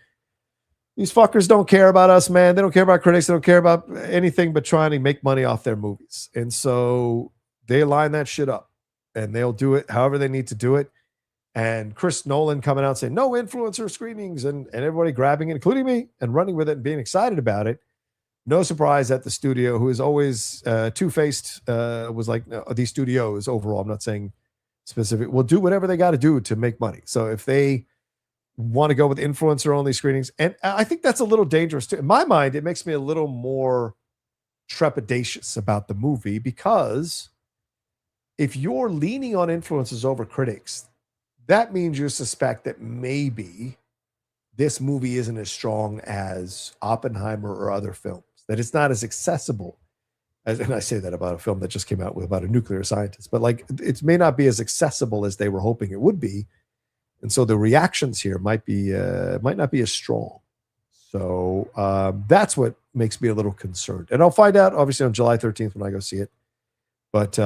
These fuckers don't care about us, man. They don't care about critics. They don't care about anything but trying to make money off their movies. And so they line that shit up. And they'll do it however they need to do it. And Chris Nolan coming out saying, no influencer screenings, and everybody grabbing it, including me, and running with it and being excited about it. No surprise that the studio, who is always two-faced, was like, no, these studios overall, I'm not saying specific, will do whatever they got to do to make money. So if they want to go with influencer-only screenings, and I think that's a little dangerous too. In my mind, it makes me a little more trepidatious about the movie, because if you're leaning on influencers over critics, that means you suspect that maybe this movie isn't as strong as Oppenheimer or other films, that it's not as accessible as, and I say that about a film that just came out about a nuclear scientist, but like it may not be as accessible as they were hoping it would be. And so the reactions here might not be as strong. So that's what makes me a little concerned. And I'll find out obviously on July 13th when I go see it. But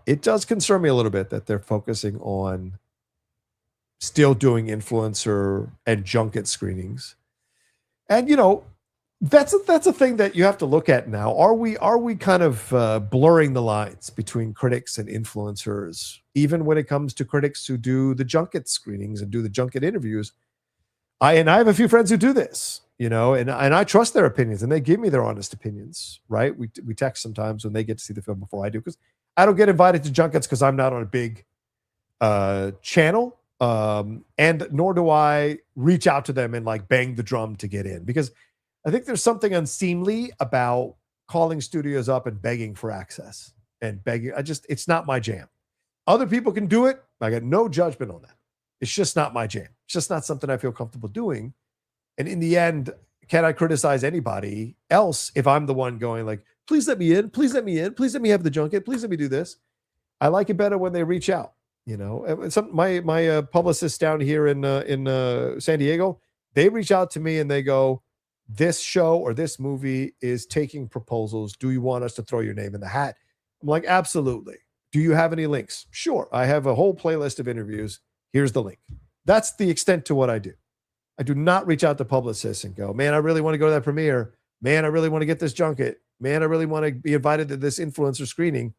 it does concern me a little bit that they're focusing on still doing influencer and junket screenings. And, that's a thing that you have to look at now. Are we kind of blurring the lines between critics and influencers, even when it comes to critics who do the junket screenings and do the junket interviews? I have a few friends who do this, and I trust their opinions, and they give me their honest opinions, right? We text sometimes when they get to see the film before I do, because I don't get invited to junkets because I'm not on a big channel, and nor do I reach out to them and like bang the drum to get in, because I think there's something unseemly about calling studios up and begging for access and begging. It's not my jam. Other people can do it. I got no judgment on that. It's just not my jam. It's just not something I feel comfortable doing. And in the end, can I criticize anybody else if I'm the one going like, please let me in, please let me in, please let me have the junket, please let me do this. I like it better when they reach out. My publicists down here in San Diego, they reach out to me and they go, this show or this movie is taking proposals. Do you want us to throw your name in the hat? I'm like, absolutely. Do you have any links? Sure. I have a whole playlist of interviews. Here's the link. That's the extent to what I do. I do not reach out to publicists and go, man, I really want to go to that premiere. Man, I really want to get this junket. Man, I really want to be invited to this influencer screening.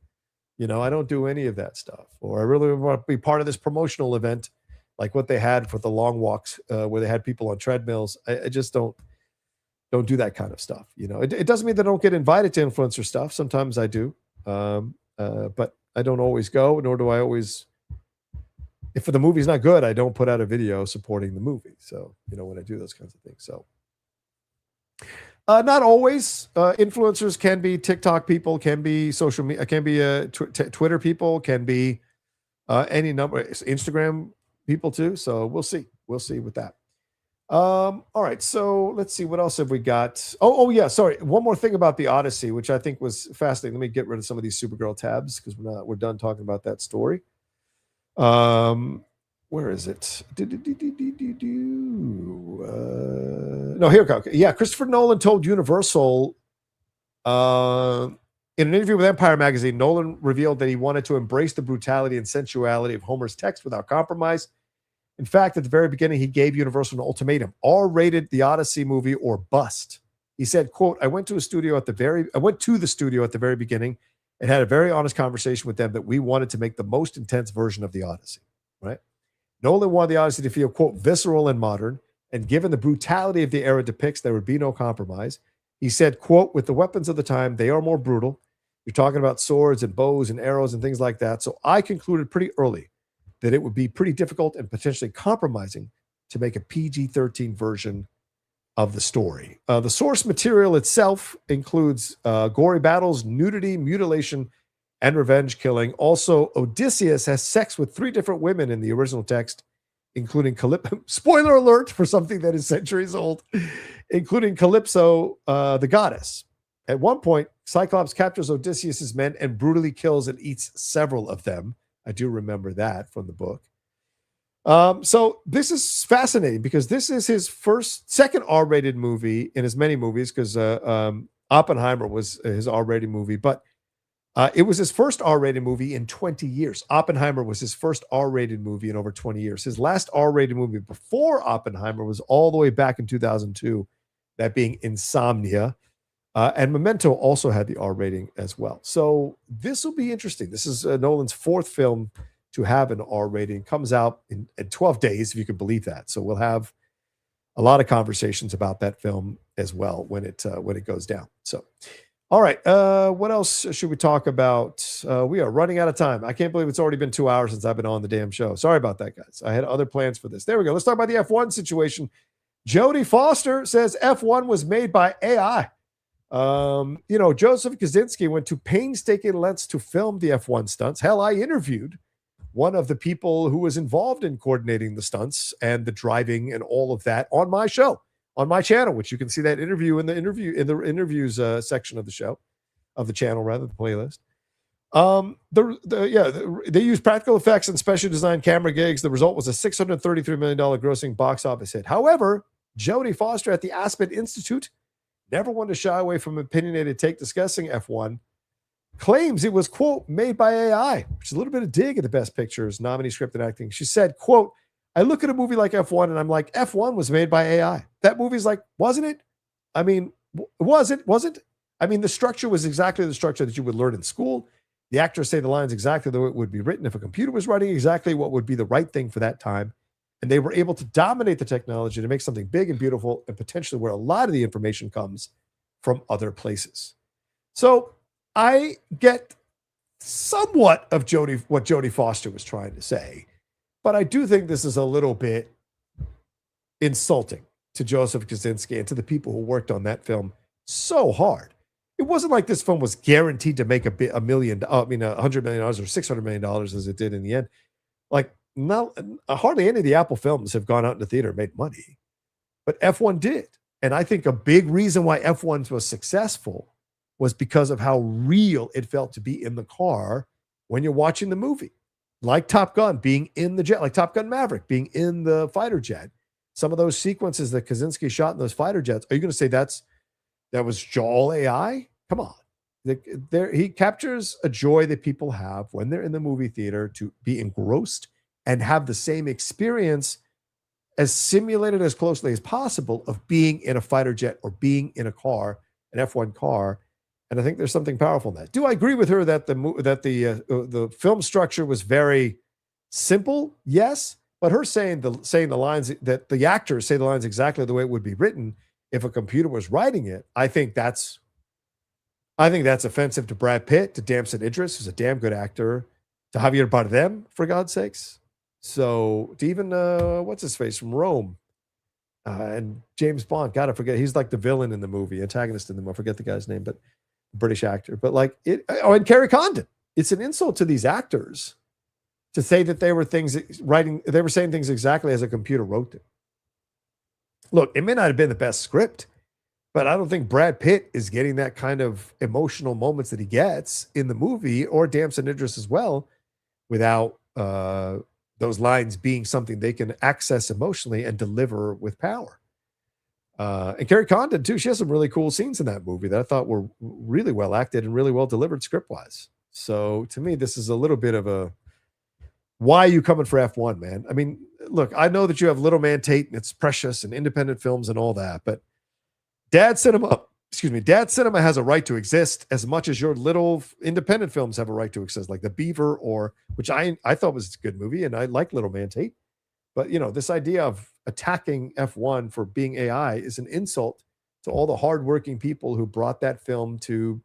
I don't do any of that stuff. Or I really want to be part of this promotional event, like what they had for the long walks, where they had people on treadmills. I just don't do that kind of stuff. It doesn't mean that I don't get invited to influencer stuff. Sometimes I do, but I don't always go, nor do I always. If the movie's not good, I don't put out a video supporting the movie. So when I do those kinds of things. So not always. Influencers can be TikTok people, can be social media, can be Twitter people, can be any number, Instagram people too. So we'll see with that. All right, so let's see, what else have we got? Oh yeah, sorry, one more thing about the Odyssey, which I think was fascinating. Let me get rid of some of these Supergirl tabs because we're done talking about that story. Where is it? No, here we go. Yeah, Christopher Nolan told Universal in an interview with Empire magazine, Nolan revealed that he wanted to embrace the brutality and sensuality of Homer's text without compromise. In fact, at the very beginning, he gave Universal an ultimatum: R-rated the Odyssey movie or bust. He said, quote, I went to the studio at the very beginning and had a very honest conversation with them that we wanted to make the most intense version of the Odyssey, right? Nolan wanted the Odyssey to feel, quote, visceral and modern, and given the brutality of the era depicts, there would be no compromise. He said, quote, with the weapons of the time, they are more brutal. You're talking about swords and bows and arrows and things like that. So I concluded pretty early that it would be pretty difficult and potentially compromising to make a PG-13 version of the story. The source material itself includes gory battles, nudity, mutilation, and revenge killing. Also, Odysseus has sex with 3 different women in the original text, including Calypso. Spoiler alert for something that is centuries old, including Calypso, the goddess. At one point, Cyclops captures Odysseus's men and brutally kills and eats several of them. I do remember that from the book. So this is fascinating because this is his second R-rated movie in as many movies, because Oppenheimer was his R-rated movie, but it was his first R-rated movie in 20 years. Oppenheimer was his first R-rated movie in over 20 years. His last R-rated movie before Oppenheimer was all the way back in 2002, that being Insomnia. And Memento also had the R rating as well. So this will be interesting. This is Nolan's 4th film to have an R rating. Comes out in 12 days, if you can believe that. So we'll have a lot of conversations about that film as well when it goes down. So, all right. What else should we talk about? We are running out of time. I can't believe it's already been 2 hours since I've been on the damn show. Sorry about that, guys. I had other plans for this. There we go. Let's talk about the F1 situation. Jodie Foster says F1 was made by AI. Joseph Kosinski went to painstaking lengths to film the F1 stunts. Hell, I interviewed one of the people who was involved in coordinating the stunts and the driving and all of that on my show, on my channel, which you can see that interview in the interviews section of the show, of the channel, rather, the playlist. They used practical effects and special design camera gigs. The result was a $633 million grossing box office hit. However, Jodie Foster at the Aspen Institute, never one to shy away from an opinionated take discussing F1, claims it was, quote, made by AI, which is a little bit of dig at the Best Pictures, nominee, script, and acting. She said, quote, I look at a movie like F1 and I'm like, F1 was made by AI. That movie's like, wasn't it? I mean, was it? I mean, the structure was exactly the structure that you would learn in school. The actors say the lines exactly the way it would be written if a computer was writing exactly what would be the right thing for that time. And they were able to dominate the technology to make something big and beautiful, and potentially where a lot of the information comes from other places. So I get somewhat of what Jodie Foster was trying to say, but I do think this is a little bit insulting to Joseph Kosinski and to the people who worked on that film so hard. It wasn't like this film was guaranteed to make $100 million or $600 million as it did in the end. Like, hardly any of the Apple films have gone out in the theater and made money. but F1 did. And I think a big reason why F1 was successful was because of how real it felt to be in the car when you're watching the movie. Like Top Gun being in the jet, like Top Gun Maverick being in the fighter jet. Some of those sequences that Kaczynski shot in those fighter jets, are you going to say that was all AI? Come on. He captures a joy that people have when they're in the movie theater to be engrossed and have the same experience as simulated as closely as possible of being in a fighter jet or being in a car, an F1 car. And I think there's something powerful in that. Do I agree with her that the film structure was very simple? Yes, but her saying the lines, that the actors say the lines exactly the way it would be written if a computer was writing it, I think that's offensive to Brad Pitt, to Damson Idris, who's a damn good actor, to Javier Bardem, for God's sakes. So to even what's his face from Rome, and James Bond, gotta forget, he's like the villain in the movie, antagonist in the movie. I forget the guy's name, but British actor. But like it, and Kerry Condon. It's an insult to these actors to say that they were saying things exactly as a computer wrote them. Look, it may not have been the best script, but I don't think Brad Pitt is getting that kind of emotional moments that he gets in the movie, or Damson Idris as well, without those lines being something they can access emotionally and deliver with power. And Kerry Condon too. She has some really cool scenes in that movie that I thought were really well acted and really well delivered script wise. So to me, this is a little bit of a, why are you coming for F1, man? I mean, look, I know that you have Little Man Tate and it's precious and independent films and all that, but Dad Cinema has a right to exist as much as your little independent films have a right to exist, like The Beaver, which I thought was a good movie, and I like Little Man Tate. But, this idea of attacking F1 for being AI is an insult to all the hardworking people who brought that film to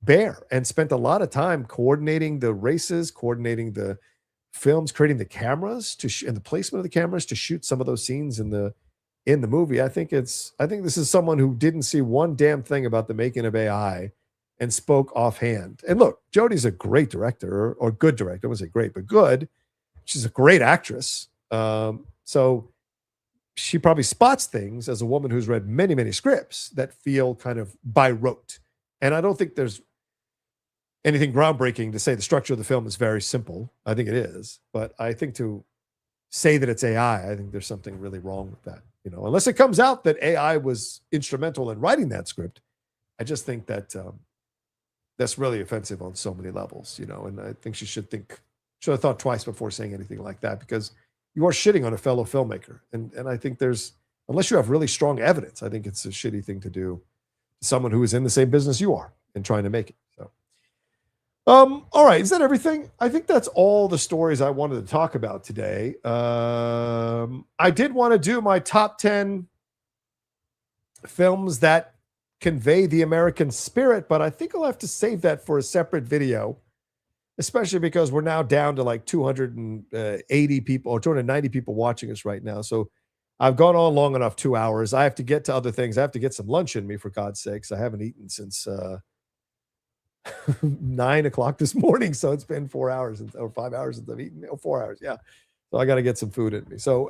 bear and spent a lot of time coordinating the races, coordinating the films, creating the cameras and the placement of the cameras to shoot some of those scenes in the movie. I think this is someone who didn't see one damn thing about the making of AI and spoke offhand. And look, Jodie's a great director, or good director. I wouldn't say great, but good. She's a great actress. So she probably spots things as a woman who's read many, many scripts that feel kind of by rote. And I don't think there's anything groundbreaking to say the structure of the film is very simple. I think it is. But I think to say that it's AI, I think there's something really wrong with that. Unless it comes out that AI was instrumental in writing that script, I just think that that's really offensive on so many levels, and I think she should have thought twice before saying anything like that, because you are shitting on a fellow filmmaker. And I think unless you have really strong evidence, I think it's a shitty thing to do to someone who is in the same business you are and trying to make it. So, all right. Is that everything? I think that's all the stories I wanted to talk about today. I did want to do my top 10 films that convey the American spirit, but I think I'll have to save that for a separate video, especially because we're now down to like 280 people or 290 people watching us right now. So I've gone on long enough, 2 hours. I have to get to other things. I have to get some lunch in me, for God's sakes. I haven't eaten since 9 o'clock this morning. So it's been 4 hours or 5 hours since I've eaten. 4 hours. Yeah. So I got to get some food in me. So,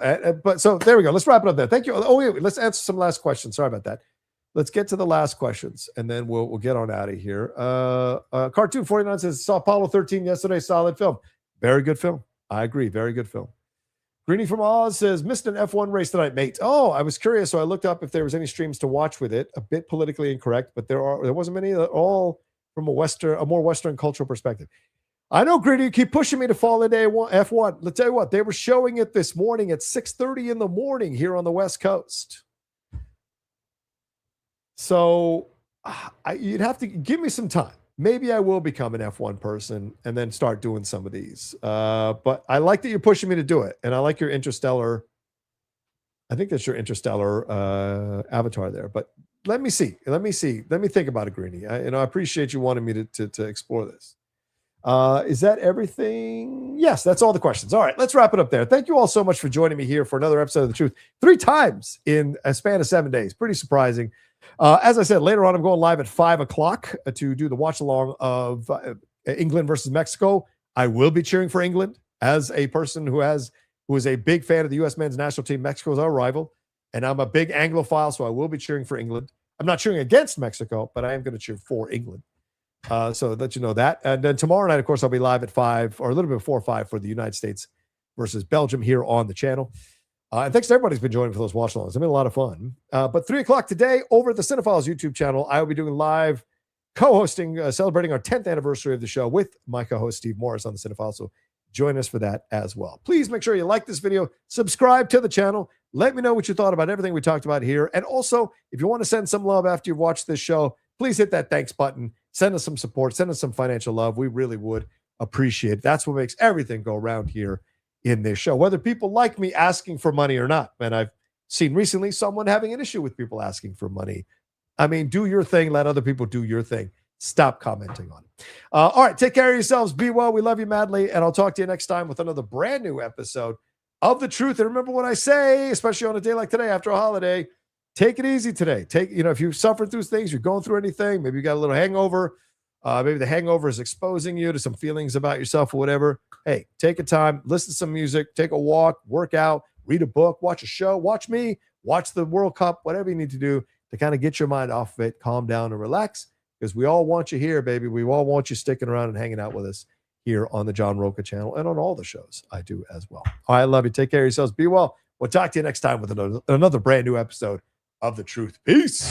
so there we go. Let's wrap it up there. Thank you. Oh, wait, let's answer some last questions. Sorry about that. Let's get to the last questions, and then we'll get on out of here. Cartoon 49 says, saw Apollo 13 yesterday. Solid film. Very good film. I agree. Very good film. Greeny from Oz says, missed an F1 race tonight, mate. Oh, I was curious, so I looked up if there was any streams to watch with it. A bit politically incorrect, but there wasn't many at all from a more Western cultural perspective. I know, Greeny, you keep pushing me to fall into F1. Let's tell you what, they were showing it this morning at 6:30 in the morning here on the West Coast. So you'd have to give me some time. Maybe I will become an F1 person and then start doing some of these. But I like that you're pushing me to do it. And I like your Interstellar. I think that's your Interstellar avatar there. But let me see. Let me think about it, Greeny. I appreciate you wanting me to explore this. Is that everything? Yes, that's all the questions. All right, let's wrap it up there. Thank you all so much for joining me here for another episode of The Truth. 3 times in a span of 7 days. Pretty surprising. As I said, later on, I'm going live at 5 o'clock to do the watch along of England versus Mexico. I will be cheering for England as a person who is a big fan of the U.S. men's national team. Mexico is our rival. And I'm a big Anglophile, so I will be cheering for England. I'm not cheering against Mexico, but I am going to cheer for England. So let you know that. And then tomorrow night, of course, I'll be live at 5 or a little bit before 5 for the United States versus Belgium here on the channel. And thanks to everybody who's been joining for those watch alongs. It's been a lot of fun. But 3 o'clock today over at the Cinephiles YouTube channel, I will be doing live co-hosting, celebrating our 10th anniversary of the show with my co-host Steve Morris on the Cinephiles. So join us for that as well. Please make sure you like this video, subscribe to the channel. Let me know what you thought about everything we talked about here. And also, if you want to send some love after you've watched this show, please hit that thanks button. Send us some support. Send us some financial love. We really would appreciate it. That's what makes everything go around here in this show, whether people like me asking for money or not. And I've seen recently someone having an issue with people asking for money. I mean, do your thing. Let other people do your thing. Stop commenting on it. All right. Take care of yourselves. Be well. We love you madly. And I'll talk to you next time with another brand new episode of The Truth. And remember what I say, especially on a day like today after a holiday, take it easy today. If you suffered through things, you're going through anything, maybe you got a little hangover, maybe the hangover is exposing you to some feelings about yourself or whatever. Hey, take a time, listen to some music, take a walk, work out, read a book, watch a show, watch me, watch the World Cup, whatever you need to do to kind of get your mind off of it, calm down and relax, because we all want you here, baby. We all want you sticking around and hanging out with us here on the John Rocha channel and on all the shows I do as well. All right, I love you. Take care of yourselves. Be well. We'll talk to you next time with another brand new episode of The Truth. Peace.